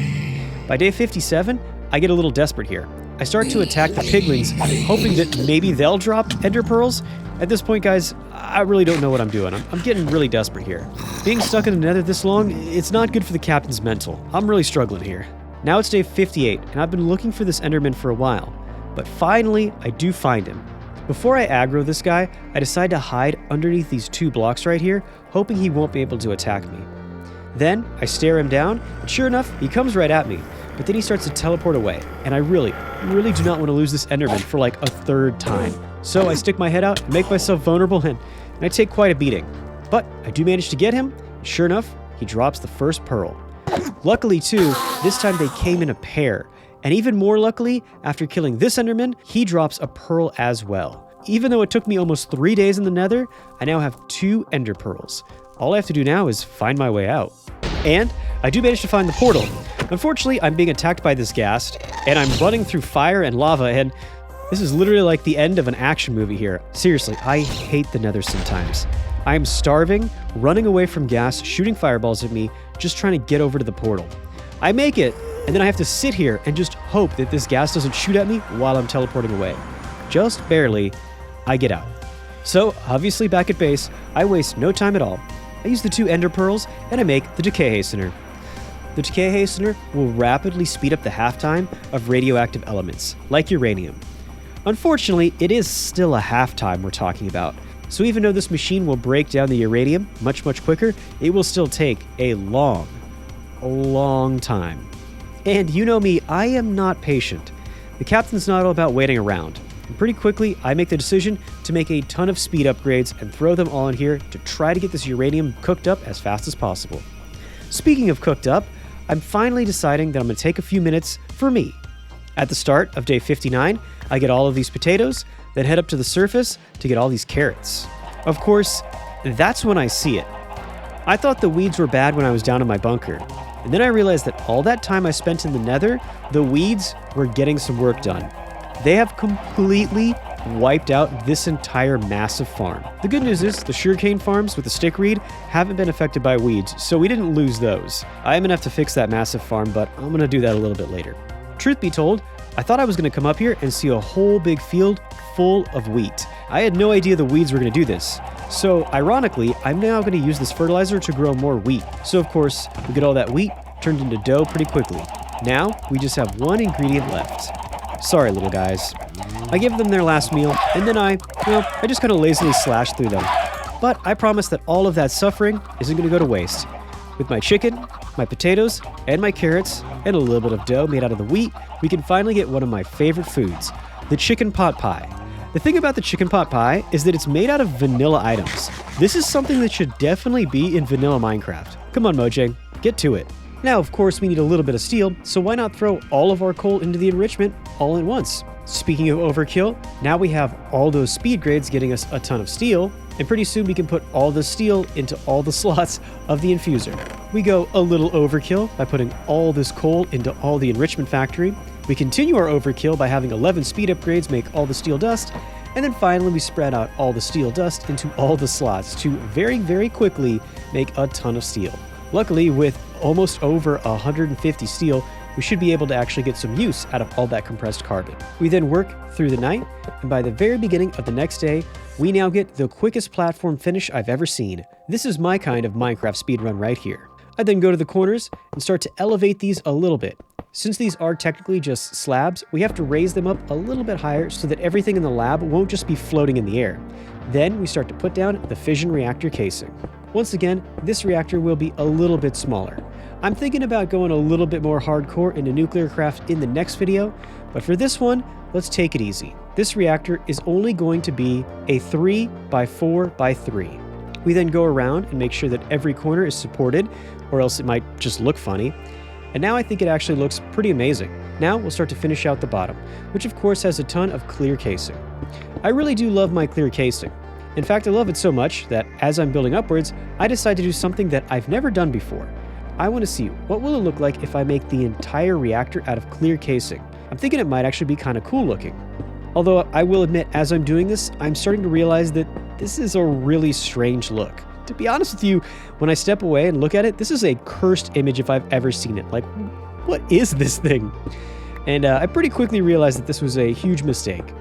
By day 57, I get a little desperate here. I start to attack the piglings, hoping that maybe they'll drop ender pearls. At this point, guys, I really don't know what I'm doing. I'm getting really desperate here. Being stuck in the Nether this long, it's not good for the captain's mental. I'm really struggling here. Now it's day 58, and I've been looking for this enderman for a while. But finally, I do find him. Before I aggro this guy, I decide to hide underneath these two blocks right here, hoping he won't be able to attack me. Then, I stare him down, and sure enough, he comes right at me. But then he starts to teleport away, and I really do not want to lose this enderman for like a third time. So I stick my head out and make myself vulnerable, and I take quite a beating. But I do manage to get him, and sure enough, he drops the first pearl. Luckily too, this time they came in a pair. And even more luckily, after killing this enderman, he drops a pearl as well. Even though it took me almost 3 days in the Nether, I now have 2 ender pearls. All I have to do now is find my way out. And I do manage to find the portal. Unfortunately, I'm being attacked by this ghast, and I'm running through fire and lava, and this is literally like the end of an action movie here. Seriously, I hate the Nether sometimes. I'm starving, running away from ghast, shooting fireballs at me, just trying to get over to the portal. I make it, and then I have to sit here and just hope that this ghast doesn't shoot at me while I'm teleporting away. Just barely, I get out. So, obviously back at base, I waste no time at all. I use the 2 ender pearls, and I make the decay hastener. The decay hastener will rapidly speed up the half-time of radioactive elements, like uranium. Unfortunately, it is still a half-time we're talking about, so even though this machine will break down the uranium much quicker, it will still take a long time. And you know me, I am not patient. The captain's not all about waiting around. And pretty quickly, I make the decision to make a ton of speed upgrades and throw them all in here to try to get this uranium cooked up as fast as possible. Speaking of cooked up, I'm finally deciding that I'm going to take a few minutes for me. At the start of day 59, I get all of these potatoes, then head up to the surface to get all these carrots. Of course, that's when I see it. I thought the weeds were bad when I was down in my bunker, and then I realized that all that time I spent in the Nether, the weeds were getting some work done. They have completely wiped out this entire massive farm. The good news is the sugarcane farms with the stickweed haven't been affected by weeds, so we didn't lose those. I am gonna have to fix that massive farm, but I'm gonna do that a little bit later. Truth be told, I thought I was gonna come up here and see a whole big field full of wheat. I had no idea the weeds were gonna do this. So ironically, I'm now gonna use this fertilizer to grow more wheat. So of course, we get all that wheat turned into dough pretty quickly. Now, we just have one ingredient left. Sorry, little guys. I give them their last meal, and then I just kind of lazily slash through them. But I promise that all of that suffering isn't going to go to waste. With my chicken, my potatoes, and my carrots, and a little bit of dough made out of the wheat, we can finally get one of my favorite foods, the chicken pot pie. The thing about the chicken pot pie is that it's made out of vanilla items. This is something that should definitely be in vanilla Minecraft. Come on, Mojang, get to it. Now, of course, we need a little bit of steel, so why not throw all of our coal into the enrichment all at once? Speaking of overkill, now we have all those speed grades getting us a ton of steel, and pretty soon we can put all the steel into all the slots of the infuser. We go a little overkill by putting all this coal into all the enrichment factory, We continue our overkill by having 11 speed upgrades make all the steel dust, and then finally we spread out all the steel dust into all the slots to very quickly make a ton of steel. Luckily, with almost over 150 steel, we should be able to actually get some use out of all that compressed carbon. We then work through the night, and by the very beginning of the next day, we now get the quickest platform finish I've ever seen. This is my kind of Minecraft speedrun right here. I then go to the corners and start to elevate these a little bit. Since these are technically just slabs, we have to raise them up a little bit higher so that everything in the lab won't just be floating in the air. Then we start to put down the fission reactor casing. Once again, this reactor will be a little bit smaller. I'm thinking about going a little bit more hardcore into Nuclearcraft in the next video, but for this one, let's take it easy. This reactor is only going to be a 3x4x3. We then go around and make sure that every corner is supported, or else it might just look funny. And now I think it actually looks pretty amazing. Now we'll start to finish out the bottom, which of course has a ton of clear casing. I really do love my clear casing. In fact, I love it so much that as I'm building upwards, I decide to do something that I've never done before. I want to see what will it look like if I make the entire reactor out of clear casing. I'm thinking it might actually be kind of cool looking. Although I will admit, as I'm doing this, I'm starting to realize that this is a really strange look. To be honest with you, when I step away and look at it, this is a cursed image if I've ever seen it. Like, what is this thing? And I pretty quickly realized that this was a huge mistake.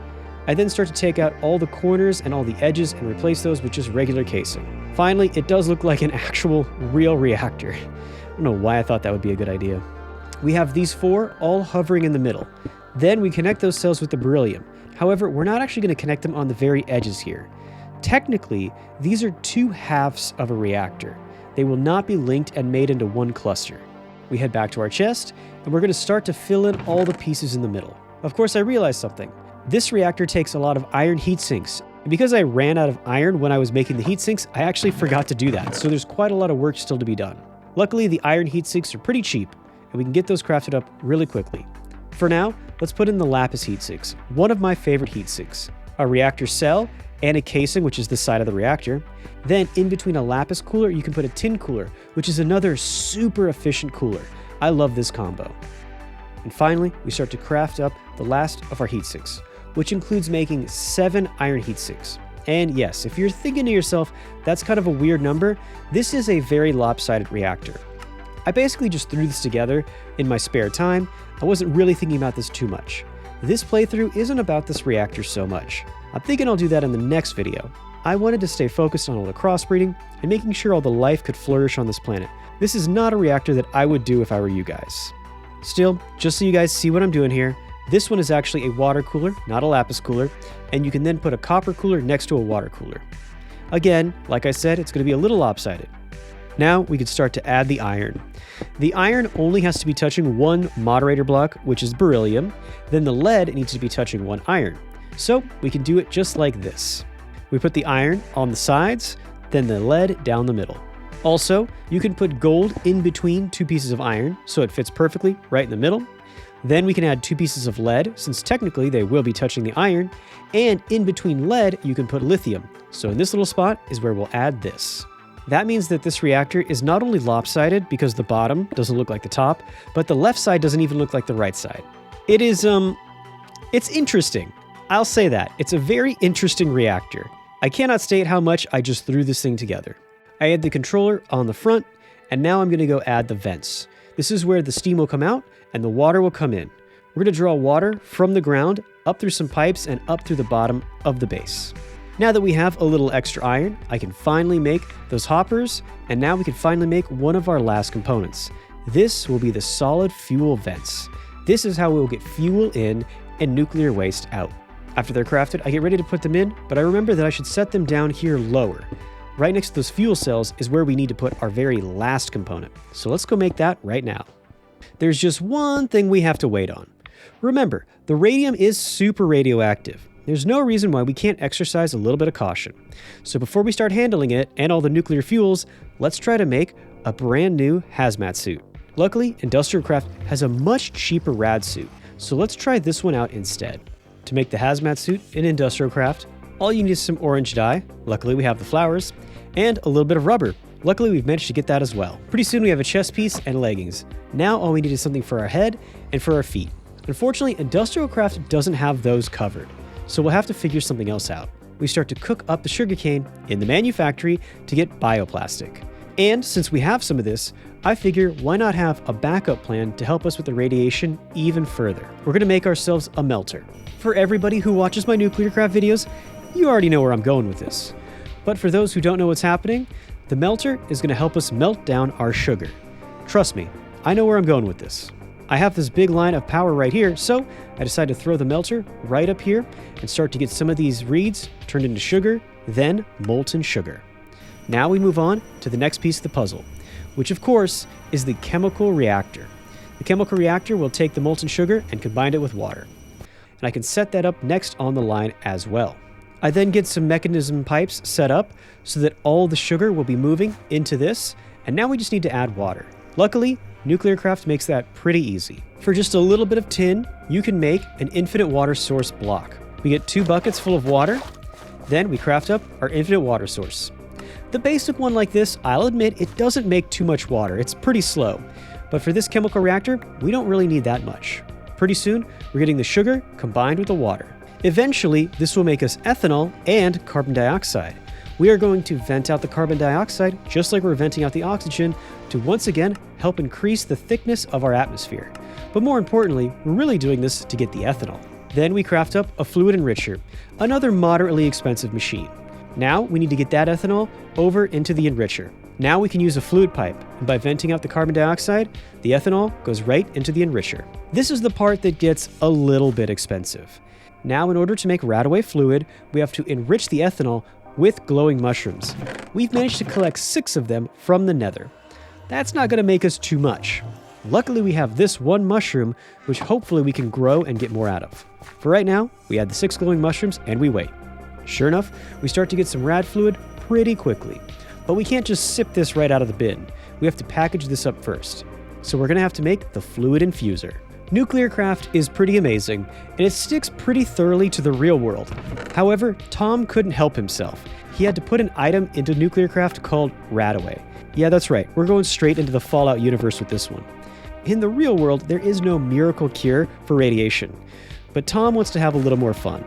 I then start to take out all the corners and all the edges and replace those with just regular casing. Finally, it does look like an actual real reactor. I don't know why I thought that would be a good idea. We have these four all hovering in the middle. Then we connect those cells with the beryllium. However, we're not actually going to connect them on the very edges here. Technically, these are two halves of a reactor. They will not be linked and made into one cluster. We head back to our chest, and we're going to start to fill in all the pieces in the middle. Of course, I realized something. This reactor takes a lot of iron heat sinks, and because I ran out of iron when I was making the heat sinks, I actually forgot to do that, so there's quite a lot of work still to be done. Luckily, the iron heat sinks are pretty cheap, and we can get those crafted up really quickly. For now, let's put in the lapis heat sinks, one of my favorite heat sinks. A reactor cell and a casing, which is the side of the reactor. Then in between a lapis cooler, you can put a tin cooler, which is another super efficient cooler. I love this combo. And finally, we start to craft up the last of our heat sinks, which includes making 7 iron heat sinks. And yes, if you're thinking to yourself, that's kind of a weird number, this is a very lopsided reactor. I basically just threw this together in my spare time. I wasn't really thinking about this too much. This playthrough isn't about this reactor so much. I'm thinking I'll do that in the next video. I wanted to stay focused on all the crossbreeding and making sure all the life could flourish on this planet. This is not a reactor that I would do if I were you guys. Still, just so you guys see what I'm doing here, this one is actually a water cooler, not a lapis cooler, and you can then put a copper cooler next to a water cooler. Again, like I said, it's going to be a little lopsided. Now we can start to add the iron. The iron only has to be touching one moderator block, which is beryllium. Then the lead needs to be touching one iron. So we can do it just like this. We put the iron on the sides, then the lead down the middle. Also, you can put gold in between 2 pieces of iron, so it fits perfectly right in the middle. Then we can add 2 pieces of lead, since technically they will be touching the iron. And in between lead, you can put lithium. So in this little spot is where we'll add this. That means that this reactor is not only lopsided because the bottom doesn't look like the top, but the left side doesn't even look like the right side. It is, it's interesting. I'll say that. It's a very interesting reactor. I cannot state how much I just threw this thing together. I had the controller on the front, and now I'm going to go add the vents. This is where the steam will come out and the water will come in. We're going to draw water from the ground up through some pipes and up through the bottom of the base. Now that we have a little extra iron, I can finally make those hoppers, and now we can finally make one of our last components. This will be the solid fuel vents. This is how we'll get fuel in and nuclear waste out. After they're crafted, I get ready to put them in, but I remember that I should set them down here lower. Right next to those fuel cells is where we need to put our very last component. So let's go make that right now. There's just one thing we have to wait on. Remember, the radium is super radioactive. There's no reason why we can't exercise a little bit of caution. So before we start handling it and all the nuclear fuels, let's try to make a brand new hazmat suit. Luckily, Industrialcraft has a much cheaper rad suit, so let's try this one out instead. To make the hazmat suit in Industrialcraft, all you need is some orange dye. Luckily, we have the flowers, and a little bit of rubber. Luckily, we've managed to get that as well. Pretty soon we have a chest piece and leggings. Now all we need is something for our head and for our feet. Unfortunately, Industrialcraft doesn't have those covered, so we'll have to figure something else out. We start to cook up the sugarcane in the manufactory to get bioplastic. And since we have some of this, I figure why not have a backup plan to help us with the radiation even further. We're going to make ourselves a melter. For everybody who watches my Nuclearcraft videos, you already know where I'm going with this. But for those who don't know what's happening, the melter is going to help us melt down our sugar. Trust me, I know where I'm going with this. I have this big line of power right here, so I decided to throw the melter right up here and start to get some of these reeds turned into sugar, then molten sugar. Now we move on to the next piece of the puzzle, which of course is the chemical reactor. The chemical reactor will take the molten sugar and combine it with water. And I can set that up next on the line as well. I then get some mechanism pipes set up so that all the sugar will be moving into this, and now we just need to add water. Luckily, Nuclearcraft makes that pretty easy. For just a little bit of tin, you can make an infinite water source block. We get 2 buckets full of water, then we craft up our infinite water source. The basic one like this, I'll admit, it doesn't make too much water. It's pretty slow. But for this chemical reactor, we don't really need that much. Pretty soon, we're getting the sugar combined with the water. Eventually, this will make us ethanol and carbon dioxide. We are going to vent out the carbon dioxide just like we're venting out the oxygen to once again help increase the thickness of our atmosphere. But more importantly, we're really doing this to get the ethanol. Then we craft up a fluid enricher, another moderately expensive machine. Now we need to get that ethanol over into the enricher. Now we can use a fluid pipe, and by venting out the carbon dioxide, the ethanol goes right into the enricher. This is the part that gets a little bit expensive. Now in order to make RadAway fluid, we have to enrich the ethanol with glowing mushrooms. We've managed to collect 6 of them from the Nether. That's not going to make us too much. Luckily we have this one mushroom, which hopefully we can grow and get more out of. For right now, we add the 6 glowing mushrooms and we wait. Sure enough, we start to get some rad fluid pretty quickly. But we can't just sip this right out of the bin. We have to package this up first. So we're going to have to make the fluid infuser. Nuclearcraft is pretty amazing, and it sticks pretty thoroughly to the real world. However, Tom couldn't help himself. He had to put an item into Nuclearcraft called RadAway. Yeah, that's right, we're going straight into the Fallout universe with this one. In the real world, there is no miracle cure for radiation, but Tom wants to have a little more fun.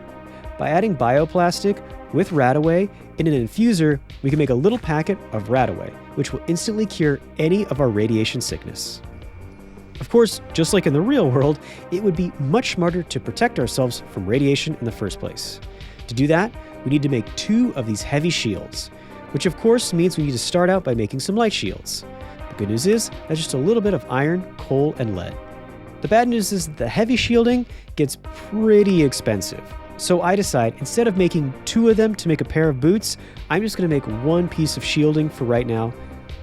By adding bioplastic with RadAway in an infuser, we can make a little packet of RadAway, which will instantly cure any of our radiation sickness. Of course, just like in the real world, it would be much smarter to protect ourselves from radiation in the first place. To do that, we need to make 2 of these heavy shields, which of course means we need to start out by making some light shields. The good news is, that's just a little bit of iron, coal, and lead. The bad news is that the heavy shielding gets pretty expensive. So I decide, instead of making 2 of them to make a pair of boots, I'm just going to make 1 piece of shielding for right now.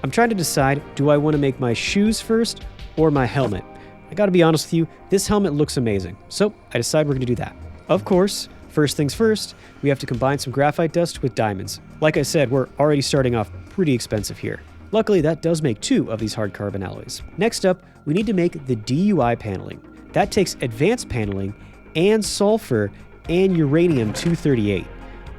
I'm trying to decide, do I want to make my shoes first or my helmet? I gotta be honest with you, this helmet looks amazing, so I decide we're gonna do that. Of course, first things first, we have to combine some graphite dust with diamonds. Like I said, we're already starting off pretty expensive here. Luckily, that does make 2 of these hard carbon alloys. Next up, we need to make the DUI paneling. That takes advanced paneling and sulfur and uranium-238,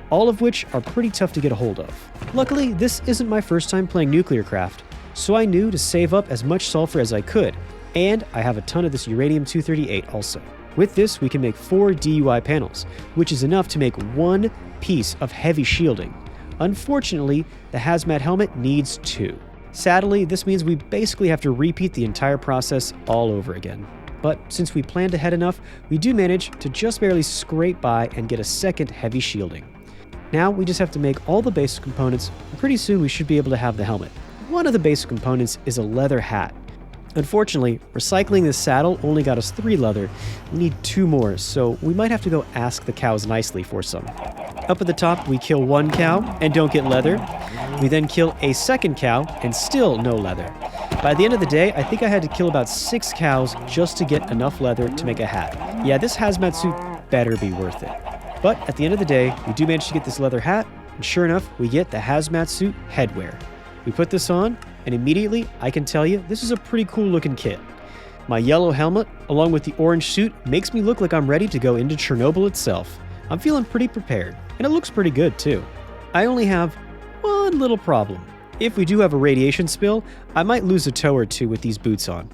all of which are pretty tough to get a hold of. Luckily, this isn't my first time playing Nuclearcraft, so I knew to save up as much sulfur as I could, and I have a ton of this uranium-238 also. With this, we can make 4 DUI panels, which is enough to make 1 piece of heavy shielding. Unfortunately, the hazmat helmet needs 2. Sadly, this means we basically have to repeat the entire process all over again. But since we planned ahead enough, we do manage to just barely scrape by and get a second heavy shielding. Now we just have to make all the basic components, and pretty soon we should be able to have the helmet. One of the basic components is a leather hat. Unfortunately, recycling this saddle only got us 3 leather. We need 2 more, so we might have to go ask the cows nicely for some. Up at the top, we kill 1 cow and don't get leather. We then kill a second cow and still no leather. By the end of the day, I think I had to kill about 6 cows just to get enough leather to make a hat. Yeah, this hazmat suit better be worth it. But at the end of the day, we do manage to get this leather hat, and sure enough, we get the hazmat suit headwear. We put this on, and immediately, I can tell you, this is a pretty cool looking kit. My yellow helmet, along with the orange suit, makes me look like I'm ready to go into Chernobyl itself. I'm feeling pretty prepared, and it looks pretty good too. I only have one little problem. If we do have a radiation spill, I might lose a toe or 2 with these boots on.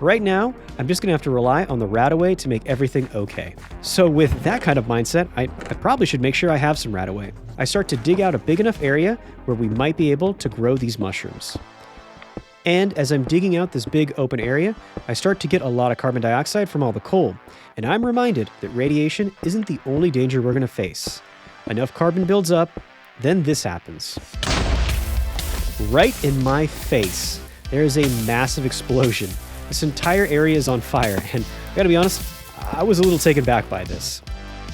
Right now, I'm just gonna have to rely on the RadAway to make everything okay. So with that kind of mindset, I probably should make sure I have some RadAway. I start to dig out a big enough area where we might be able to grow these mushrooms. And as I'm digging out this big open area, I start to get a lot of carbon dioxide from all the coal. And I'm reminded that radiation isn't the only danger we're gonna face. Enough carbon builds up, then this happens. Right in my face, there is a massive explosion. This entire area is on fire, and I gotta be honest, I was a little taken back by this.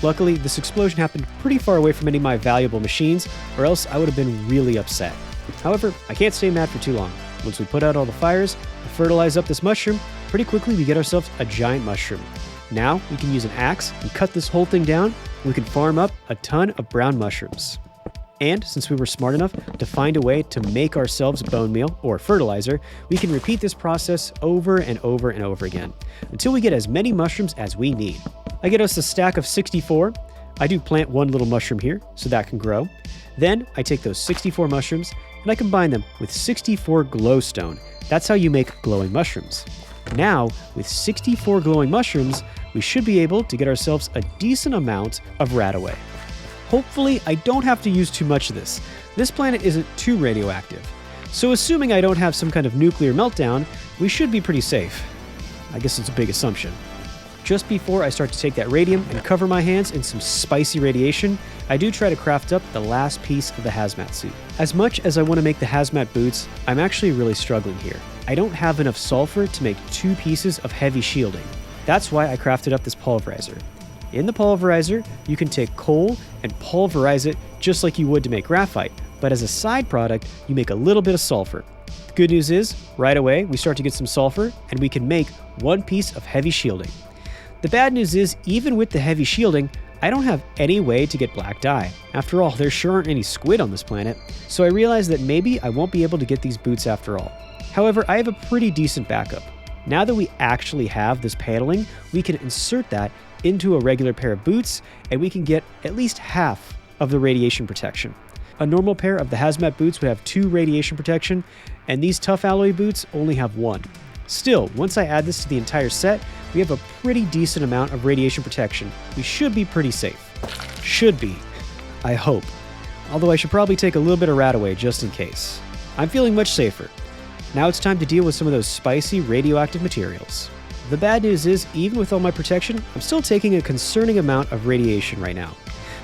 Luckily, this explosion happened pretty far away from any of my valuable machines, or else I would have been really upset. However, I can't stay mad for too long. Once we put out all the fires and fertilize up this mushroom, pretty quickly we get ourselves a giant mushroom. Now we can use an axe and cut this whole thing down, and we can farm up a ton of brown mushrooms. And since we were smart enough to find a way to make ourselves bone meal or fertilizer, we can repeat this process over and over and over again until we get as many mushrooms as we need. I get us a stack of 64. I do plant one little mushroom here so that can grow. Then I take those 64 mushrooms and I combine them with 64 glowstone. That's how you make glowing mushrooms. Now, with 64 glowing mushrooms, we should be able to get ourselves a decent amount of RadAway. Hopefully, I don't have to use too much of this. This planet isn't too radioactive. So assuming I don't have some kind of nuclear meltdown, we should be pretty safe. I guess it's a big assumption. Just before I start to take that radium and cover my hands in some spicy radiation, I do try to craft up the last piece of the hazmat suit. As much as I want to make the hazmat boots, I'm actually really struggling here. I don't have enough sulfur to make 2 pieces of heavy shielding. That's why I crafted up this pulverizer. In the pulverizer, you can take coal and pulverize it just like you would to make graphite, but as a side product, you make a little bit of sulfur. The good news is, right away, we start to get some sulfur, and we can make 1 piece of heavy shielding. The bad news is, even with the heavy shielding, I don't have any way to get black dye. After all, there sure aren't any squid on this planet, so I realized that maybe I won't be able to get these boots after all. However, I have a pretty decent backup. Now that we actually have this paneling, we can insert that into a regular pair of boots, and we can get at least half of the radiation protection. A normal pair of the hazmat boots would have 2 radiation protection, and these tough alloy boots only have 1. Still, once I add this to the entire set, we have a pretty decent amount of radiation protection. We should be pretty safe. Should be. I hope. Although I should probably take a little bit of RadAway just in case. I'm feeling much safer. Now it's time to deal with some of those spicy radioactive materials. The bad news is, even with all my protection, I'm still taking a concerning amount of radiation right now.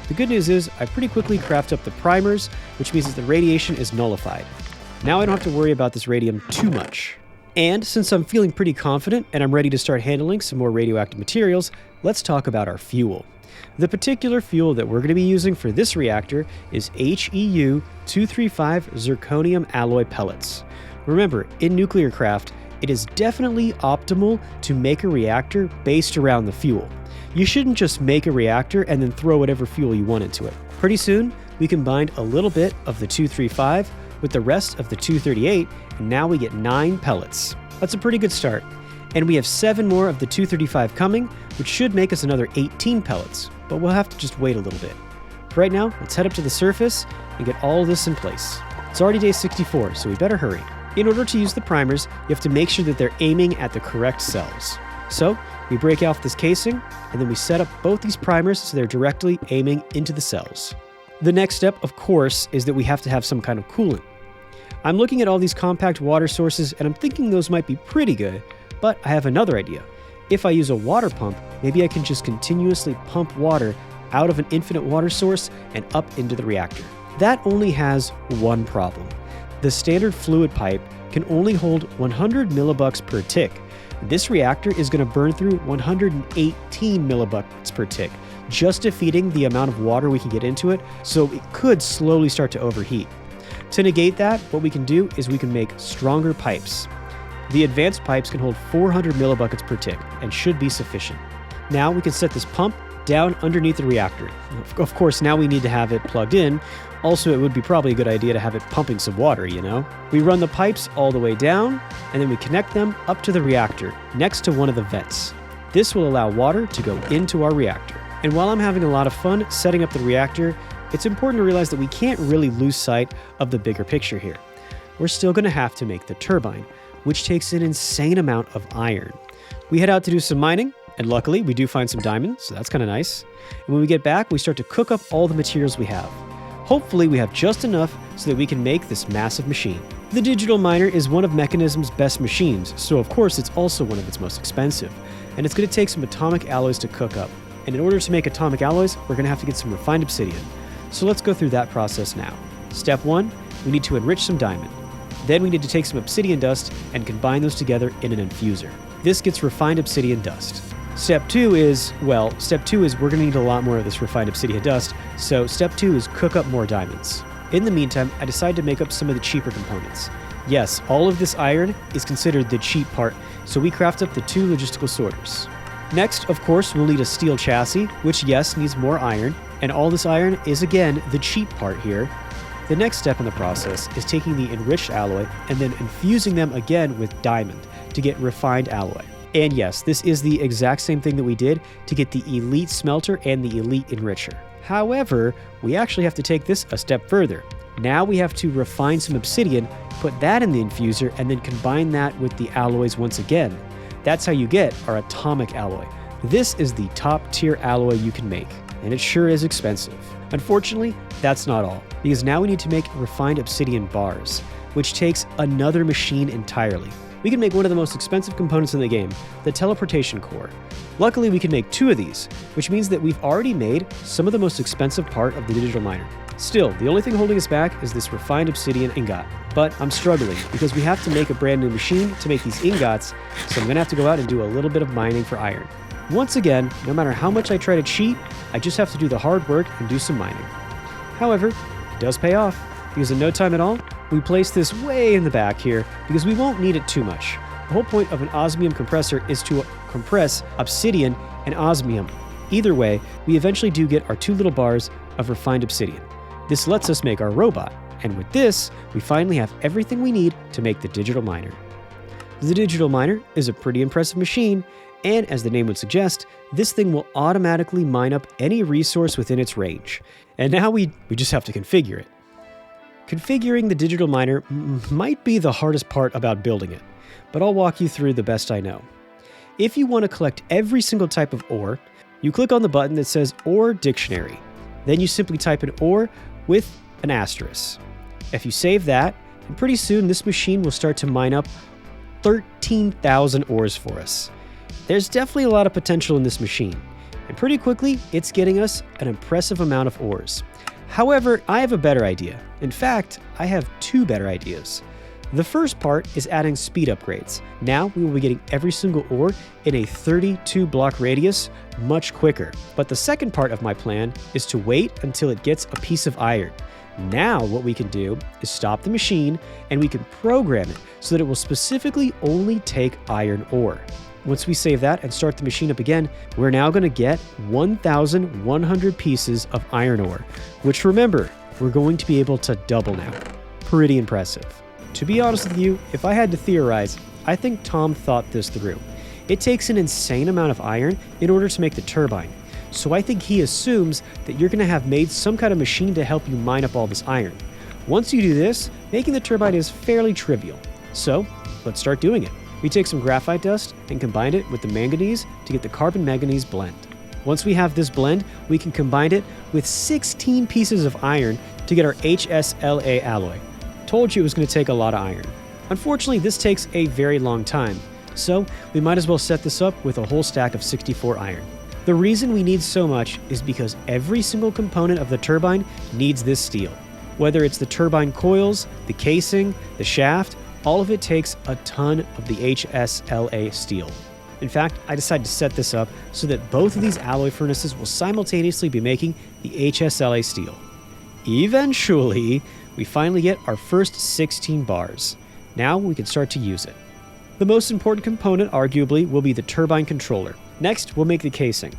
The good news is, I pretty quickly craft up the primers, which means that the radiation is nullified. Now I don't have to worry about this radium too much. And since I'm feeling pretty confident and I'm ready to start handling some more radioactive materials, let's talk about our fuel. The particular fuel that we're going to be using for this reactor is HEU-235 zirconium alloy pellets. Remember, in Nuclearcraft, it is definitely optimal to make a reactor based around the fuel. You shouldn't just make a reactor and then throw whatever fuel you want into it. Pretty soon, we combined a little bit of the 235 with the rest of the 238, and now we get 9 pellets. That's a pretty good start. And we have 7 more of the 235 coming, which should make us another 18 pellets, but we'll have to just wait a little bit. For right now, let's head up to the surface and get all this in place. It's already day 64, so we better hurry. In order to use the primers, you have to make sure that they're aiming at the correct cells. So, we break off this casing, and then we set up both these primers so they're directly aiming into the cells. The next step, of course, is that we have to have some kind of coolant. I'm looking at all these compact water sources, and I'm thinking those might be pretty good, but I have another idea. If I use a water pump, maybe I can just continuously pump water out of an infinite water source and up into the reactor. That only has one problem. The standard fluid pipe can only hold 100 millibucks per tick. This reactor is going to burn through 118 millibucks per tick, just defeating the amount of water we can get into it, so it could slowly start to overheat. To negate that, what we can do is we can make stronger pipes. The advanced pipes can hold 400 millibuckets per tick and should be sufficient. Now we can set this pump down underneath the reactor. Of course, now we need to have it plugged in. Also, it would be probably a good idea to have it pumping some water, you know? We run the pipes all the way down, and then we connect them up to the reactor, next to one of the vents. This will allow water to go into our reactor. And while I'm having a lot of fun setting up the reactor, it's important to realize that we can't really lose sight of the bigger picture here. We're still going to have to make the turbine, which takes an insane amount of iron. We head out to do some mining, and luckily we do find some diamonds, so that's kind of nice. And when we get back, we start to cook up all the materials we have. Hopefully we have just enough so that we can make this massive machine. The digital miner is one of Mechanism's best machines, so of course it's also one of its most expensive. And it's going to take some atomic alloys to cook up. And in order to make atomic alloys, we're going to have to get some refined obsidian. So let's go through that process now. Step 1, we need to enrich some diamond. Then we need to take some obsidian dust and combine those together in an infuser. This gets refined obsidian dust. Step 2 is we're going to need a lot more of this refined obsidian dust, so step 2 is cook up more diamonds. In the meantime, I decided to make up some of the cheaper components. Yes, all of this iron is considered the cheap part, so we craft up the 2 logistical sorters. Next, of course, we'll need a steel chassis, which yes, needs more iron, and all this iron is again the cheap part here. The next step in the process is taking the enriched alloy and then infusing them again with diamond to get refined alloy. And yes, this is the exact same thing that we did to get the elite smelter and the elite enricher. However, we actually have to take this a step further. Now we have to refine some obsidian, put that in the infuser, and then combine that with the alloys once again. That's how you get our atomic alloy. This is the top tier alloy you can make, and it sure is expensive. Unfortunately, that's not all, because now we need to make refined obsidian bars, which takes another machine entirely. We can make one of the most expensive components in the game, the teleportation core. Luckily, we can make 2 of these, which means that we've already made some of the most expensive part of the digital miner. Still, the only thing holding us back is this refined obsidian ingot. But I'm struggling because we have to make a brand new machine to make these ingots, so I'm gonna have to go out and do a little bit of mining for iron. Once again, no matter how much I try to cheat, I just have to do the hard work and do some mining. However, it does pay off, because in no time at all, we place this way in the back here because we won't need it too much. The whole point of an osmium compressor is to compress obsidian and osmium. Either way, we eventually do get our 2 little bars of refined obsidian. This lets us make our robot, and with this, we finally have everything we need to make the digital miner. The digital miner is a pretty impressive machine, and as the name would suggest, this thing will automatically mine up any resource within its range. And now we just have to configure it. Configuring the digital miner might be the hardest part about building it, but I'll walk you through the best I know. If you want to collect every single type of ore, you click on the button that says Ore Dictionary. Then you simply type in ore with an asterisk. If you save that, and pretty soon this machine will start to mine up 13,000 ores for us. There's definitely a lot of potential in this machine, and pretty quickly it's getting us an impressive amount of ores. However, I have a better idea. In fact, I have 2 better ideas. The first part is adding speed upgrades. Now we will be getting every single ore in a 32 block radius much quicker. But the second part of my plan is to wait until it gets a piece of iron. Now what we can do is stop the machine and we can program it so that it will specifically only take iron ore. Once we save that and start the machine up again, we're now going to get 1,100 pieces of iron ore, which remember, we're going to be able to double now. Pretty impressive. To be honest with you, if I had to theorize, I think Tom thought this through. It takes an insane amount of iron in order to make the turbine. So I think he assumes that you're going to have made some kind of machine to help you mine up all this iron. Once you do this, making the turbine is fairly trivial. So let's start doing it. We take some graphite dust and combine it with the manganese to get the carbon-manganese blend. Once we have this blend, we can combine it with 16 pieces of iron to get our HSLA alloy. Told you it was going to take a lot of iron. Unfortunately, this takes a very long time, so we might as well set this up with a whole stack of 64 iron. The reason we need so much is because every single component of the turbine needs this steel. Whether it's the turbine coils, the casing, the shaft, all of it takes a ton of the HSLA steel. In fact, I decided to set this up so that both of these alloy furnaces will simultaneously be making the HSLA steel. Eventually, we finally get our first 16 bars. Now we can start to use it. The most important component, arguably, will be the turbine controller. Next, we'll make the casing.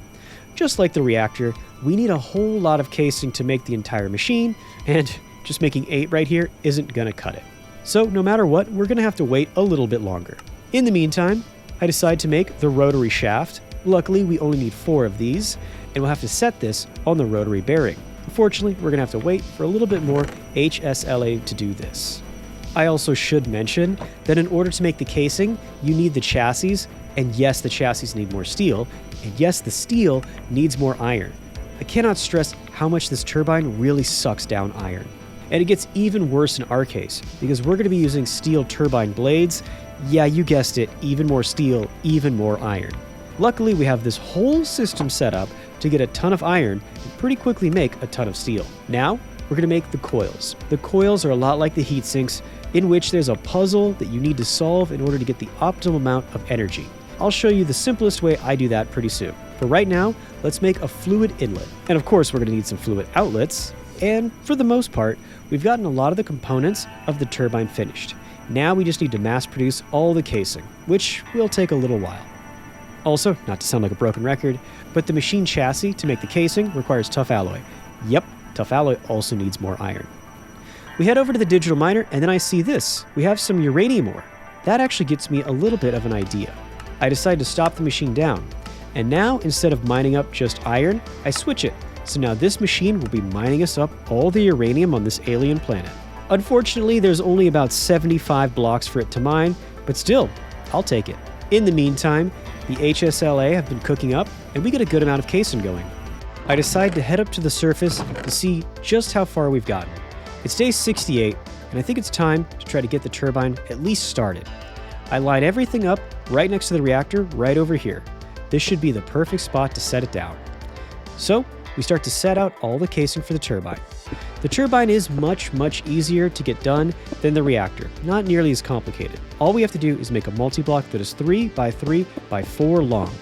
Just like the reactor, we need a whole lot of casing to make the entire machine, and just making 8 right here isn't gonna cut it. So no matter what, we're gonna have to wait a little bit longer. In the meantime, I decide to make the rotary shaft. Luckily, we only need 4 of these, and we'll have to set this on the rotary bearing. Unfortunately, we're gonna have to wait for a little bit more HSLA to do this. I also should mention that in order to make the casing, you need the chassis, and yes, the chassis need more steel, and yes, the steel needs more iron. I cannot stress how much this turbine really sucks down iron. And it gets even worse in our case, because we're going to be using steel turbine blades. Yeah, you guessed it, even more steel, even more iron. Luckily, we have this whole system set up to get a ton of iron and pretty quickly make a ton of steel. Now, we're going to make the coils. The coils are a lot like the heat sinks, in which there's a puzzle that you need to solve in order to get the optimal amount of energy. I'll show you the simplest way I do that pretty soon. For right now, let's make a fluid inlet. And of course, we're going to need some fluid outlets. And for the most part, we've gotten a lot of the components of the turbine finished. Now we just need to mass produce all the casing, which will take a little while. Also, not to sound like a broken record, but the machine chassis to make the casing requires tough alloy. Yep, tough alloy also needs more iron. We head over to the digital miner, and then I see this. We have some uranium ore. That actually gets me a little bit of an idea. I decide to stop the machine down. And now, instead of mining up just iron, I switch it. So now this machine will be mining us up all the uranium on this alien planet. Unfortunately, there's only about 75 blocks for it to mine, but still, I'll take it. In the meantime, the HSLA have been cooking up, and we get a good amount of casing going. I decide to head up to the surface to see just how far we've gotten. It's day 68, and I think it's time to try to get the turbine at least started. I line everything up right next to the reactor right over here. This should be the perfect spot to set it down. So, we start to set out all the casing for the turbine. The turbine is much easier to get done than the reactor, not nearly as complicated. All we have to do is make a multi-block that is 3 by 3 by 4 long.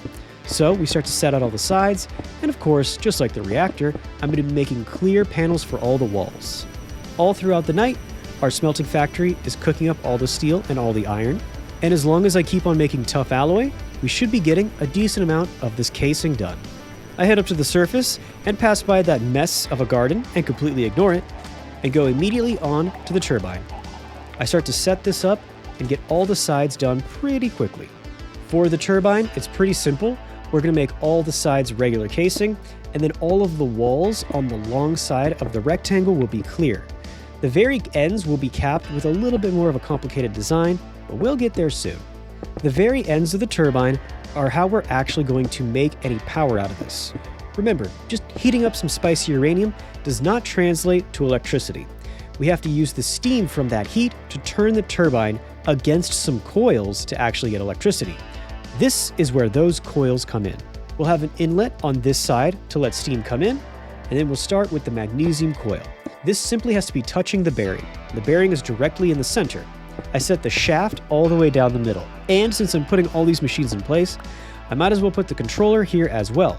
So we start to set out all the sides, and of course, just like the reactor, I'm going to be making clear panels for all the walls. All throughout the night, our smelting factory is cooking up all the steel and all the iron, and as long as I keep on making tough alloy, we should be getting a decent amount of this casing done. I head up to the surface and pass by that mess of a garden and completely ignore it, and go immediately on to the turbine. I start to set this up and get all the sides done pretty quickly. For the turbine, it's pretty simple. We're going to make all the sides regular casing, and then all of the walls on the long side of the rectangle will be clear. The very ends will be capped with a little bit more of a complicated design, but we'll get there soon. The very ends of the turbine are how we're actually going to make any power out of this. Remember, just heating up some spicy uranium does not translate to electricity. We have to use the steam from that heat to turn the turbine against some coils to actually get electricity. This is where those coils come in. We'll have an inlet on this side to let steam come in, and then we'll start with the magnesium coil. This simply has to be touching the bearing. The bearing is directly in the center. I set the shaft all the way down the middle. And since I'm putting all these machines in place, I might as well put the controller here as well.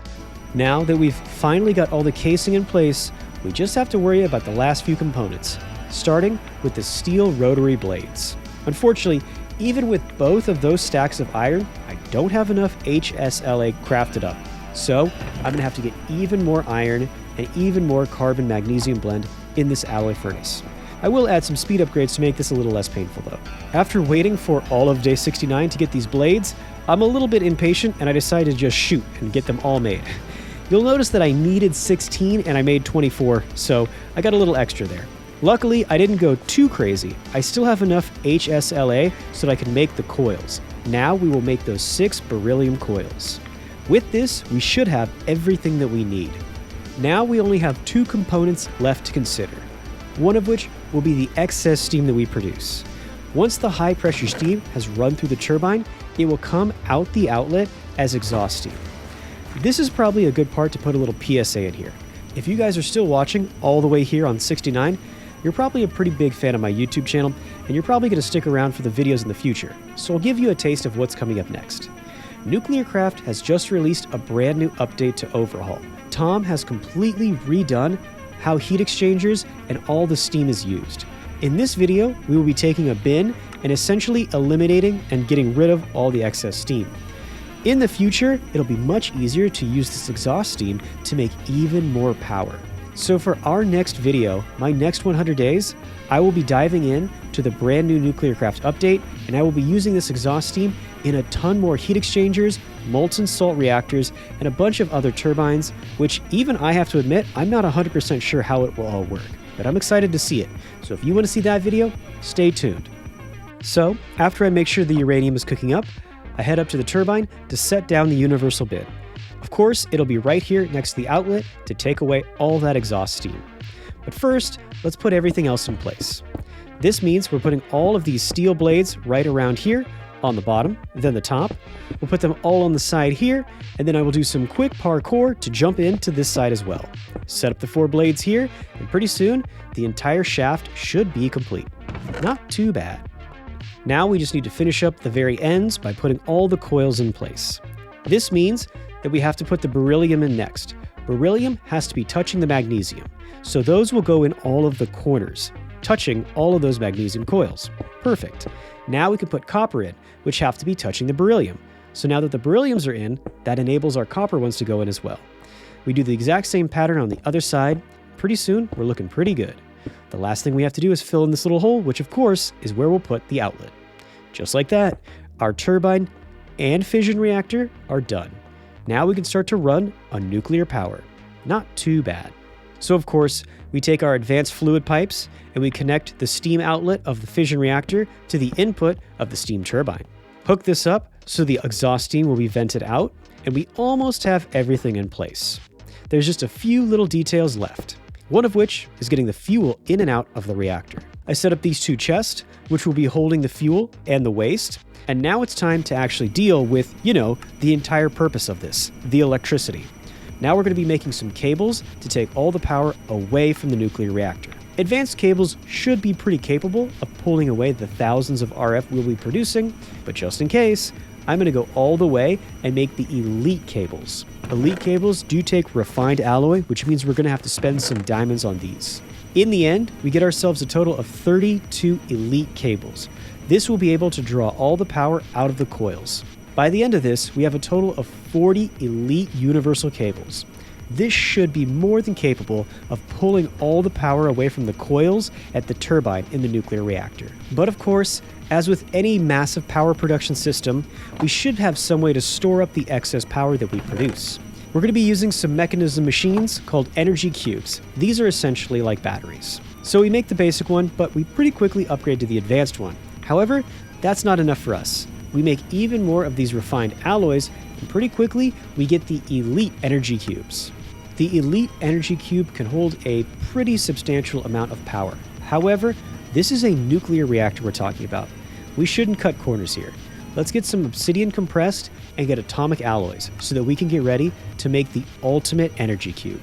Now that we've finally got all the casing in place, we just have to worry about the last few components, starting with the steel rotary blades. Unfortunately, even with both of those stacks of iron, I don't have enough HSLA crafted up. So I'm going to have to get even more iron and even more carbon magnesium blend in this alloy furnace. I will add some speed upgrades to make this a little less painful though. After waiting for all of day 69 to get these blades, I'm a little bit impatient and I decided to just shoot and get them all made. You'll notice that I needed 16 and I made 24, so I got a little extra there. Luckily, I didn't go too crazy. I still have enough HSLA so that I can make the coils. Now we will make those 6 beryllium coils. With this, we should have everything that we need. Now we only have 2 components left to consider, one of which will be the excess steam that we produce. Once the high pressure steam has run through the turbine, it will come out the outlet as exhaust steam. This is probably a good part to put a little PSA in here. If you guys are still watching all the way here on 69, you're probably a pretty big fan of my YouTube channel, and you're probably going to stick around for the videos in the future, so I'll give you a taste of what's coming up next. Nuclearcraft has just released a brand new update to Overhaul. Tom has completely redone how heat exchangers and all the steam is used. In this video, we will be taking a bin and essentially eliminating and getting rid of all the excess steam. In the future, it'll be much easier to use this exhaust steam to make even more power. So for our next video, my next 100 days, I will be diving in to the brand new Nuclearcraft update, and I will be using this exhaust steam in a ton more heat exchangers, molten salt reactors, and a bunch of other turbines, which even I have to admit, I'm not 100% sure how it will all work. but I'm excited to see it. So if you want to see that video, stay tuned. So after I make sure the uranium is cooking up, I head up to the turbine to set down the universal bin. Of course, it'll be right here next to the outlet to take away all that exhaust steam. But first, let's put everything else in place. This means we're putting all of these steel blades right around here on the bottom, then the top. We'll put them all on the side here, and then I will do some quick parkour to jump into this side as well. Set up the 4 blades here, and pretty soon, the entire shaft should be complete. Not too bad. Now we just need to finish up the very ends by putting all the coils in place. This means that we have to put the beryllium in next. Beryllium has to be touching the magnesium, so those will go in all of the corners, touching all of those magnesium coils. Perfect. Now we can put copper in, which have to be touching the beryllium. So now that the berylliums are in, that enables our copper ones to go in as well. We do the exact same pattern on the other side. Pretty soon, we're looking pretty good. The last thing we have to do is fill in this little hole, which of course is where we'll put the outlet. Just like that, our turbine and fission reactor are done. Now we can start to run on nuclear power. Not too bad. So of course, we take our advanced fluid pipes and we connect the steam outlet of the fission reactor to the input of the steam turbine. Hook this up so the exhaust steam will be vented out, and we almost have everything in place. There's just a few little details left, one of which is getting the fuel in and out of the reactor. I set up these 2 chests, which will be holding the fuel and the waste, and now it's time to actually deal with, the entire purpose of this, the electricity. Now we're going to be making some cables to take all the power away from the nuclear reactor. Advanced cables should be pretty capable of pulling away the thousands of RF we'll be producing, but just in case, I'm going to go all the way and make the elite cables. Elite cables do take refined alloy, which means we're going to have to spend some diamonds on these. In the end, we get ourselves a total of 32 elite cables. This will be able to draw all the power out of the coils. By the end of this, we have a total of 40 elite universal cables. This should be more than capable of pulling all the power away from the coils at the turbine in the nuclear reactor. But of course, as with any massive power production system, we should have some way to store up the excess power that we produce. We're going to be using some mechanism machines called energy cubes. These are essentially like batteries. So we make the basic one, but we pretty quickly upgrade to the advanced one. However, that's not enough for us. We make even more of these refined alloys, and pretty quickly we get the elite energy cubes. The elite energy cube can hold a pretty substantial amount of power. However, this is a nuclear reactor we're talking about. We shouldn't cut corners here. Let's get some obsidian compressed and get atomic alloys so that we can get ready to make the ultimate energy cube.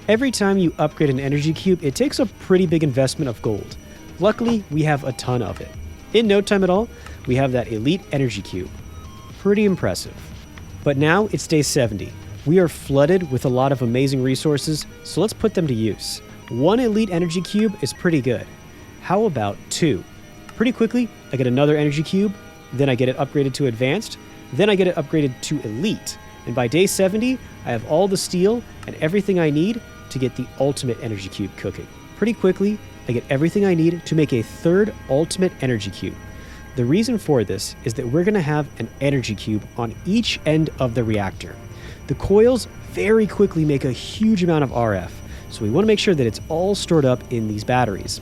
Every time you upgrade an energy cube, it takes a pretty big investment of gold. Luckily, we have a ton of it. In no time at all, we have that elite energy cube. Pretty impressive. But now it's day 70. We are flooded with a lot of amazing resources, so let's put them to use. 1 elite energy cube is pretty good. How about 2? Pretty quickly, I get another energy cube, then I get it upgraded to advanced, then I get it upgraded to elite. And by day 70, I have all the steel and everything I need to get the ultimate energy cube cooking. Pretty quickly, I get everything I need to make a 3rd ultimate energy cube. The reason for this is that we're going to have an energy cube on each end of the reactor. The coils very quickly make a huge amount of RF, so we want to make sure that it's all stored up in these batteries.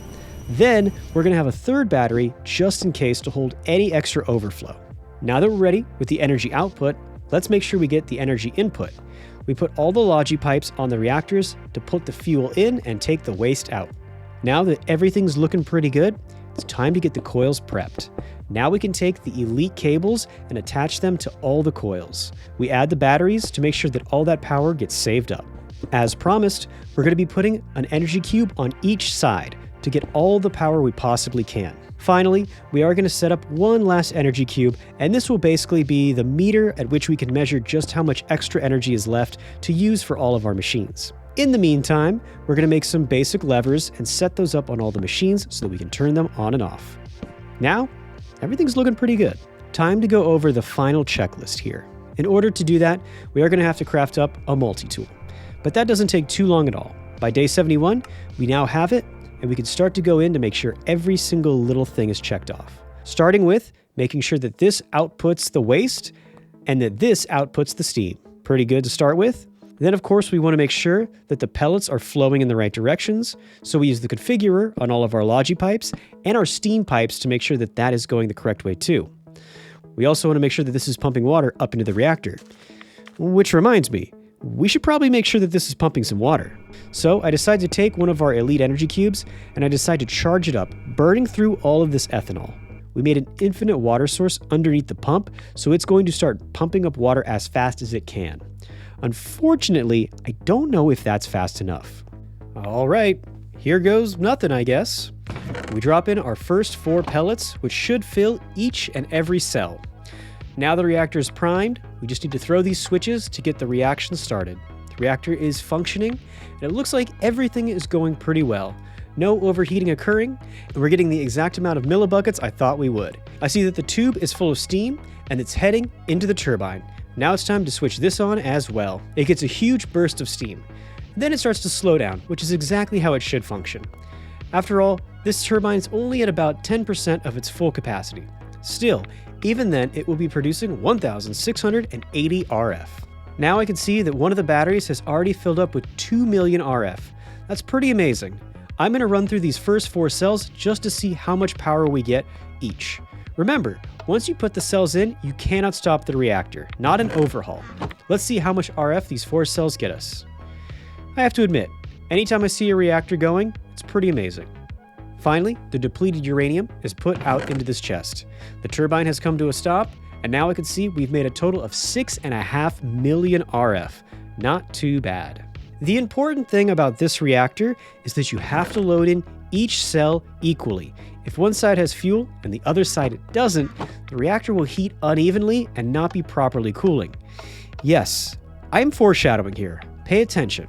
Then we're going to have a 3rd battery just in case to hold any extra overflow. Now that we're ready with the energy output, let's make sure we get the energy input. We put all the logi pipes on the reactors to put the fuel in and take the waste out. Now that everything's looking pretty good, it's time to get the coils prepped. Now we can take the elite cables and attach them to all the coils. We add the batteries to make sure that all that power gets saved up. As promised, we're going to be putting an energy cube on each side to get all the power we possibly can. Finally, we are going to set up one last energy cube, and this will basically be the meter at which we can measure just how much extra energy is left to use for all of our machines. In the meantime, we're going to make some basic levers and set those up on all the machines so that we can turn them on and off. Now, everything's looking pretty good. Time to go over the final checklist here. In order to do that, we are going to have to craft up a multi-tool. But that doesn't take too long at all. By day 71, we now have it, and we can start to go in to make sure every single little thing is checked off. Starting with making sure that this outputs the waste and that this outputs the steam. Pretty good to start with. Then, of course, we want to make sure that the pellets are flowing in the right directions, so we use the configurer on all of our Logi pipes and our steam pipes to make sure that that is going the correct way too. We also want to make sure that this is pumping water up into the reactor. Which reminds me, we should probably make sure that this is pumping some water. So I decided to take one of our Elite Energy Cubes and I decided to charge it up, burning through all of this ethanol. We made an infinite water source underneath the pump, so it's going to start pumping up water as fast as it can. Unfortunately, I don't know if that's fast enough. All right, here goes nothing, I guess. We drop in our first 4 pellets, which should fill each and every cell. Now the reactor is primed, we just need to throw these switches to get the reaction started. The reactor is functioning, and it looks like everything is going pretty well. No overheating occurring, and we're getting the exact amount of millibuckets I thought we would. I see that the tube is full of steam, and it's heading into the turbine. Now it's time to switch this on as well. It gets a huge burst of steam. Then it starts to slow down, which is exactly how it should function. After all, this turbine is only at about 10% of its full capacity. Still, even then, it will be producing 1,680 RF. Now I can see that one of the batteries has already filled up with 2 million RF. That's pretty amazing. I'm going to run through these first 4 cells just to see how much power we get each. Remember, once you put the cells in, you cannot stop the reactor, not an overhaul. Let's see how much RF these 4 cells get us. I have to admit, anytime I see a reactor going, it's pretty amazing. Finally, the depleted uranium is put out into this chest. The turbine has come to a stop, and now I can see we've made a total of 6.5 million RF. Not too bad. The important thing about this reactor is that you have to load in each cell equally. If one side has fuel and the other side doesn't, the reactor will heat unevenly and not be properly cooling. Yes, I'm foreshadowing here. Pay attention.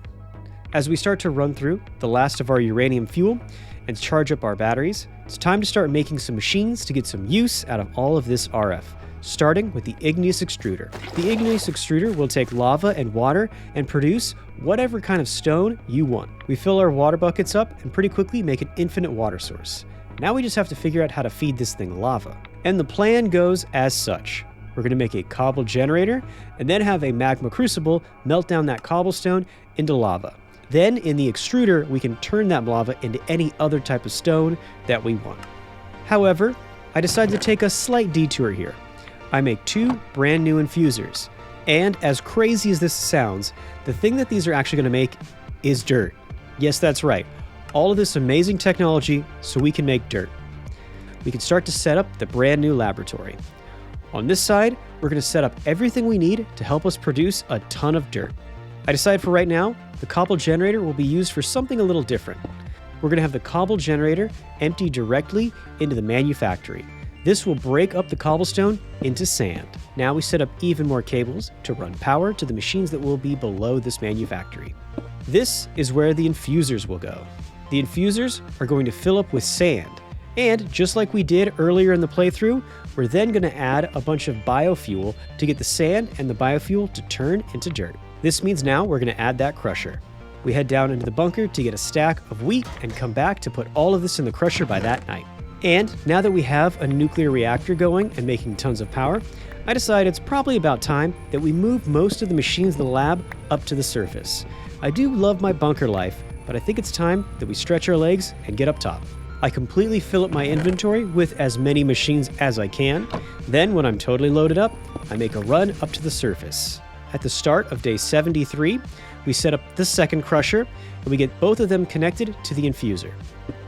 As we start to run through the last of our uranium fuel and charge up our batteries, it's time to start making some machines to get some use out of all of this RF, starting with the igneous extruder. The igneous extruder will take lava and water and produce whatever kind of stone you want. We fill our water buckets up and pretty quickly make an infinite water source. Now we just have to figure out how to feed this thing lava. And the plan goes as such. We're going to make a cobble generator and then have a magma crucible melt down that cobblestone into lava. Then in the extruder, we can turn that lava into any other type of stone that we want. However, I decided to take a slight detour here. I make 2 brand new infusers. And as crazy as this sounds, the thing that these are actually going to make is dirt. Yes, that's right. All of this amazing technology so we can make dirt. We can start to set up the brand new laboratory. On this side, we're going to set up everything we need to help us produce a ton of dirt. I decided for right now, the cobble generator will be used for something a little different. We're going to have the cobble generator empty directly into the manufactory. This will break up the cobblestone into sand. Now we set up even more cables to run power to the machines that will be below this manufactory. This is where the infusers will go. The infusers are going to fill up with sand. And just like we did earlier in the playthrough, we're then going to add a bunch of biofuel to get the sand and the biofuel to turn into dirt. This means now we're going to add that crusher. We head down into the bunker to get a stack of wheat and come back to put all of this in the crusher by that night. And now that we have a nuclear reactor going and making tons of power, I decided it's probably about time that we move most of the machines in the lab up to the surface. I do love my bunker life, but I think it's time that we stretch our legs and get up top. I completely fill up my inventory with as many machines as I can. Then when I'm totally loaded up, I make a run up to the surface. At the start of day 73, we set up the second crusher, and we get both of them connected to the infuser.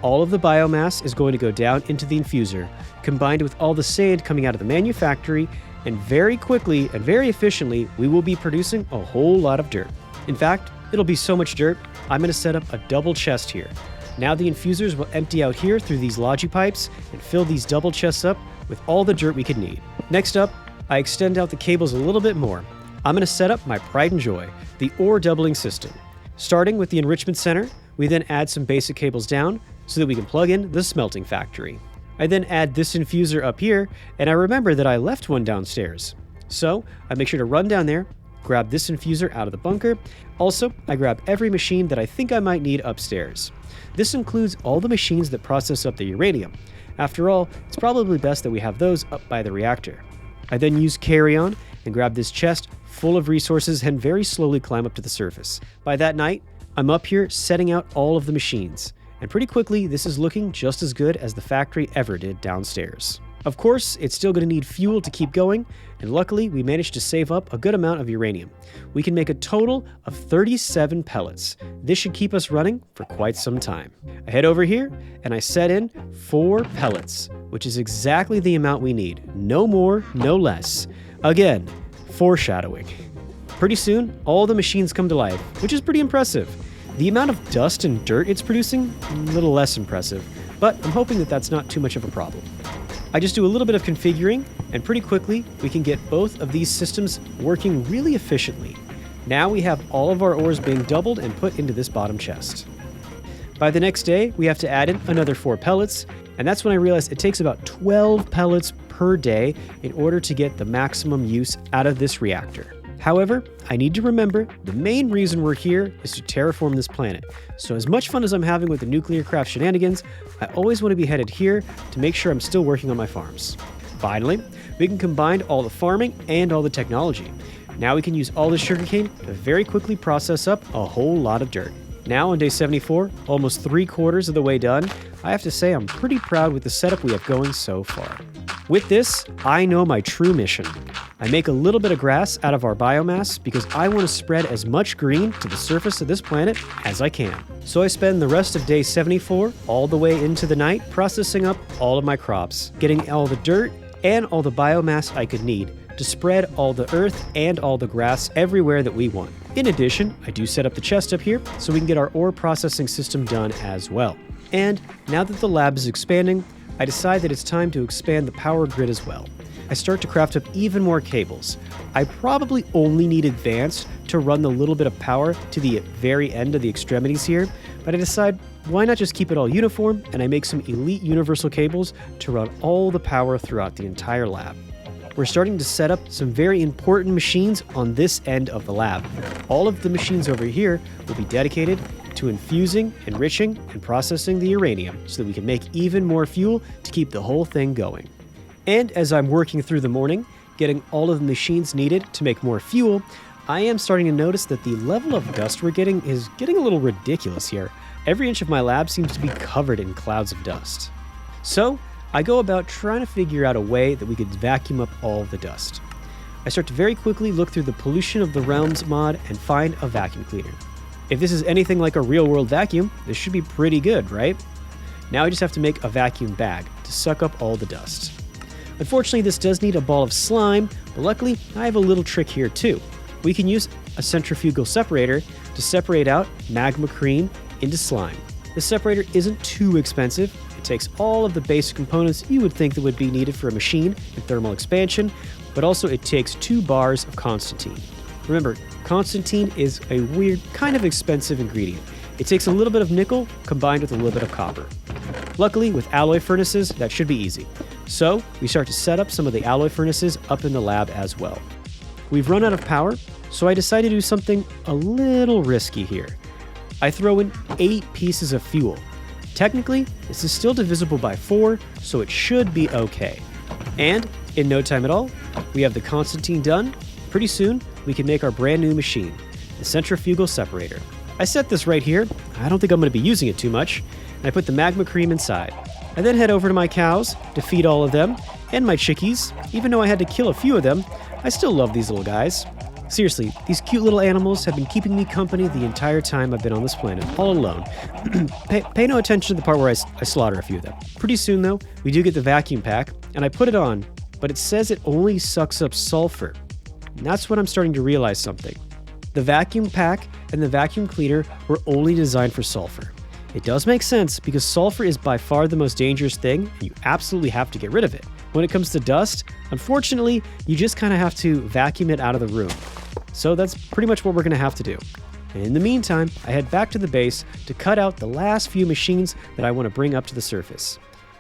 All of the biomass is going to go down into the infuser, combined with all the sand coming out of the manufactory, and very quickly and very efficiently, we will be producing a whole lot of dirt. In fact, it'll be so much dirt, I'm going to set up a double chest here. Now the infusers will empty out here through these Logi pipes and fill these double chests up with all the dirt we could need. Next up, I extend out the cables a little bit more. I'm going to set up my pride and joy, the ore doubling system. Starting with the enrichment center, we then add some basic cables down so that we can plug in the smelting factory. I then add this infuser up here, and I remember that I left one downstairs. So I make sure to run down there, grab this infuser out of the bunker. Also, I grab every machine that I think I might need upstairs. This includes all the machines that process up the uranium. After all, it's probably best that we have those up by the reactor. I then use carry-on and grab this chest full of resources and very slowly climb up to the surface. By that night, I'm up here setting out all of the machines, and pretty quickly this is looking just as good as the factory ever did downstairs. Of course, it's still going to need fuel to keep going, and luckily we managed to save up a good amount of uranium. We can make a total of 37 pellets. This should keep us running for quite some time. I head over here and I set in 4 pellets, which is exactly the amount we need. No more, no less. Again, foreshadowing. Pretty soon, all the machines come to life, which is pretty impressive. The amount of dust and dirt it's producing, a little less impressive, but I'm hoping that that's not too much of a problem. I just do a little bit of configuring, and pretty quickly we can get both of these systems working really efficiently. Now we have all of our ores being doubled and put into this bottom chest. By the next day, we have to add in another 4 pellets, and that's when I realized it takes about 12 pellets per day in order to get the maximum use out of this reactor. However, I need to remember the main reason we're here is to terraform this planet. So as much fun as I'm having with the Nuclearcraft shenanigans, I always want to be headed here to make sure I'm still working on my farms. Finally, we can combine all the farming and all the technology. Now we can use all the sugarcane to very quickly process up a whole lot of dirt. Now on day 74, almost 3/4 of the way done, I have to say I'm pretty proud with the setup we have going so far. With this, I know my true mission. I make a little bit of grass out of our biomass because I want to spread as much green to the surface of this planet as I can. So I spend the rest of day 74 all the way into the night processing up all of my crops, getting all the dirt and all the biomass I could need to spread all the earth and all the grass everywhere that we want. In addition, I do set up the chest up here so we can get our ore processing system done as well. And now that the lab is expanding, I decide that it's time to expand the power grid as well. I start to craft up even more cables. I probably only need advanced to run the little bit of power to the very end of the extremities here, but I decide why not just keep it all uniform, and I make some elite universal cables to run all the power throughout the entire lab. We're starting to set up some very important machines on this end of the lab. All of the machines over here will be dedicated to infusing, enriching, and processing the uranium so that we can make even more fuel to keep the whole thing going. And as I'm working through the morning, getting all of the machines needed to make more fuel, I am starting to notice that the level of dust we're getting is getting a little ridiculous here. Every inch of my lab seems to be covered in clouds of dust. So I go about trying to figure out a way that we could vacuum up all the dust. I start to very quickly look through the Pollution of the Realms mod and find a vacuum cleaner. If this is anything like a real-world vacuum, this should be pretty good, right? Now I just have to make a vacuum bag to suck up all the dust. Unfortunately, this does need a ball of slime, but luckily I have a little trick here too. We can use a centrifugal separator to separate out magma cream into slime. This separator isn't too expensive. It takes all of the basic components you would think that would be needed for a machine in thermal expansion, but also it takes 2 bars of Constantine. Remember, Constantine is a weird, kind of expensive ingredient. It takes a little bit of nickel combined with a little bit of copper. Luckily, with alloy furnaces, that should be easy. So we start to set up some of the alloy furnaces up in the lab as well. We've run out of power, so I decide to do something a little risky here. I throw in 8 pieces of fuel. Technically, this is still divisible by 4, so it should be okay. And in no time at all, we have the Constantine done. Pretty soon, we can make our brand new machine, the centrifugal separator. I set this right here. I don't think I'm going to be using it too much. And I put the magma cream inside. I then head over to my cows to feed all of them, and my chickies. Even though I had to kill a few of them, I still love these little guys. Seriously, these cute little animals have been keeping me company the entire time I've been on this planet, all alone. Pay no attention to the part where I slaughter a few of them. Pretty soon, though, we do get the vacuum pack, and I put it on, but it says it only sucks up sulfur. And that's when I'm starting to realize something. The vacuum pack and the vacuum cleaner were only designed for sulfur. It does make sense because sulfur is by far the most dangerous thing, and you absolutely have to get rid of it. When it comes to dust, unfortunately, you just kind of have to vacuum it out of the room. So that's pretty much what we're going to have to do. And in the meantime, I head back to the base to cut out the last few machines that I want to bring up to the surface.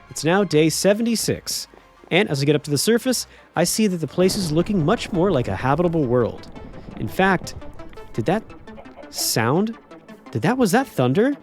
It's now day 76, and as I get up to the surface, I see that the place is looking much more like a habitable world. In fact, did that sound? Was that thunder?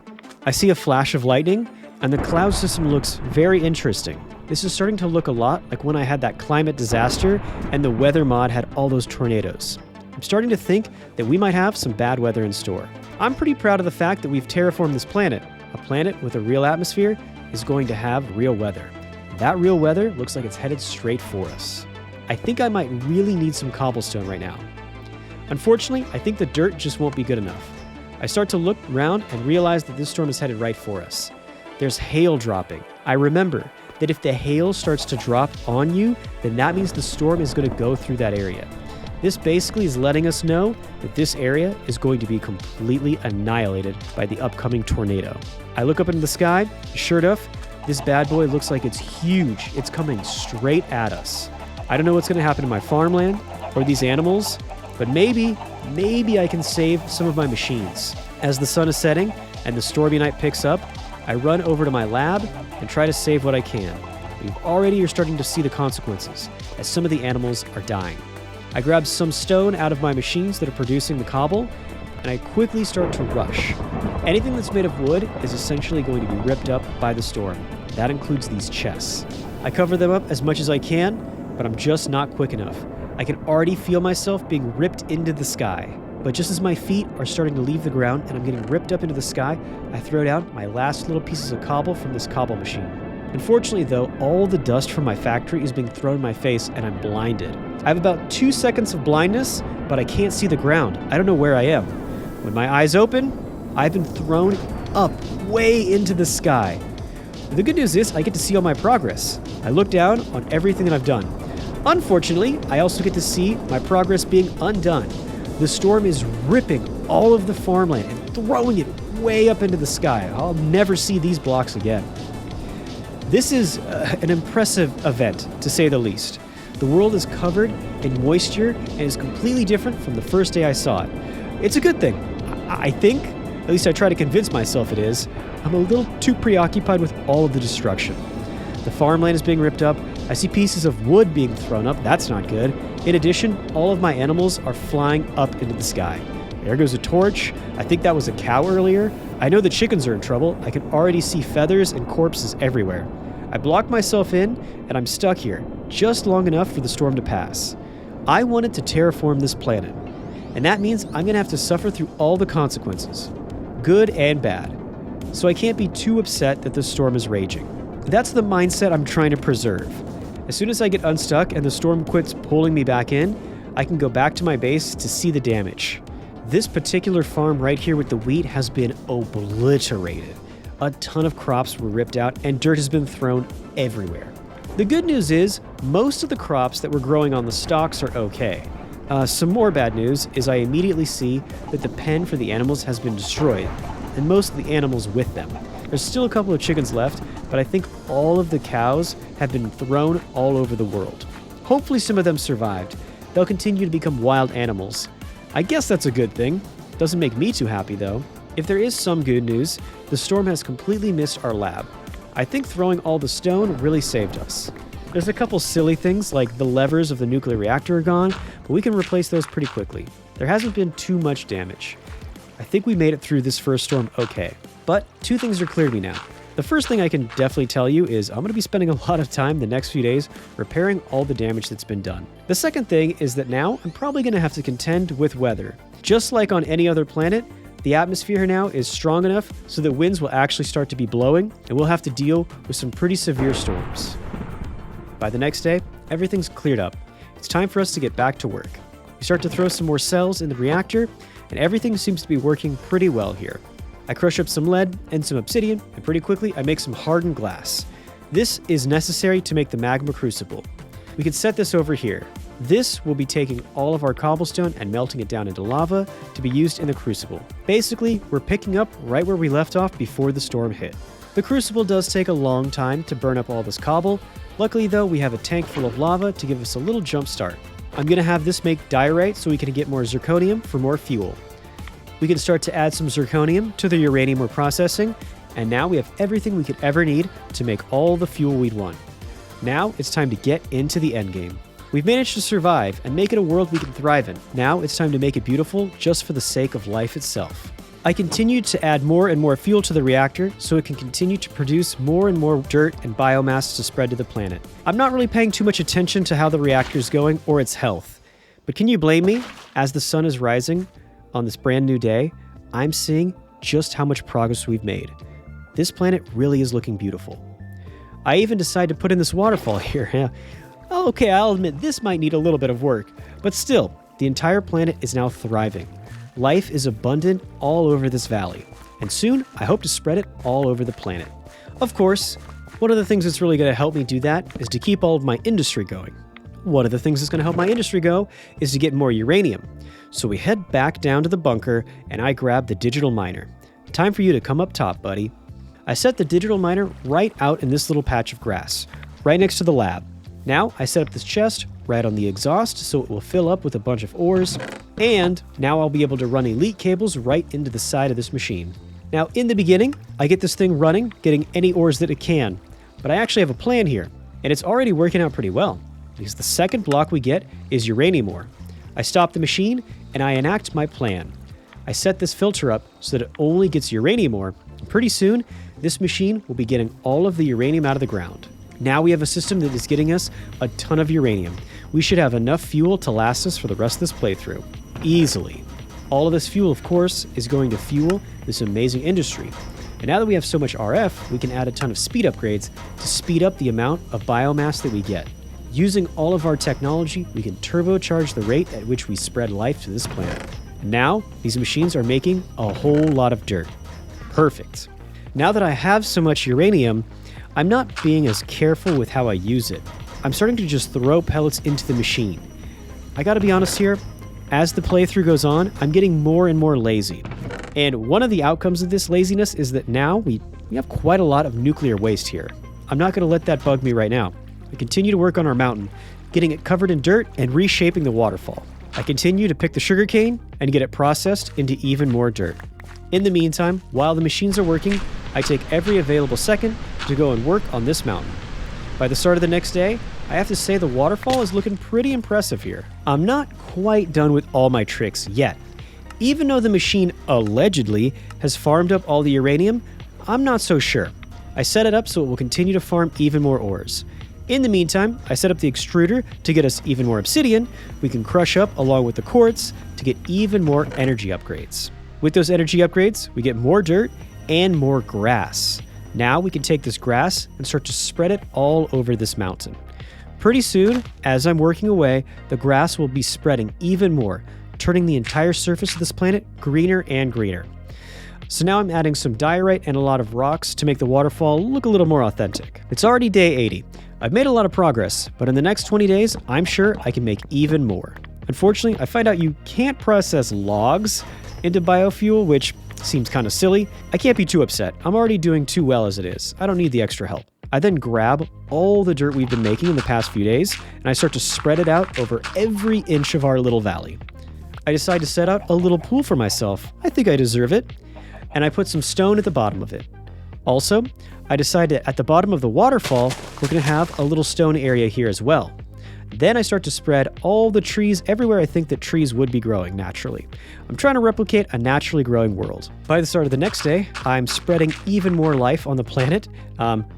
I see a flash of lightning, and the cloud system looks very interesting. This is starting to look a lot like when I had that climate disaster and the weather mod had all those tornadoes. I'm starting to think that we might have some bad weather in store. I'm pretty proud of the fact that we've terraformed this planet. A planet with a real atmosphere is going to have real weather. That real weather looks like it's headed straight for us. I think I might really need some cobblestone right now. Unfortunately, I think the dirt just won't be good enough. I start to look around and realize that this storm is headed right for us. There's hail dropping. I remember that if the hail starts to drop on you, then that means the storm is going to go through that area. This basically is letting us know that this area is going to be completely annihilated by the upcoming tornado. I look up into the sky. Sure enough, this bad boy looks like it's huge. It's coming straight at us. I don't know what's going to happen to my farmland or these animals, but maybe I can save some of my machines. As the sun is setting and the stormy night picks up, I run over to my lab and try to save what I can. We already are starting to see the consequences, as some of the animals are dying. I grab some stone out of my machines that are producing the cobble, and I quickly start to rush. Anything that's made of wood is essentially going to be ripped up by the storm. That includes these chests. I cover them up as much as I can, but I'm just not quick enough. I can already feel myself being ripped into the sky. But just as my feet are starting to leave the ground and I'm getting ripped up into the sky, I throw down my last little pieces of cobble from this cobble machine. Unfortunately though, all the dust from my factory is being thrown in my face and I'm blinded. I have about 2 seconds of blindness, but I can't see the ground. I don't know where I am. When my eyes open, I've been thrown up way into the sky. The good news is I get to see all my progress. I look down on everything that I've done. Unfortunately, I also get to see my progress being undone. The storm is ripping all of the farmland and throwing it way up into the sky. I'll never see these blocks again. This is an impressive event, to say the least. The world is covered in moisture and is completely different from the first day I saw it. It's a good thing. I think, at least I try to convince myself it is, I'm a little too preoccupied with all of the destruction. The farmland is being ripped up. I see pieces of wood being thrown up. That's not good. In addition, all of my animals are flying up into the sky. There goes a torch. I think that was a cow earlier. I know the chickens are in trouble. I can already see feathers and corpses everywhere. I block myself in, and I'm stuck here, just long enough for the storm to pass. I wanted to terraform this planet, and that means I'm going to have to suffer through all the consequences, good and bad. So I can't be too upset that the storm is raging. That's the mindset I'm trying to preserve. As soon as I get unstuck and the storm quits pulling me back in, I can go back to my base to see the damage. This particular farm right here with the wheat has been obliterated. A ton of crops were ripped out and dirt has been thrown everywhere. The good news is most of the crops that were growing on the stalks are okay. Some more bad news is I immediately see that the pen for the animals has been destroyed, and most of the animals with them. There's still a couple of chickens left, but I think all of the cows have been thrown all over the world. Hopefully some of them survived. They'll continue to become wild animals. I guess that's a good thing. Doesn't make me too happy though. If there is some good news, the storm has completely missed our lab. I think throwing all the stone really saved us. There's a couple silly things like the levers of the nuclear reactor are gone, but we can replace those pretty quickly. There hasn't been too much damage. I think we made it through this first storm okay. But 2 things are clear to me now. The first thing I can definitely tell you is I'm going to be spending a lot of time the next few days repairing all the damage that's been done. The second thing is that now I'm probably going to have to contend with weather. Just like on any other planet, the atmosphere now is strong enough so that winds will actually start to be blowing, and we'll have to deal with some pretty severe storms. By the next day, everything's cleared up. It's time for us to get back to work. We start to throw some more cells in the reactor, and everything seems to be working pretty well here. I crush up some lead and some obsidian, and pretty quickly I make some hardened glass. This is necessary to make the magma crucible. We can set this over here. This will be taking all of our cobblestone and melting it down into lava to be used in the crucible. Basically, we're picking up right where we left off before the storm hit. The crucible does take a long time to burn up all this cobble. Luckily though, we have a tank full of lava to give us a little jump start. I'm going to have this make diorite so we can get more zirconium for more fuel. We can start to add some zirconium to the uranium we're processing, and now we have everything we could ever need to make all the fuel we'd want. Now it's time to get into the endgame. We've managed to survive and make it a world we can thrive in. Now it's time to make it beautiful just for the sake of life itself. I continued to add more and more fuel to the reactor so it can continue to produce more and more dirt and biomass to spread to the planet. I'm not really paying too much attention to how the reactor is going or its health, But can you blame me? As the sun is rising on this brand new day, I'm seeing just how much progress we've made. This planet really is looking beautiful. I even decided to put in this waterfall here. Okay, I'll admit this might need a little bit of work, but still, the entire planet is now thriving. Life is abundant all over this valley, and soon I hope to spread it all over the planet. Of course, one of the things that's really going to help me do that is to keep all of my industry going. One of the things that's going to help my industry go is to get more uranium. So we head back down to the bunker and I grab the digital miner. Time for you to come up top, buddy. I set the digital miner right out in this little patch of grass, right next to the lab. Now I set up this chest right on the exhaust so it will fill up with a bunch of ores, and now I'll be able to run elite cables right into the side of this machine. Now in the beginning, I get this thing running, getting any ores that it can, but I actually have a plan here, and it's already working out pretty well, because the second block we get is uranium ore. I stop the machine and I enact my plan. I set this filter up so that it only gets uranium ore, and pretty soon this machine will be getting all of the uranium out of the ground. Now we have a system that is getting us a ton of uranium. We should have enough fuel to last us for the rest of this playthrough. Easily. All of this fuel, of course, is going to fuel this amazing industry. And now that we have so much RF, we can add a ton of speed upgrades to speed up the amount of biomass that we get. Using all of our technology, we can turbocharge the rate at which we spread life to this planet. And now, these machines are making a whole lot of dirt. Perfect. Now that I have so much uranium, I'm not being as careful with how I use it. I'm starting to just throw pellets into the machine. I gotta be honest here, as the playthrough goes on, I'm getting more and more lazy. And one of the outcomes of this laziness is that now we have quite a lot of nuclear waste here. I'm not gonna let that bug me right now. I continue to work on our mountain, getting it covered in dirt and reshaping the waterfall. I continue to pick the sugarcane and get it processed into even more dirt. In the meantime, while the machines are working, I take every available second to go and work on this mountain. By the start of the next day, I have to say the waterfall is looking pretty impressive here. I'm not quite done with all my tricks yet. Even though the machine allegedly has farmed up all the uranium, I'm not so sure. I set it up so it will continue to farm even more ores. In the meantime, I set up the extruder to get us even more obsidian we can crush up along with the quartz to get even more energy upgrades. With those energy upgrades, we get more dirt and more grass. Now we can take this grass and start to spread it all over this mountain. Pretty soon, as I'm working away, the grass will be spreading even more, turning the entire surface of this planet greener and greener. So now I'm adding some diorite and a lot of rocks to make the waterfall look a little more authentic. It's already day 80. I've made a lot of progress, but in the next 20 days, I'm sure I can make even more. Unfortunately, I find out you can't process logs into biofuel, which seems kind of silly. I can't be too upset. I'm already doing too well as it is. I don't need the extra help. I then grab all the dirt we've been making in the past few days, and I start to spread it out over every inch of our little valley. I decide to set out a little pool for myself. I think I deserve it. And I put some stone at the bottom of it. Also, I decide that at the bottom of the waterfall, we're going to have a little stone area here as well. Then I start to spread all the trees everywhere I think that trees would be growing naturally. I'm trying to replicate a naturally growing world. By the start of the next day, I'm spreading even more life on the planet.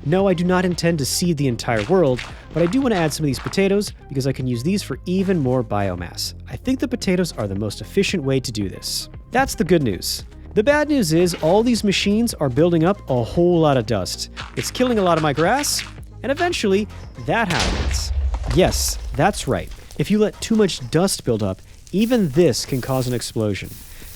No, I do not intend to seed the entire world, but I do want to add some of these potatoes because I can use these for even more biomass. I think the potatoes are the most efficient way to do this. That's the good news. The bad news is all these machines are building up a whole lot of dust. It's killing a lot of my grass, and eventually that happens. Yes, that's right. If you let too much dust build up, even this can cause an explosion.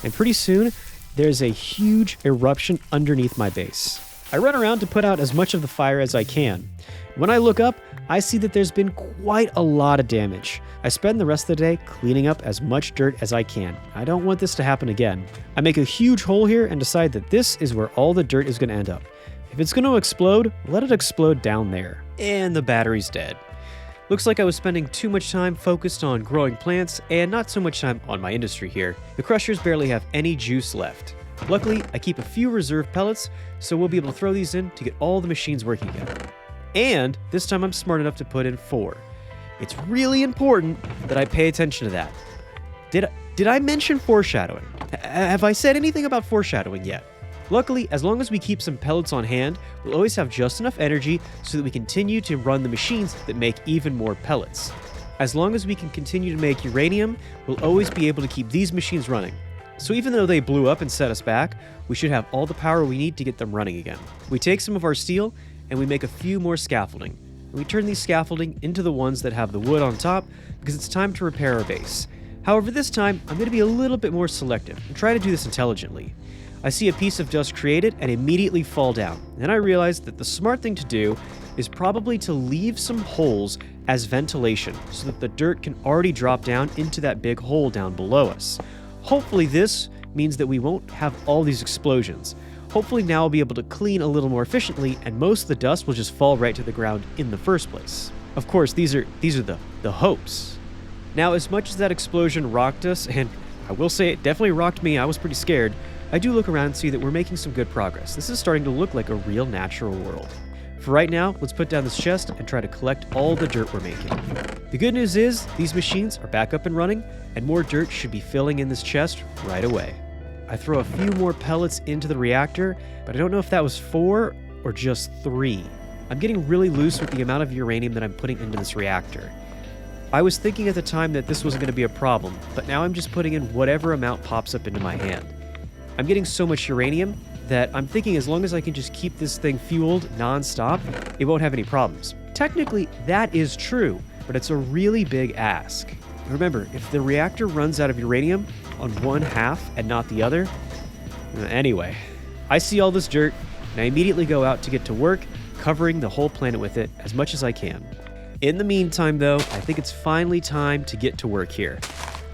And pretty soon, there's a huge eruption underneath my base. I run around to put out as much of the fire as I can. When I look up, I see that there's been quite a lot of damage. I spend the rest of the day cleaning up as much dirt as I can. I don't want this to happen again. I make a huge hole here and decide that this is where all the dirt is going to end up. If it's going to explode, let it explode down there. And the battery's dead. Looks like I was spending too much time focused on growing plants and not so much time on my industry here. The crushers barely have any juice left. Luckily, I keep a few reserve pellets, so we'll be able to throw these in to get all the machines working again. And this time I'm smart enough to put in 4. It's really important that I pay attention to that. Did I mention foreshadowing? Have I said anything about foreshadowing yet? Luckily, as long as we keep some pellets on hand, we'll always have just enough energy so that we continue to run the machines that make even more pellets. As long as we can continue to make uranium, we'll always be able to keep these machines running. So even though they blew up and set us back, we should have all the power we need to get them running again. We take some of our steel and we make a few more scaffolding. And we turn these scaffolding into the ones that have the wood on top because it's time to repair our base. However, this time I'm going to be a little bit more selective and try to do this intelligently. I see a piece of dust created and immediately fall down. And I realize that the smart thing to do is probably to leave some holes as ventilation so that the dirt can already drop down into that big hole down below us. Hopefully this means that we won't have all these explosions. Hopefully now I'll be able to clean a little more efficiently and most of the dust will just fall right to the ground in the first place. Of course, these are the hopes. Now, as much as that explosion rocked us, and I will say it definitely rocked me, I was pretty scared, I do look around and see that we're making some good progress. This is starting to look like a real natural world. For right now, let's put down this chest and try to collect all the dirt we're making. The good news is, these machines are back up and running, and more dirt should be filling in this chest right away. I throw a few more pellets into the reactor, but I don't know if that was 4 or just 3. I'm getting really loose with the amount of uranium that I'm putting into this reactor. I was thinking at the time that this wasn't going to be a problem, but now I'm just putting in whatever amount pops up into my hand. I'm getting so much uranium that I'm thinking as long as I can just keep this thing fueled non-stop, it won't have any problems. Technically, that is true, but it's a really big ask. Remember, if the reactor runs out of uranium on one half and not the other... Anyway, I see all this dirt, and I immediately go out to get to work, covering the whole planet with it as much as I can. In the meantime, though, I think it's finally time to get to work here.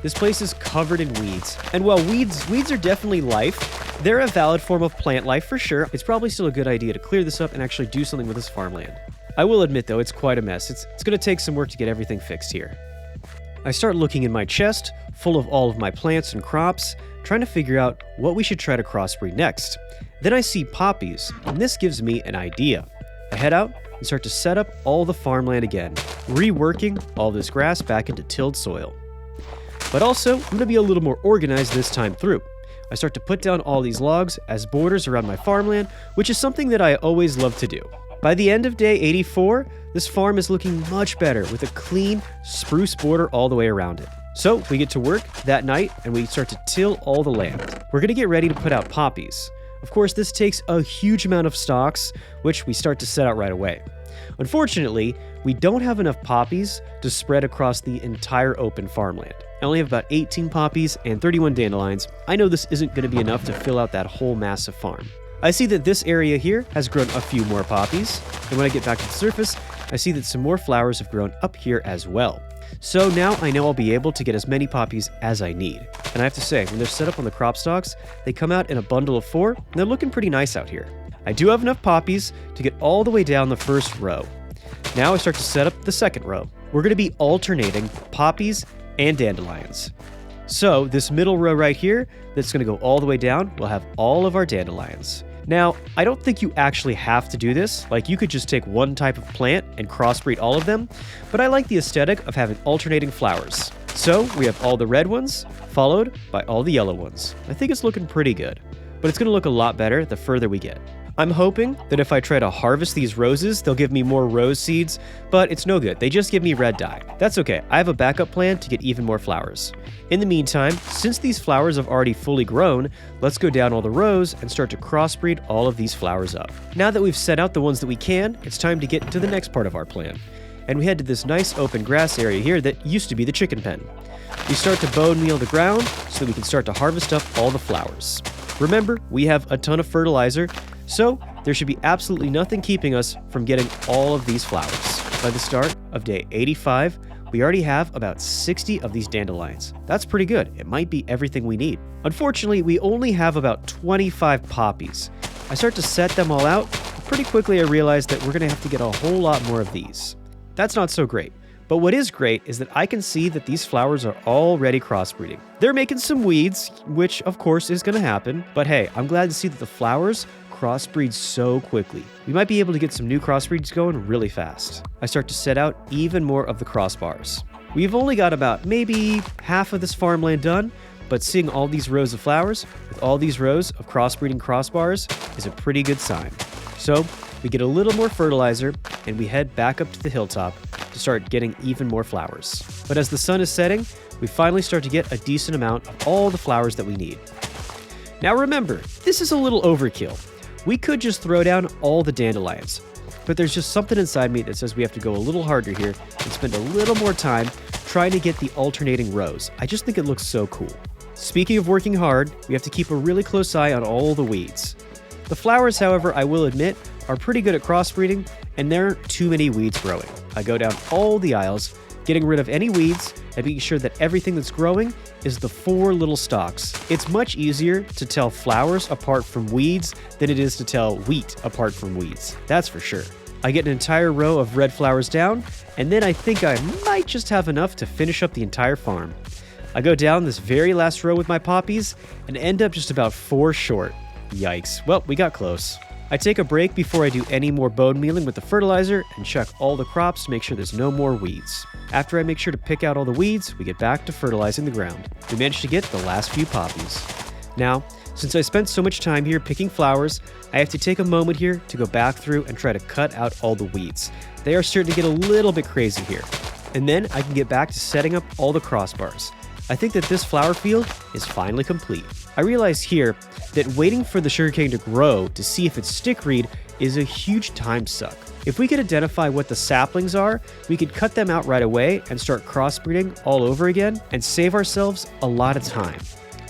This place is covered in weeds. And while weeds are definitely life, they're a valid form of plant life for sure. It's probably still a good idea to clear this up and actually do something with this farmland. I will admit, though, it's quite a mess. It's going to take some work to get everything fixed here. I start looking in my chest, full of all of my plants and crops, trying to figure out what we should try to crossbreed next. Then I see poppies, and this gives me an idea. I head out and start to set up all the farmland again, reworking all this grass back into tilled soil. But also, I'm going to be a little more organized this time through. I start to put down all these logs as borders around my farmland, which is something that I always love to do. By the end of day 84, this farm is looking much better with a clean spruce border all the way around it. So we get to work that night and we start to till all the land. We're going to get ready to put out poppies. Of course, this takes a huge amount of stalks, which we start to set out right away. Unfortunately, we don't have enough poppies to spread across the entire open farmland. I only have about 18 poppies and 31 dandelions. I know this isn't going to be enough to fill out that whole massive farm. I see that this area here has grown a few more poppies, and when I get back to the surface, I see that some more flowers have grown up here as well. So now I know I'll be able to get as many poppies as I need. And I have to say, when they're set up on the crop stalks, they come out in a bundle of 4, and they're looking pretty nice out here. I do have enough poppies to get all the way down the first row. Now I start to set up the second row. We're going to be alternating poppies and dandelions. So this middle row right here, that's going to go all the way down, will have all of our dandelions. Now, I don't think you actually have to do this, like you could just take one type of plant and crossbreed all of them, but I like the aesthetic of having alternating flowers. So we have all the red ones, followed by all the yellow ones. I think it's looking pretty good, but it's going to look a lot better the further we get. I'm hoping that if I try to harvest these roses, they'll give me more rose seeds, but it's no good. They just give me red dye. That's okay. I have a backup plan to get even more flowers. In the meantime, since these flowers have already fully grown, let's go down all the rows and start to crossbreed all of these flowers up. Now that we've set out the ones that we can, it's time to get to the next part of our plan. And we head to this nice open grass area here that used to be the chicken pen. We start to bone meal the ground so that we can start to harvest up all the flowers. Remember, we have a ton of fertilizer, so there should be absolutely nothing keeping us from getting all of these flowers. By the start of day 85, we already have about 60 of these dandelions. That's pretty good. It might be everything we need. Unfortunately, we only have about 25 poppies. I start to set them all out. Pretty quickly I realize that we're going to have to get a whole lot more of these. That's not so great. But what is great is that I can see that these flowers are already crossbreeding. They're making some weeds, which of course is going to happen. But hey, I'm glad to see that the flowers crossbreed so quickly. We might be able to get some new crossbreeds going really fast. I start to set out even more of the crossbars. We've only got about maybe half of this farmland done, but seeing all these rows of flowers with all these rows of crossbreeding crossbars is a pretty good sign. So We get a little more fertilizer, and we head back up to the hilltop to start getting even more flowers. But as the sun is setting, we finally start to get a decent amount of all the flowers that we need. Now remember, this is a little overkill. We could just throw down all the dandelions, but there's just something inside me that says we have to go a little harder here and spend a little more time trying to get the alternating rows. I just think it looks so cool. Speaking of working hard, we have to keep a really close eye on all the weeds. The flowers, however, I will admit, are pretty good at crossbreeding, and there aren't too many weeds growing. I go down all the aisles, getting rid of any weeds and making sure that everything that's growing is the 4 little stalks. It's much easier to tell flowers apart from weeds than it is to tell wheat apart from weeds. That's for sure. I get an entire row of red flowers down, and then I think I might just have enough to finish up the entire farm. I go down this very last row with my poppies and end up just about 4 short. Yikes. Well, we got close. I take a break before I do any more bone mealing with the fertilizer and check all the crops to make sure there's no more weeds. After I make sure to pick out all the weeds, we get back to fertilizing the ground. We managed to get the last few poppies. Now, since I spent so much time here picking flowers, I have to take a moment here to go back through and try to cut out all the weeds. They are starting to get a little bit crazy here. And then I can get back to setting up all the crossbars. I think that this flower field is finally complete. I realize here that waiting for the sugarcane to grow to see if it's stickweed is a huge time suck. If we could identify what the saplings are, we could cut them out right away and start crossbreeding all over again and save ourselves a lot of time.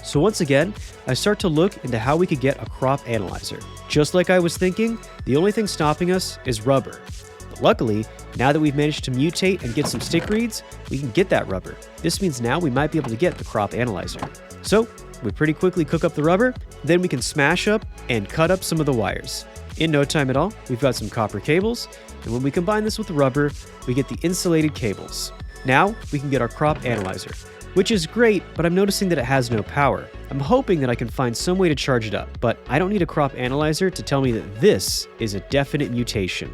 So once again, I start to look into how we could get a crop analyzer. Just like I was thinking, the only thing stopping us is rubber. But luckily, now that we've managed to mutate and get some stickweeds, we can get that rubber. This means now we might be able to get the crop analyzer. So we pretty quickly cook up the rubber, then we can smash up and cut up some of the wires. In no time at all, we've got some copper cables, and when we combine this with the rubber, we get the insulated cables. Now we can get our crop analyzer, which is great, but I'm noticing that it has no power. I'm hoping that I can find some way to charge it up, but I don't need a crop analyzer to tell me that this is a definite mutation.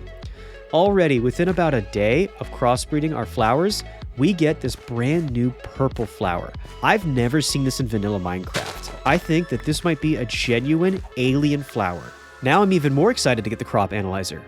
Already, within about a day of crossbreeding our flowers, we get this brand new purple flower. I've never seen this in vanilla Minecraft. I think that this might be a genuine alien flower. Now I'm even more excited to get the crop analyzer.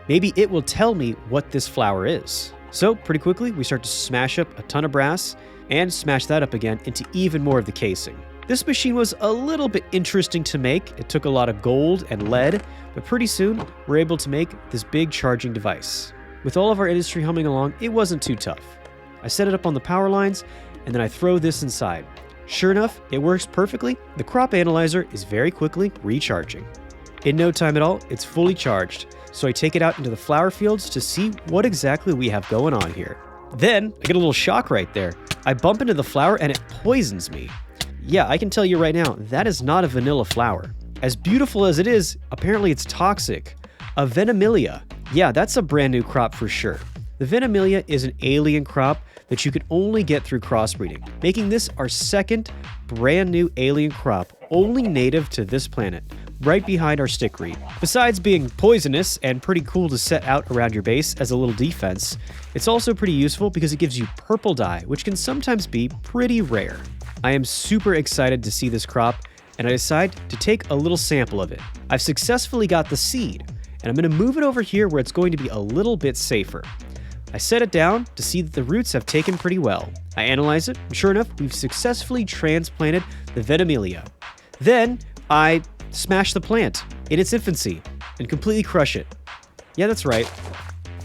Maybe it will tell me what this flower is. So pretty quickly, we start to smash up a ton of brass and smash that up again into even more of the casing. This machine was a little bit interesting to make. It took a lot of gold and lead, but pretty soon we're able to make this big charging device. With all of our industry humming along, it wasn't too tough. I set it up on the power lines, and then I throw this inside. Sure enough, it works perfectly. The crop analyzer is very quickly recharging. In no time at all, it's fully charged, so I take it out into the flower fields to see what exactly we have going on here. Then, I get a little shock right there. I bump into the flower and it poisons me. Yeah, I can tell you right now, that is not a vanilla flower. As beautiful as it is, apparently it's toxic. A Venimilia. Yeah, that's a brand new crop for sure. The Venimilia is an alien crop that you can only get through crossbreeding, making this our second brand new alien crop, only native to this planet, right behind our stickweed. Besides being poisonous and pretty cool to set out around your base as a little defense, it's also pretty useful because it gives you purple dye, which can sometimes be pretty rare. I am super excited to see this crop, and I decide to take a little sample of it. I've successfully got the seed, and I'm going to move it over here where it's going to be a little bit safer. I set it down to see that the roots have taken pretty well. I analyze it, and sure enough, we've successfully transplanted the Venimilia. Then, I smash the plant in its infancy and completely crush it. Yeah, that's right.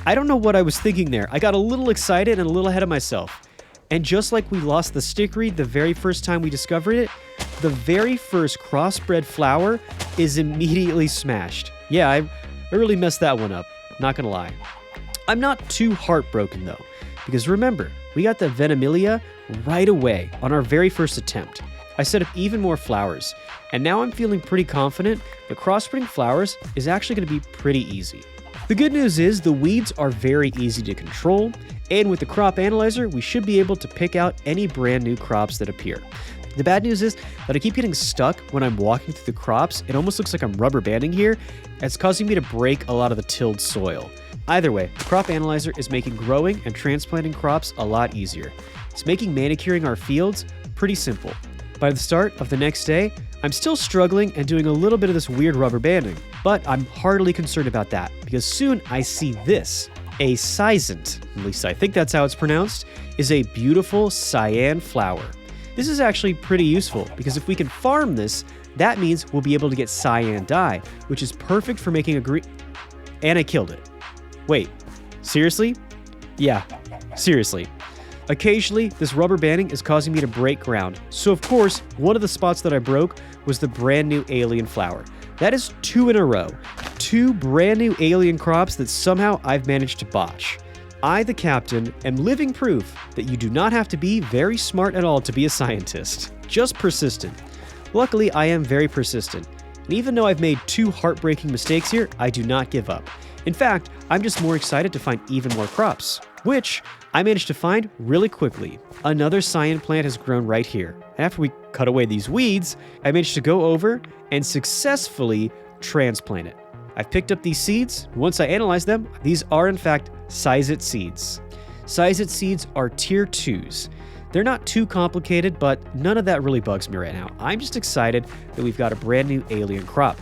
I don't know what I was thinking there. I got a little excited and a little ahead of myself. And just like we lost the stickweed the very first time we discovered it, the very first crossbred flower is immediately smashed. Yeah, I really messed that one up, not gonna lie. I'm not too heartbroken though, because remember, we got the Venimilia right away on our very first attempt. I set up even more flowers, and now I'm feeling pretty confident that crossbreeding flowers is actually going to be pretty easy. The good news is the weeds are very easy to control, and with the crop analyzer, we should be able to pick out any brand new crops that appear. The bad news is that I keep getting stuck when I'm walking through the crops. It almost looks like I'm rubber banding here, and it's causing me to break a lot of the tilled soil. Either way, the crop analyzer is making growing and transplanting crops a lot easier. It's making manicuring our fields pretty simple. By the start of the next day, I'm still struggling and doing a little bit of this weird rubber banding, but I'm hardly concerned about that because soon I see this. A Scizant, at least I think that's how it's pronounced, is a beautiful cyan flower. This is actually pretty useful because if we can farm this, that means we'll be able to get cyan dye, which is perfect for making a green... And I killed it. Wait, seriously? Yeah, seriously. Occasionally, this rubber banding is causing me to break ground, so of course, one of the spots that I broke was the brand new alien flower. That is 2 in a row. 2 brand new alien crops that somehow I've managed to botch. I, the captain, am living proof that you do not have to be very smart at all to be a scientist. Just persistent. Luckily, I am very persistent. And even though I've made 2 heartbreaking mistakes here, I do not give up. In fact, I'm just more excited to find even more crops, which I managed to find really quickly. Another cyan plant has grown right here. After we cut away these weeds, I managed to go over and successfully transplant it. I've picked up these seeds. Once I analyze them, these are in fact Scizant seeds. Scizant seeds are tier 2s. They're not too complicated, but none of that really bugs me right now. I'm just excited that we've got a brand new alien crop.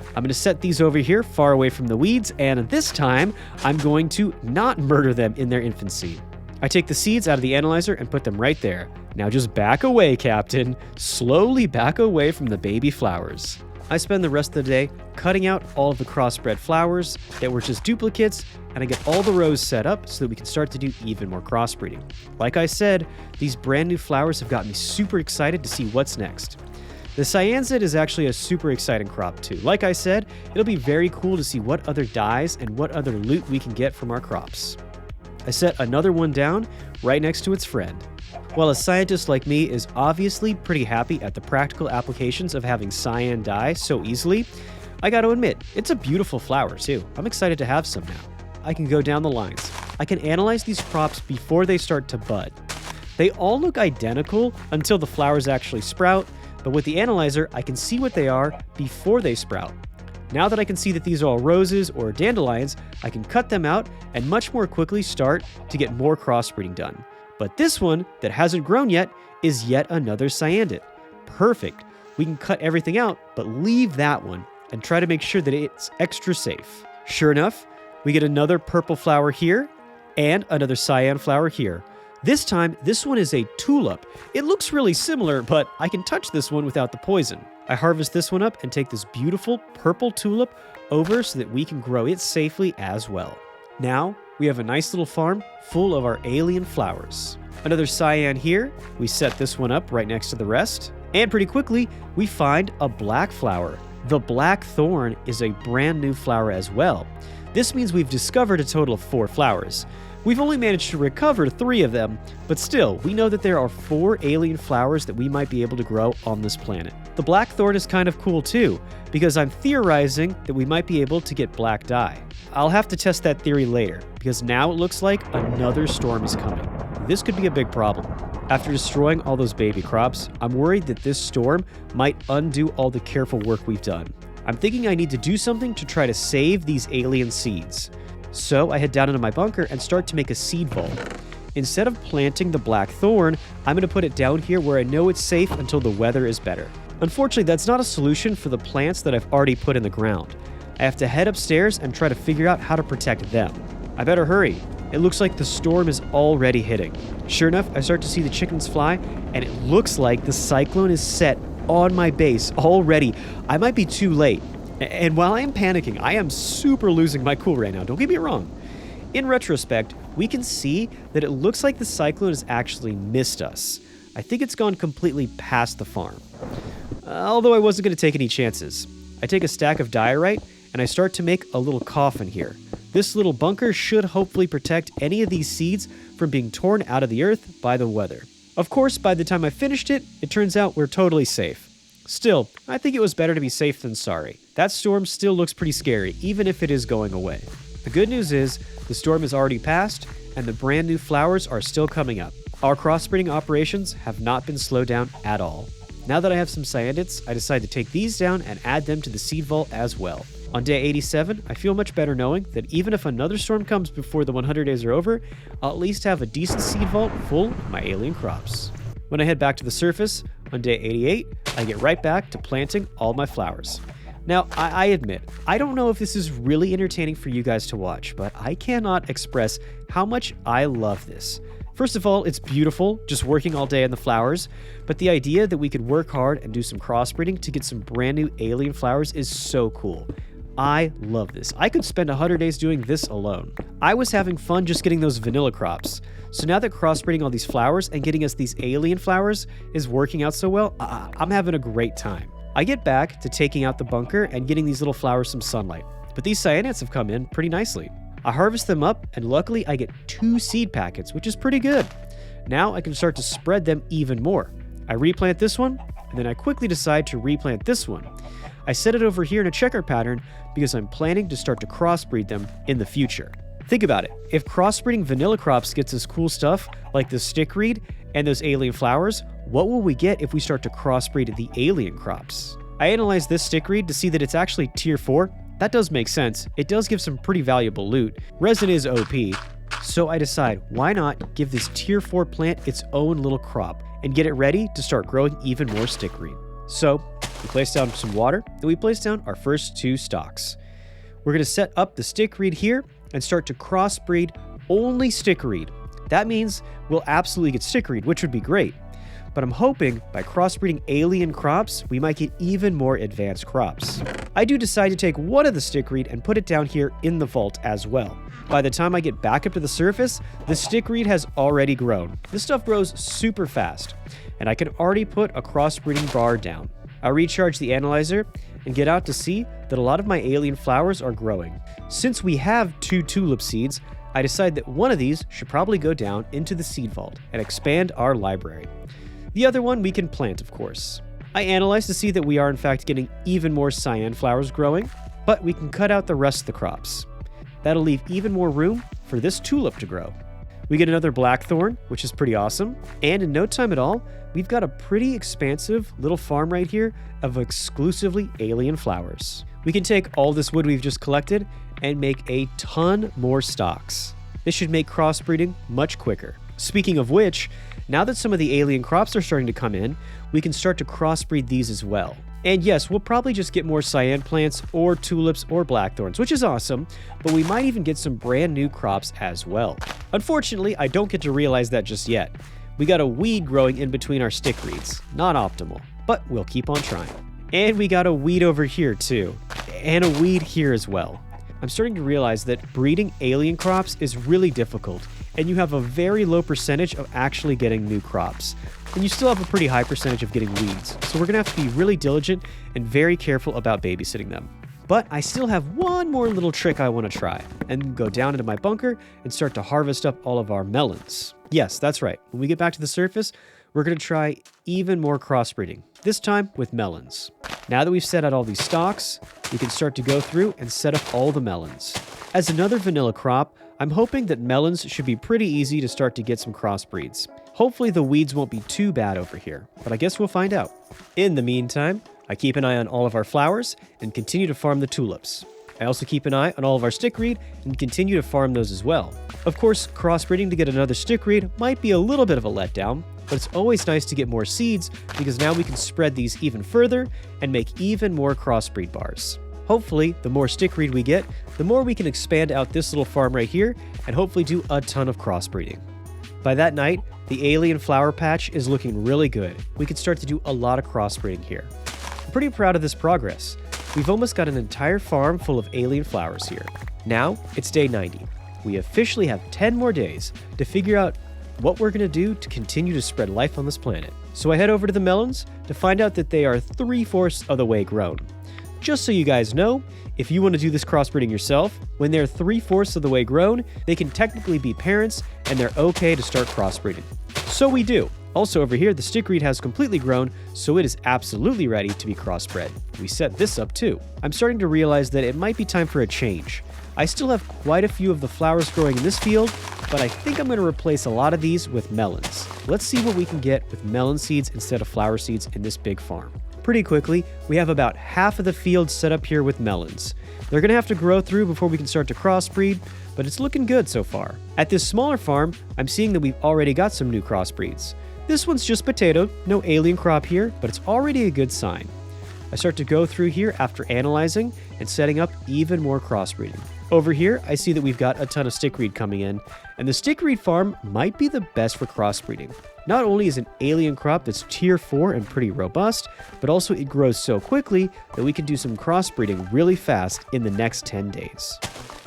I'm going to set these over here far away from the weeds, and this time I'm going to not murder them in their infancy. I take the seeds out of the analyzer and put them right there. Now just back away, Captain. Slowly back away from the baby flowers. I spend the rest of the day cutting out all of the crossbred flowers that were just duplicates, and I get all the rows set up so that we can start to do even more crossbreeding. Like I said, these brand new flowers have got me super excited to see what's next. The Cyanzid is actually a super exciting crop too. Like I said, it'll be very cool to see what other dyes and what other loot we can get from our crops. I set another one down right next to its friend. While a scientist like me is obviously pretty happy at the practical applications of having cyan dye so easily, I gotta admit, it's a beautiful flower too. I'm excited to have some now. I can go down the lines. I can analyze these crops before they start to bud. They all look identical until the flowers actually sprout, but with the analyzer, I can see what they are before they sprout. Now that I can see that these are all roses or dandelions, I can cut them out and much more quickly start to get more crossbreeding done. But this one that hasn't grown yet is yet another cyandit. Perfect. We can cut everything out, but leave that one and try to make sure that it's extra safe. Sure enough, we get another purple flower here and another cyan flower here. This time, this one is a tulip. It looks really similar, but I can touch this one without the poison. I harvest this one up and take this beautiful purple tulip over so that we can grow it safely as well. Now, we have a nice little farm full of our alien flowers. Another cyan here. We set this one up right next to the rest. And pretty quickly, we find a black flower. The black thorn is a brand new flower as well. This means we've discovered a total of 4 flowers. We've only managed to recover 3 of them, but still, we know that there are 4 alien flowers that we might be able to grow on this planet. The blackthorn is kind of cool too, because I'm theorizing that we might be able to get black dye. I'll have to test that theory later, because now it looks like another storm is coming. This could be a big problem. After destroying all those baby crops, I'm worried that this storm might undo all the careful work we've done. I'm thinking I need to do something to try to save these alien seeds. So I head down into my bunker and start to make a seed vault. Instead of planting the black thorn, I'm going to put it down here where I know it's safe until the weather is better. Unfortunately, that's not a solution for the plants that I've already put in the ground. I have to head upstairs and try to figure out how to protect them. I better hurry. It looks like the storm is already hitting. Sure enough, I start to see the chickens fly, and it looks like the cyclone is set on my base already. I might be too late. And while I am panicking, I am super losing my cool right now, don't get me wrong. In retrospect, we can see that it looks like the cyclone has actually missed us. I think it's gone completely past the farm. Although I wasn't going to take any chances. I take a stack of diorite, and I start to make a little coffin here. This little bunker should hopefully protect any of these seeds from being torn out of the earth by the weather. Of course, by the time I finished it, it turns out we're totally safe. Still, I think it was better to be safe than sorry. That storm still looks pretty scary, even if it is going away. The good news is, the storm has already passed, and the brand new flowers are still coming up. Our crossbreeding operations have not been slowed down at all. Now that I have some cyandits, I decide to take these down and add them to the seed vault as well. On day 87, I feel much better knowing that even if another storm comes before the 100 days are over, I'll at least have a decent seed vault full of my alien crops. When I head back to the surface, on day 88, I get right back to planting all my flowers. Now, I admit, I don't know if this is really entertaining for you guys to watch, but I cannot express how much I love this. First of all, it's beautiful, just working all day on the flowers, but the idea that we could work hard and do some crossbreeding to get some brand new alien flowers is so cool. I love this. I could spend 100 days doing this alone. I was having fun just getting those vanilla crops. So now that crossbreeding all these flowers and getting us these alien flowers is working out so well, I'm having a great time. I get back to taking out the bunker and getting these little flowers some sunlight, but these cyanids have come in pretty nicely. I harvest them up, and luckily I get 2 seed packets, which is pretty good. Now I can start to spread them even more. I replant this one, and then I quickly decide to replant this one. I set it over here in a checker pattern because I'm planning to start to crossbreed them in the future. Think about it. If crossbreeding vanilla crops gets us cool stuff like the stickweed and those alien flowers, what will we get if we start to crossbreed the alien crops? I analyzed this stickweed to see that it's actually tier 4. That does make sense. It does give some pretty valuable loot. Resin is OP. So I decide, why not give this tier 4 plant its own little crop and get it ready to start growing even more stickweed. So we place down some water, and we place down our first 2 stalks. We're going to set up the stickweed here and start to crossbreed only stickweed. That means we'll absolutely get stickweed, which would be great. But I'm hoping by crossbreeding alien crops, we might get even more advanced crops. I do decide to take one of the stickweed and put it down here in the vault as well. By the time I get back up to the surface, the stickweed has already grown. This stuff grows super fast, and I can already put a crossbreeding bar down. I recharge the analyzer and get out to see that a lot of my alien flowers are growing. Since we have 2 tulip seeds, I decide that one of these should probably go down into the seed vault and expand our library. The other one we can plant, of course. I analyze to see that we are in fact getting even more cyan flowers growing, but we can cut out the rest of the crops. That'll leave even more room for this tulip to grow. We get another blackthorn, which is pretty awesome, and in no time at all, we've got a pretty expansive little farm right here of exclusively alien flowers. We can take all this wood we've just collected and make a ton more stocks. This should make crossbreeding much quicker. Speaking of which, now that some of the alien crops are starting to come in, we can start to crossbreed these as well. And yes, we'll probably just get more cyan plants or tulips or blackthorns, which is awesome, but we might even get some brand new crops as well. Unfortunately, I don't get to realize that just yet. We got a weed growing in between our stickweeds. Not optimal, but we'll keep on trying. And we got a weed over here too, and a weed here as well. I'm starting to realize that breeding alien crops is really difficult, and you have a very low percentage of actually getting new crops. And you still have a pretty high percentage of getting weeds, so we're going to have to be really diligent and very careful about babysitting them. But I still have one more little trick I want to try, and go down into my bunker and start to harvest up all of our melons. Yes, that's right. When we get back to the surface, we're going to try even more crossbreeding, this time with melons. Now that we've set out all these stalks, we can start to go through and set up all the melons. As another vanilla crop, I'm hoping that melons should be pretty easy to start to get some crossbreeds. Hopefully the weeds won't be too bad over here, but I guess we'll find out. In the meantime, I keep an eye on all of our flowers and continue to farm the tulips. I also keep an eye on all of our stickweed and continue to farm those as well. Of course, crossbreeding to get another stickweed might be a little bit of a letdown, but it's always nice to get more seeds because now we can spread these even further and make even more crossbreed bars. Hopefully, the more stickweed we get, the more we can expand out this little farm right here and hopefully do a ton of crossbreeding. By that night, the alien flower patch is looking really good. We can start to do a lot of crossbreeding here. I'm pretty proud of this progress. We've almost got an entire farm full of alien flowers here. Now, it's day 90. We officially have 10 more days to figure out what we're going to do to continue to spread life on this planet. So I head over to the melons to find out that they are 3/4 of the way grown. Just so you guys know, if you want to do this crossbreeding yourself, when they're 3/4 of the way grown, they can technically be parents and they're okay to start crossbreeding. So we do. Also over here, the stickweed has completely grown, so it is absolutely ready to be crossbred. We set this up too. I'm starting to realize that it might be time for a change. I still have quite a few of the flowers growing in this field, but I think I'm going to replace a lot of these with melons. Let's see what we can get with melon seeds instead of flower seeds in this big farm. Pretty quickly, we have about half of the field set up here with melons. They're going to have to grow through before we can start to crossbreed, but it's looking good so far. At this smaller farm, I'm seeing that we've already got some new crossbreeds. This one's just potato, no alien crop here, but it's already a good sign. I start to go through here after analyzing and setting up even more crossbreeding. Over here, I see that we've got a ton of stickweed coming in, and the stickweed farm might be the best for crossbreeding. Not only is an alien crop that's tier 4 and pretty robust, but also it grows so quickly that we can do some crossbreeding really fast in the next 10 days.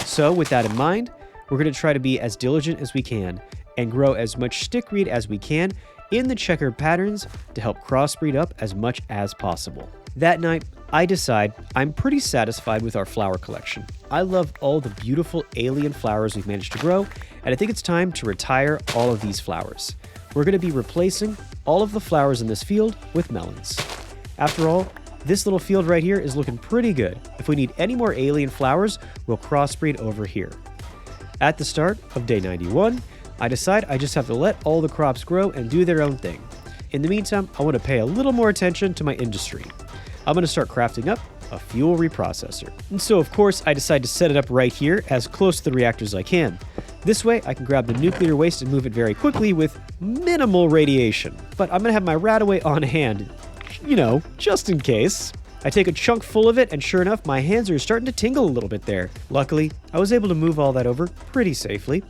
So with that in mind, we're going to try to be as diligent as we can and grow as much stickweed as we can in the checkered patterns to help crossbreed up as much as possible. That night, I decide I'm pretty satisfied with our flower collection. I love all the beautiful alien flowers we've managed to grow, and I think it's time to retire all of these flowers. We're going to be replacing all of the flowers in this field with melons. After all, this little field right here is looking pretty good. If we need any more alien flowers, we'll crossbreed over here. At the start of day 91, I decide I just have to let all the crops grow and do their own thing. In the meantime, I want to pay a little more attention to my industry. I'm going to start crafting up a fuel reprocessor. And so of course I decide to set it up right here as close to the reactor as I can. This way I can grab the nuclear waste and move it very quickly with minimal radiation. But I'm going to have my Radaway on hand, just in case. I take a chunk full of it, and sure enough, my hands are starting to tingle a little bit there. Luckily, I was able to move all that over pretty safely,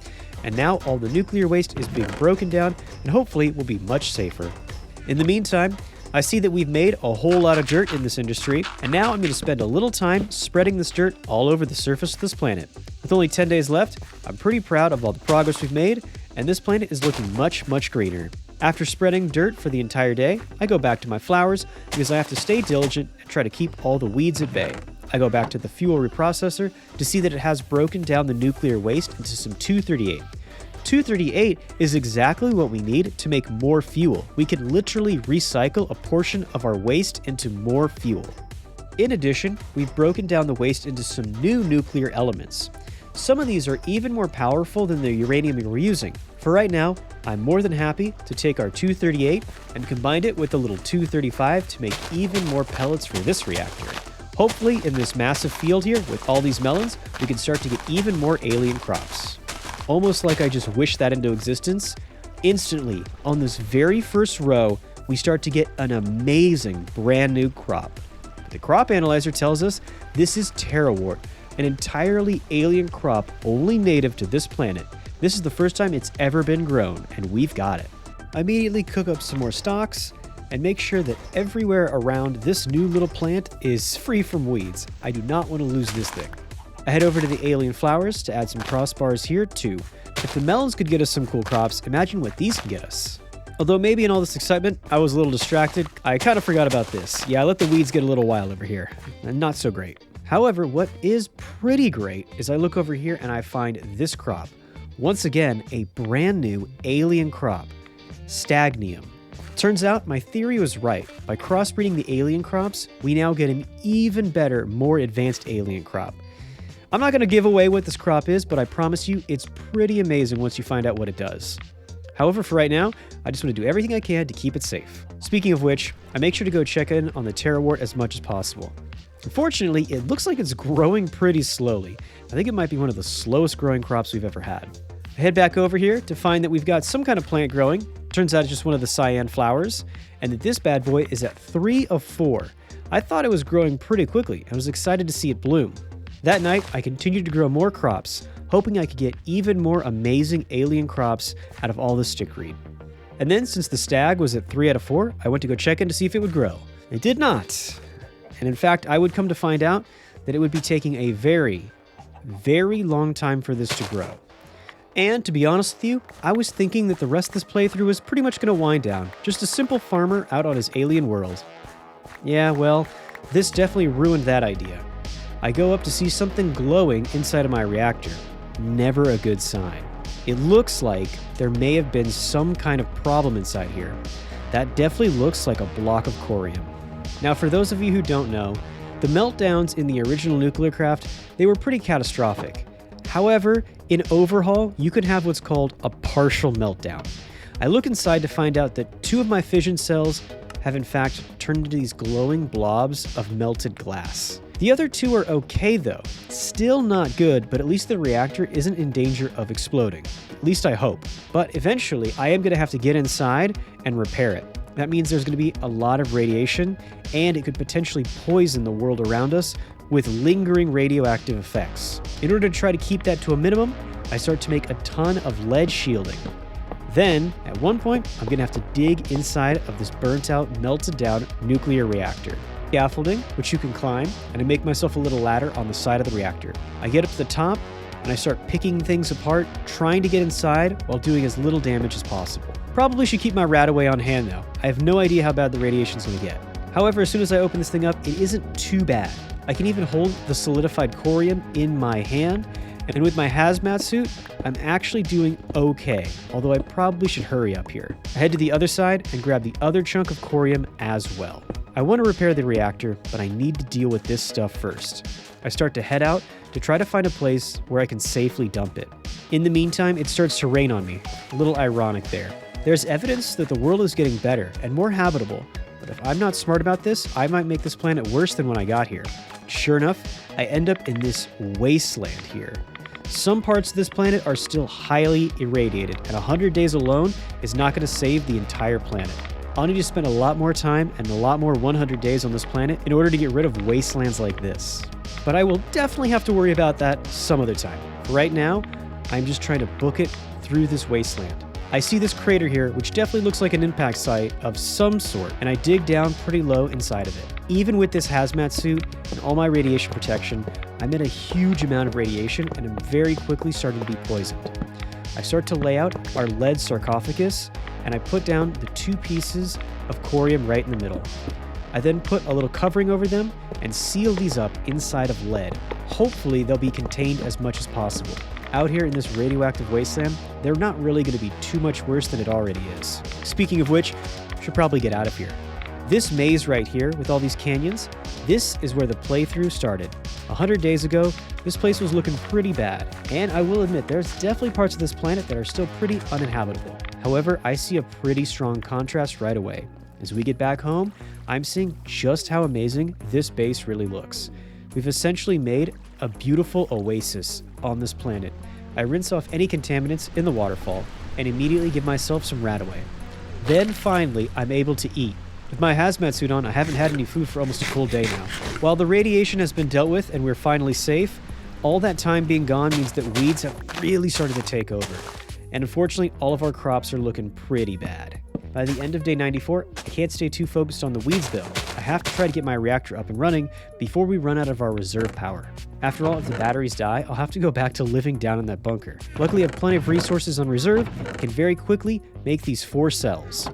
and now all the nuclear waste is being broken down and hopefully will be much safer. In the meantime, I see that we've made a whole lot of dirt in this industry, and now I'm going to spend a little time spreading this dirt all over the surface of this planet. With only 10 days left, I'm pretty proud of all the progress we've made, and this planet is looking much, much greener. After spreading dirt for the entire day, I go back to my flowers because I have to stay diligent and try to keep all the weeds at bay. I go back to the fuel reprocessor to see that it has broken down the nuclear waste into some 238. 238 is exactly what we need to make more fuel. We can literally recycle a portion of our waste into more fuel. In addition, we've broken down the waste into some new nuclear elements. Some of these are even more powerful than the uranium we were using. For right now, I'm more than happy to take our 238 and combine it with the little 235 to make even more pellets for this reactor. Hopefully, in this massive field here with all these melons, we can start to get even more alien crops. Almost like I just wished that into existence, instantly, on this very first row, we start to get an amazing brand new crop. The crop analyzer tells us this is terrawort, an entirely alien crop only native to this planet. This is the first time it's ever been grown, and we've got it. I immediately cook up some more stalks and make sure that everywhere around this new little plant is free from weeds. I do not want to lose this thing. I head over to the alien flowers to add some crossbars here too. If the melons could get us some cool crops, imagine what these can get us. Although maybe in all this excitement, I was a little distracted. I kind of forgot about this. Yeah, I let the weeds get a little wild over here. Not so great. However, what is pretty great is I look over here and I find this crop. Once again, a brand new alien crop, Stagnium. Turns out my theory was right. By crossbreeding the alien crops, we now get an even better, more advanced alien crop. I'm not going to give away what this crop is, but I promise you it's pretty amazing once you find out what it does. However, for right now, I just want to do everything I can to keep it safe. Speaking of which, I make sure to go check in on the terrawort as much as possible. Unfortunately, it looks like it's growing pretty slowly. I think it might be one of the slowest growing crops we've ever had. I head back over here to find that we've got some kind of plant growing. Turns out it's just one of the cyan flowers, and that this bad boy is at 3 of 4. I thought it was growing pretty quickly. I was excited to see it bloom. That night, I continued to grow more crops, hoping I could get even more amazing alien crops out of all the stickweed. And then, since the stag was at 3 out of 4, I went to go check in to see if it would grow. It did not. And in fact, I would come to find out that it would be taking a very, very long time for this to grow. And to be honest with you, I was thinking that the rest of this playthrough was pretty much going to wind down, just a simple farmer out on his alien world. Yeah, well, this definitely ruined that idea. I go up to see something glowing inside of my reactor. Never a good sign. It looks like there may have been some kind of problem inside here. That definitely looks like a block of corium. Now, for those of you who don't know, the meltdowns in the original Nuclearcraft, they were pretty catastrophic. However, in Overhaul, you can have what's called a partial meltdown. I look inside to find out that 2 of my fission cells have in fact turned into these glowing blobs of melted glass. The other two are okay though. Still not good, but at least the reactor isn't in danger of exploding. At least I hope. But eventually, I am going to have to get inside and repair it. That means there's going to be a lot of radiation, and it could potentially poison the world around us with lingering radioactive effects. In order to try to keep that to a minimum, I start to make a ton of lead shielding. Then, at one point, I'm going to have to dig inside of this burnt-out, melted-down nuclear reactor. Scaffolding, which you can climb, and I make myself a little ladder on the side of the reactor. I get up to the top, and I start picking things apart, trying to get inside while doing as little damage as possible. Probably should keep my RadAway on hand though. I have no idea how bad the radiation's gonna get. However, as soon as I open this thing up, it isn't too bad. I can even hold the solidified corium in my hand, and with my hazmat suit, I'm actually doing okay, although I probably should hurry up here. I head to the other side and grab the other chunk of corium as well. I want to repair the reactor, but I need to deal with this stuff first. I start to head out to try to find a place where I can safely dump it. In the meantime, it starts to rain on me. A little ironic there. There's evidence that the world is getting better and more habitable, but if I'm not smart about this, I might make this planet worse than when I got here. Sure enough, I end up in this wasteland here. Some parts of this planet are still highly irradiated, and 100 days alone is not going to save the entire planet. I'll need to spend a lot more time and a lot more 100 days on this planet in order to get rid of wastelands like this. But I will definitely have to worry about that some other time. Right now, I'm just trying to book it through this wasteland. I see this crater here, which definitely looks like an impact site of some sort, and I dig down pretty low inside of it. Even with this hazmat suit and all my radiation protection, I'm at a huge amount of radiation and I'm very quickly starting to be poisoned. I start to lay out our lead sarcophagus, and I put down the 2 pieces of corium right in the middle. I then put a little covering over them and seal these up inside of lead. Hopefully they'll be contained as much as possible. Out here in this radioactive wasteland, they're not really going to be too much worse than it already is. Speaking of which, I should probably get out of here. This maze right here with all these canyons, this is where the playthrough started. 100 days ago, this place was looking pretty bad, and I will admit there's definitely parts of this planet that are still pretty uninhabitable. However, I see a pretty strong contrast right away. As we get back home, I'm seeing just how amazing this base really looks. We've essentially made a beautiful oasis on this planet. I rinse off any contaminants in the waterfall and immediately give myself some RadAway. Then finally, I'm able to eat. With my hazmat suit on, I haven't had any food for almost a full day now. While the radiation has been dealt with and we're finally safe, all that time being gone means that weeds have really started to take over. And unfortunately, all of our crops are looking pretty bad. By the end of day 94, I can't stay too focused on the weeds though. I have to try to get my reactor up and running before we run out of our reserve power. After all, if the batteries die, I'll have to go back to living down in that bunker. Luckily, I have plenty of resources on reserve and can very quickly make these 4 cells.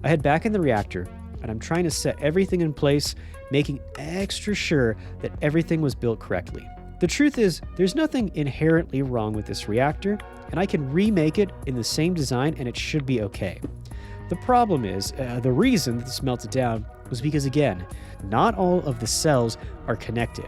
I head back in the reactor, and I'm trying to set everything in place, making extra sure that everything was built correctly. The truth is, there's nothing inherently wrong with this reactor, and I can remake it in the same design and it should be okay. The problem is, the reason that this melted down was because, again, not all of the cells are connected.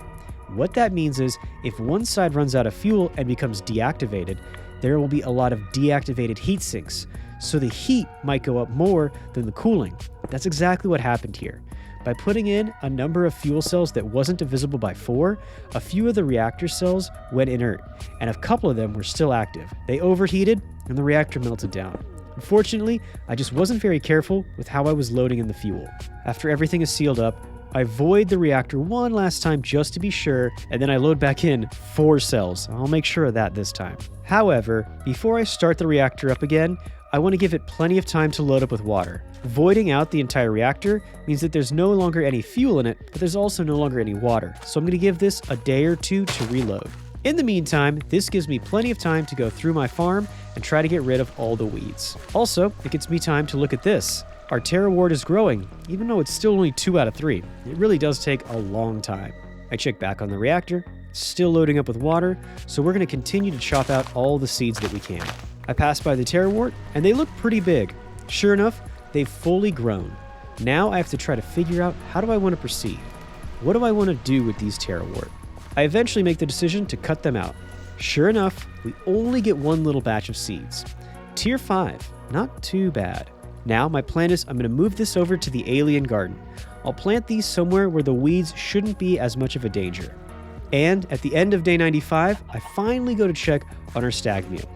What that means is, if one side runs out of fuel and becomes deactivated, there will be a lot of deactivated heat sinks, so the heat might go up more than the cooling. That's exactly what happened here. By putting in a number of fuel cells that wasn't divisible by 4, a few of the reactor cells went inert, and a couple of them were still active. They overheated, and the reactor melted down. Unfortunately, I just wasn't very careful with how I was loading in the fuel. After everything is sealed up, I void the reactor one last time just to be sure, and then I load back in 4 cells. I'll make sure of that this time. However, before I start the reactor up again, I want to give it plenty of time to load up with water. Voiding out the entire reactor means that there's no longer any fuel in it, but there's also no longer any water, so I'm going to give this a day or 2 to reload. In the meantime, this gives me plenty of time to go through my farm and try to get rid of all the weeds. Also, it gives me time to look at this. Our Terra ward is growing, even though it's still only 2 out of 3. It really does take a long time. I check back on the reactor, still loading up with water, so we're going to continue to chop out all the seeds that we can. I pass by the Terra wart, and they look pretty big. Sure enough, they've fully grown. Now I have to try to figure out how do I want to proceed. What do I want to do with these Terra wart? I eventually make the decision to cut them out. Sure enough, we only get 1 little batch of seeds. Tier 5, not too bad. Now my plan is I'm going to move this over to the alien garden. I'll plant these somewhere where the weeds shouldn't be as much of a danger. And at the end of day 95, I finally go to check on our stag meal.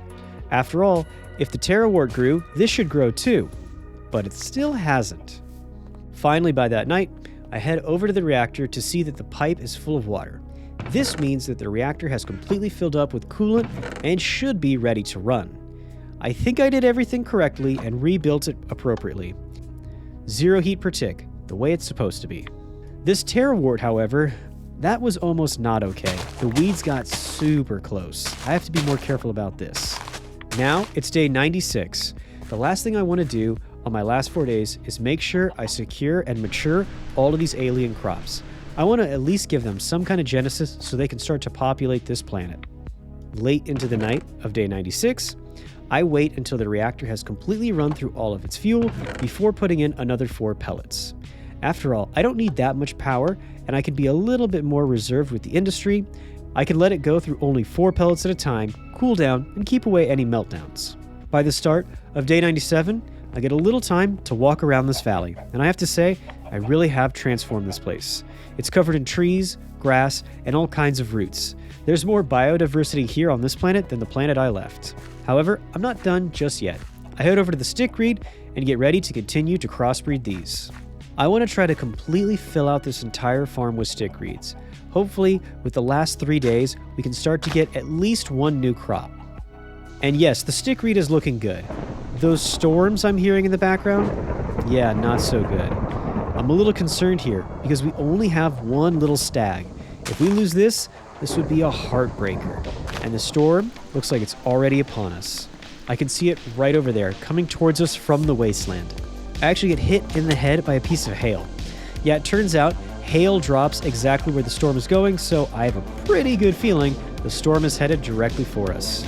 After all, if the terrawort grew, this should grow too, but it still hasn't. Finally, by that night, I head over to the reactor to see that the pipe is full of water. This means that the reactor has completely filled up with coolant and should be ready to run. I think I did everything correctly and rebuilt it appropriately. 0 heat per tick, the way it's supposed to be. This terrawort, however, that was almost not okay. The weeds got super close. I have to be more careful about this. Now it's day 96. The last thing I want to do on my last 4 days is make sure I secure and mature all of these alien crops. I want to at least give them some kind of genesis so they can start to populate this planet. Late into the night of day 96, I wait until the reactor has completely run through all of its fuel before putting in another 4 pellets. After all, I don't need that much power, and I can be a little bit more reserved with the industry. I can let it go through only 4 pellets at a time, cool down, and keep away any meltdowns. By the start of day 97, I get a little time to walk around this valley, and I have to say, I really have transformed this place. It's covered in trees, grass, and all kinds of roots. There's more biodiversity here on this planet than the planet I left. However, I'm not done just yet. I head over to the stickweed and get ready to continue to crossbreed these. I want to try to completely fill out this entire farm with stickweeds. Hopefully, with the last 3 days, we can start to get at least 1 new crop. And yes, the stickweed is looking good. Those storms I'm hearing in the background? Yeah, not so good. I'm a little concerned here because we only have 1 little stag. If we lose this would be a heartbreaker. And the storm looks like it's already upon us. I can see it right over there, coming towards us from the wasteland. I actually get hit in the head by a piece of hail. Yeah, it turns out hail drops exactly where the storm is going, so I have a pretty good feeling the storm is headed directly for us.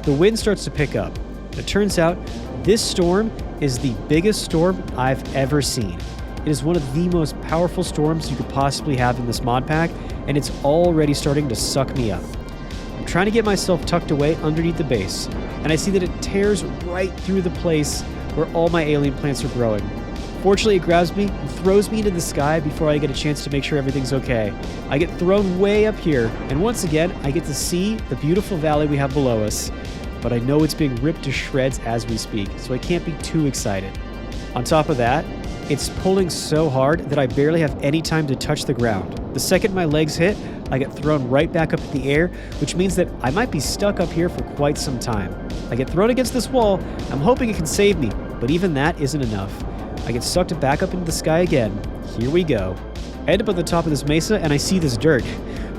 The wind starts to pick up. It turns out this storm is the biggest storm I've ever seen. It is one of the most powerful storms you could possibly have in this mod pack, and it's already starting to suck me up. I'm trying to get myself tucked away underneath the base, and I see that it tears right through the place where all my alien plants are growing. Fortunately, it grabs me and throws me into the sky before I get a chance to make sure everything's okay. I get thrown way up here, and once again, I get to see the beautiful valley we have below us, but I know it's being ripped to shreds as we speak, so I can't be too excited. On top of that, it's pulling so hard that I barely have any time to touch the ground. The second my legs hit, I get thrown right back up in the air, which means that I might be stuck up here for quite some time. I get thrown against this wall. I'm hoping it can save me, but even that isn't enough. I get sucked back up into the sky again. Here we go. I end up at the top of this mesa and I see this dirt.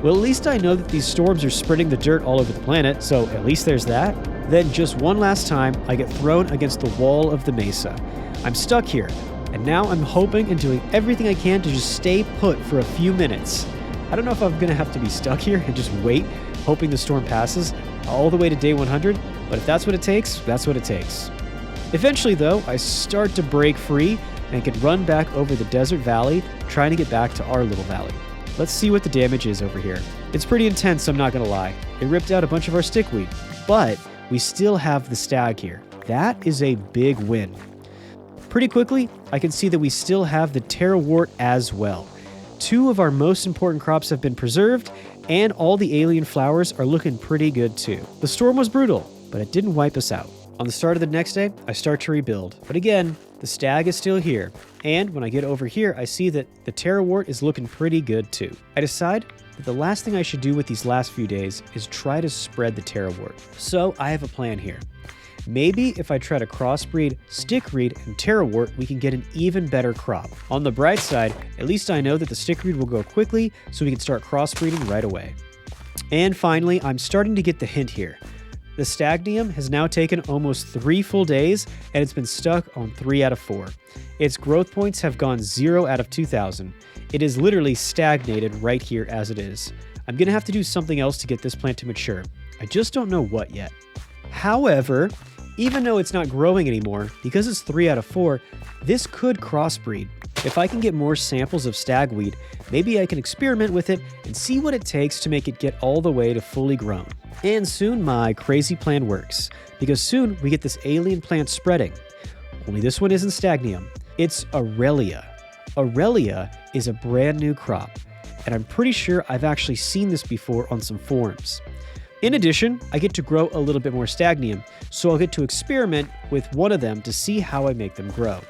Well, at least I know that these storms are spreading the dirt all over the planet, so at least there's that. Then just one last time, I get thrown against the wall of the mesa. I'm stuck here, and now I'm hoping and doing everything I can to just stay put for a few minutes. I don't know if I'm going to have to be stuck here and just wait, hoping the storm passes all the way to day 100, but if that's what it takes, that's what it takes. Eventually, though, I start to break free and can run back over the desert valley, trying to get back to our little valley. Let's see what the damage is over here. It's pretty intense, I'm not going to lie. It ripped out a bunch of our stickweed, but we still have the stag here. That is a big win. Pretty quickly, I can see that we still have the terrawort as well. 2 of our most important crops have been preserved, and all the alien flowers are looking pretty good too. The storm was brutal, but it didn't wipe us out. On the start of the next day, I start to rebuild. But again, the stag is still here. And when I get over here, I see that the terrawort is looking pretty good too. I decide that the last thing I should do with these last few days is try to spread the terrawort. So I have a plan here. Maybe if I try to crossbreed stickweed and terrawort, we can get an even better crop. On the bright side, at least I know that the stickweed will go quickly, so we can start crossbreeding right away. And finally, I'm starting to get the hint here. The stagnium has now taken almost 3 full days, and it's been stuck on 3 out of 4. Its growth points have gone 0 out of 2,000. It is literally stagnated right here as it is. I'm gonna have to do something else to get this plant to mature. I just don't know what yet. However, even though it's not growing anymore, because it's 3 out of 4, this could crossbreed. If I can get more samples of stagweed, maybe I can experiment with it and see what it takes to make it get all the way to fully grown. And soon my crazy plan works, because soon we get this alien plant spreading. Only this one isn't stagnium, it's Aurelia. Aurelia is a brand new crop, and I'm pretty sure I've actually seen this before on some forums. In addition, I get to grow a little bit more stagnium, so I'll get to experiment with one of them to see how I make them grow.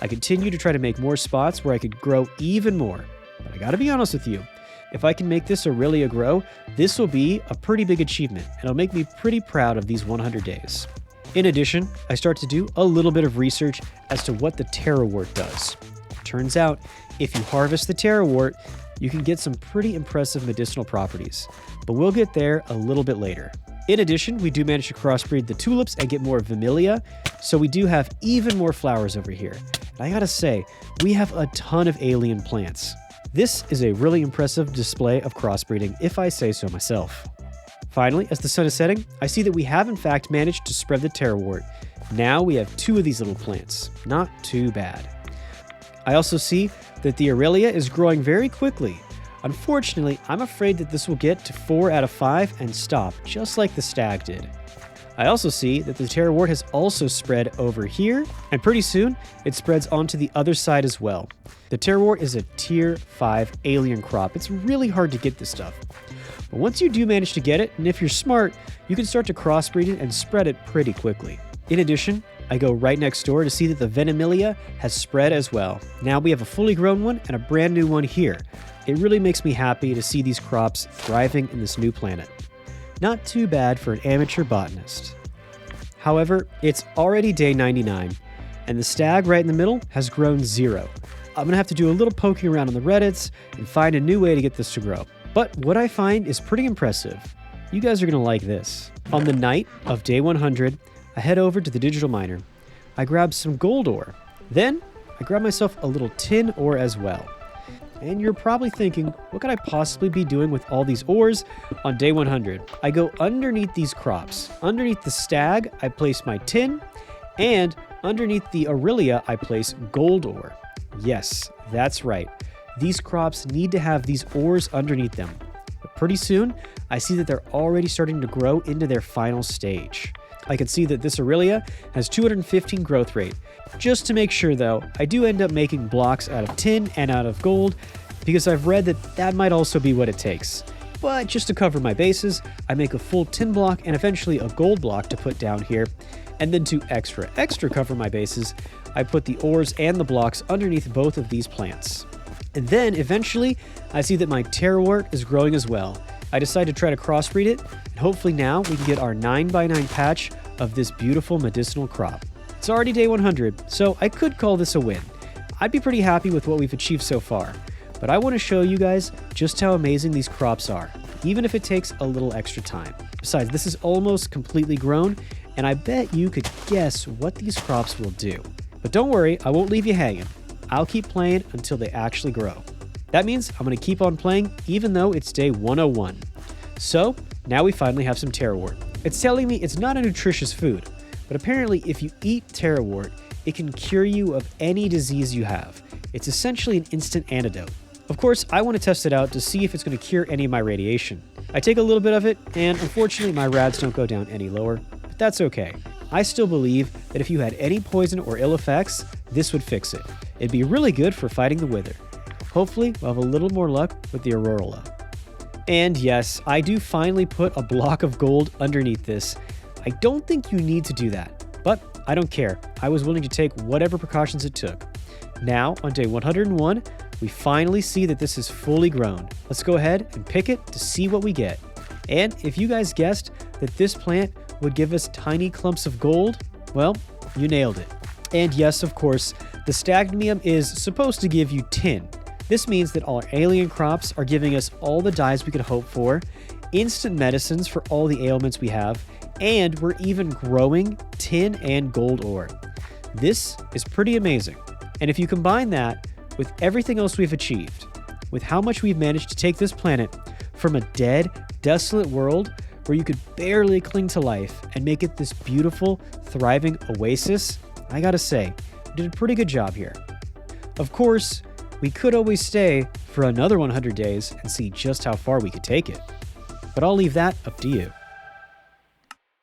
I continue to try to make more spots where I could grow even more, but I gotta be honest with you, if I can make this Aurelia grow, this will be a pretty big achievement, and it'll make me pretty proud of these 100 days. In addition, I start to do a little bit of research as to what the terrawort does. Turns out, if you harvest the terrawort, you can get some pretty impressive medicinal properties, but we'll get there a little bit later. In addition, we do manage to crossbreed the tulips and get more Vermilia, so we do have even more flowers over here. And I gotta say, we have a ton of alien plants. This is a really impressive display of crossbreeding, if I say so myself. Finally, as the sun is setting, I see that we have in fact managed to spread the terrawort. Now we have 2 of these little plants. Not too bad. I also see that the Aurelia is growing very quickly. Unfortunately, I'm afraid that this will get to 4 out of 5 and stop, just like the stag did. I also see that the terrawort has also spread over here, and pretty soon it spreads onto the other side as well. The terrawort is a tier 5 alien crop. It's really hard to get this stuff. But once you do manage to get it, and if you're smart, you can start to crossbreed it and spread it pretty quickly. In addition, I go right next door to see that the Venimilia has spread as well. Now we have a fully grown one and a brand new one here. It really makes me happy to see these crops thriving in this new planet. Not too bad for an amateur botanist. However, it's already day 99, and the stag right in the middle has grown 0. I'm gonna have to do a little poking around on the Reddits and find a new way to get this to grow. But what I find is pretty impressive. You guys are gonna like this. On the night of day 100, I head over to the digital miner. I grab some gold ore. Then, I grab myself a little tin ore as well. And you're probably thinking, what could I possibly be doing with all these ores on day 100? I go underneath these crops. Underneath the stag, I place my tin, and underneath the Aurelia, I place gold ore. Yes, that's right. These crops need to have these ores underneath them. But pretty soon, I see that they're already starting to grow into their final stage. I can see that this Aurelia has 215 growth rate. Just to make sure though, I do end up making blocks out of tin and out of gold because I've read that that might also be what it takes. But just to cover my bases, I make a full tin block and eventually a gold block to put down here. And then to extra cover my bases, I put the ores and the blocks underneath both of these plants. And then eventually, I see that my terrawort is growing as well. I decide to try to crossbreed it, and hopefully now we can get our 9x9 patch of this beautiful medicinal crop. It's already day 100, so I could call this a win. I'd be pretty happy with what we've achieved so far, but I want to show you guys just how amazing these crops are, even if it takes a little extra time. Besides, this is almost completely grown, and I bet you could guess what these crops will do. But don't worry, I won't leave you hanging. I'll keep playing until they actually grow. That means I'm going to keep on playing even though it's day 101. So, now we finally have some terrawort. It's telling me it's not a nutritious food, but apparently if you eat terrawort, it can cure you of any disease you have. It's essentially an instant antidote. Of course, I want to test it out to see if it's going to cure any of my radiation. I take a little bit of it, and unfortunately my rads don't go down any lower, but that's okay. I still believe that if you had any poison or ill effects, this would fix it. It'd be really good for fighting the wither. Hopefully, we'll have a little more luck with the Aurora. And yes, I do finally put a block of gold underneath this. I don't think you need to do that, but I don't care. I was willing to take whatever precautions it took. Now, on day 101, we finally see that this is fully grown. Let's go ahead and pick it to see what we get. And if you guys guessed that this plant would give us tiny clumps of gold, well, you nailed it. And yes, of course, the stagnium is supposed to give you tin. This means that all our alien crops are giving us all the dyes we could hope for, instant medicines for all the ailments we have, and we're even growing tin and gold ore. This is pretty amazing. And if you combine that with everything else we've achieved, with how much we've managed to take this planet from a dead, desolate world where you could barely cling to life and make it this beautiful, thriving oasis, I gotta say, we did a pretty good job here. Of course, we could always stay for another 100 days and see just how far we could take it. But I'll leave that up to you.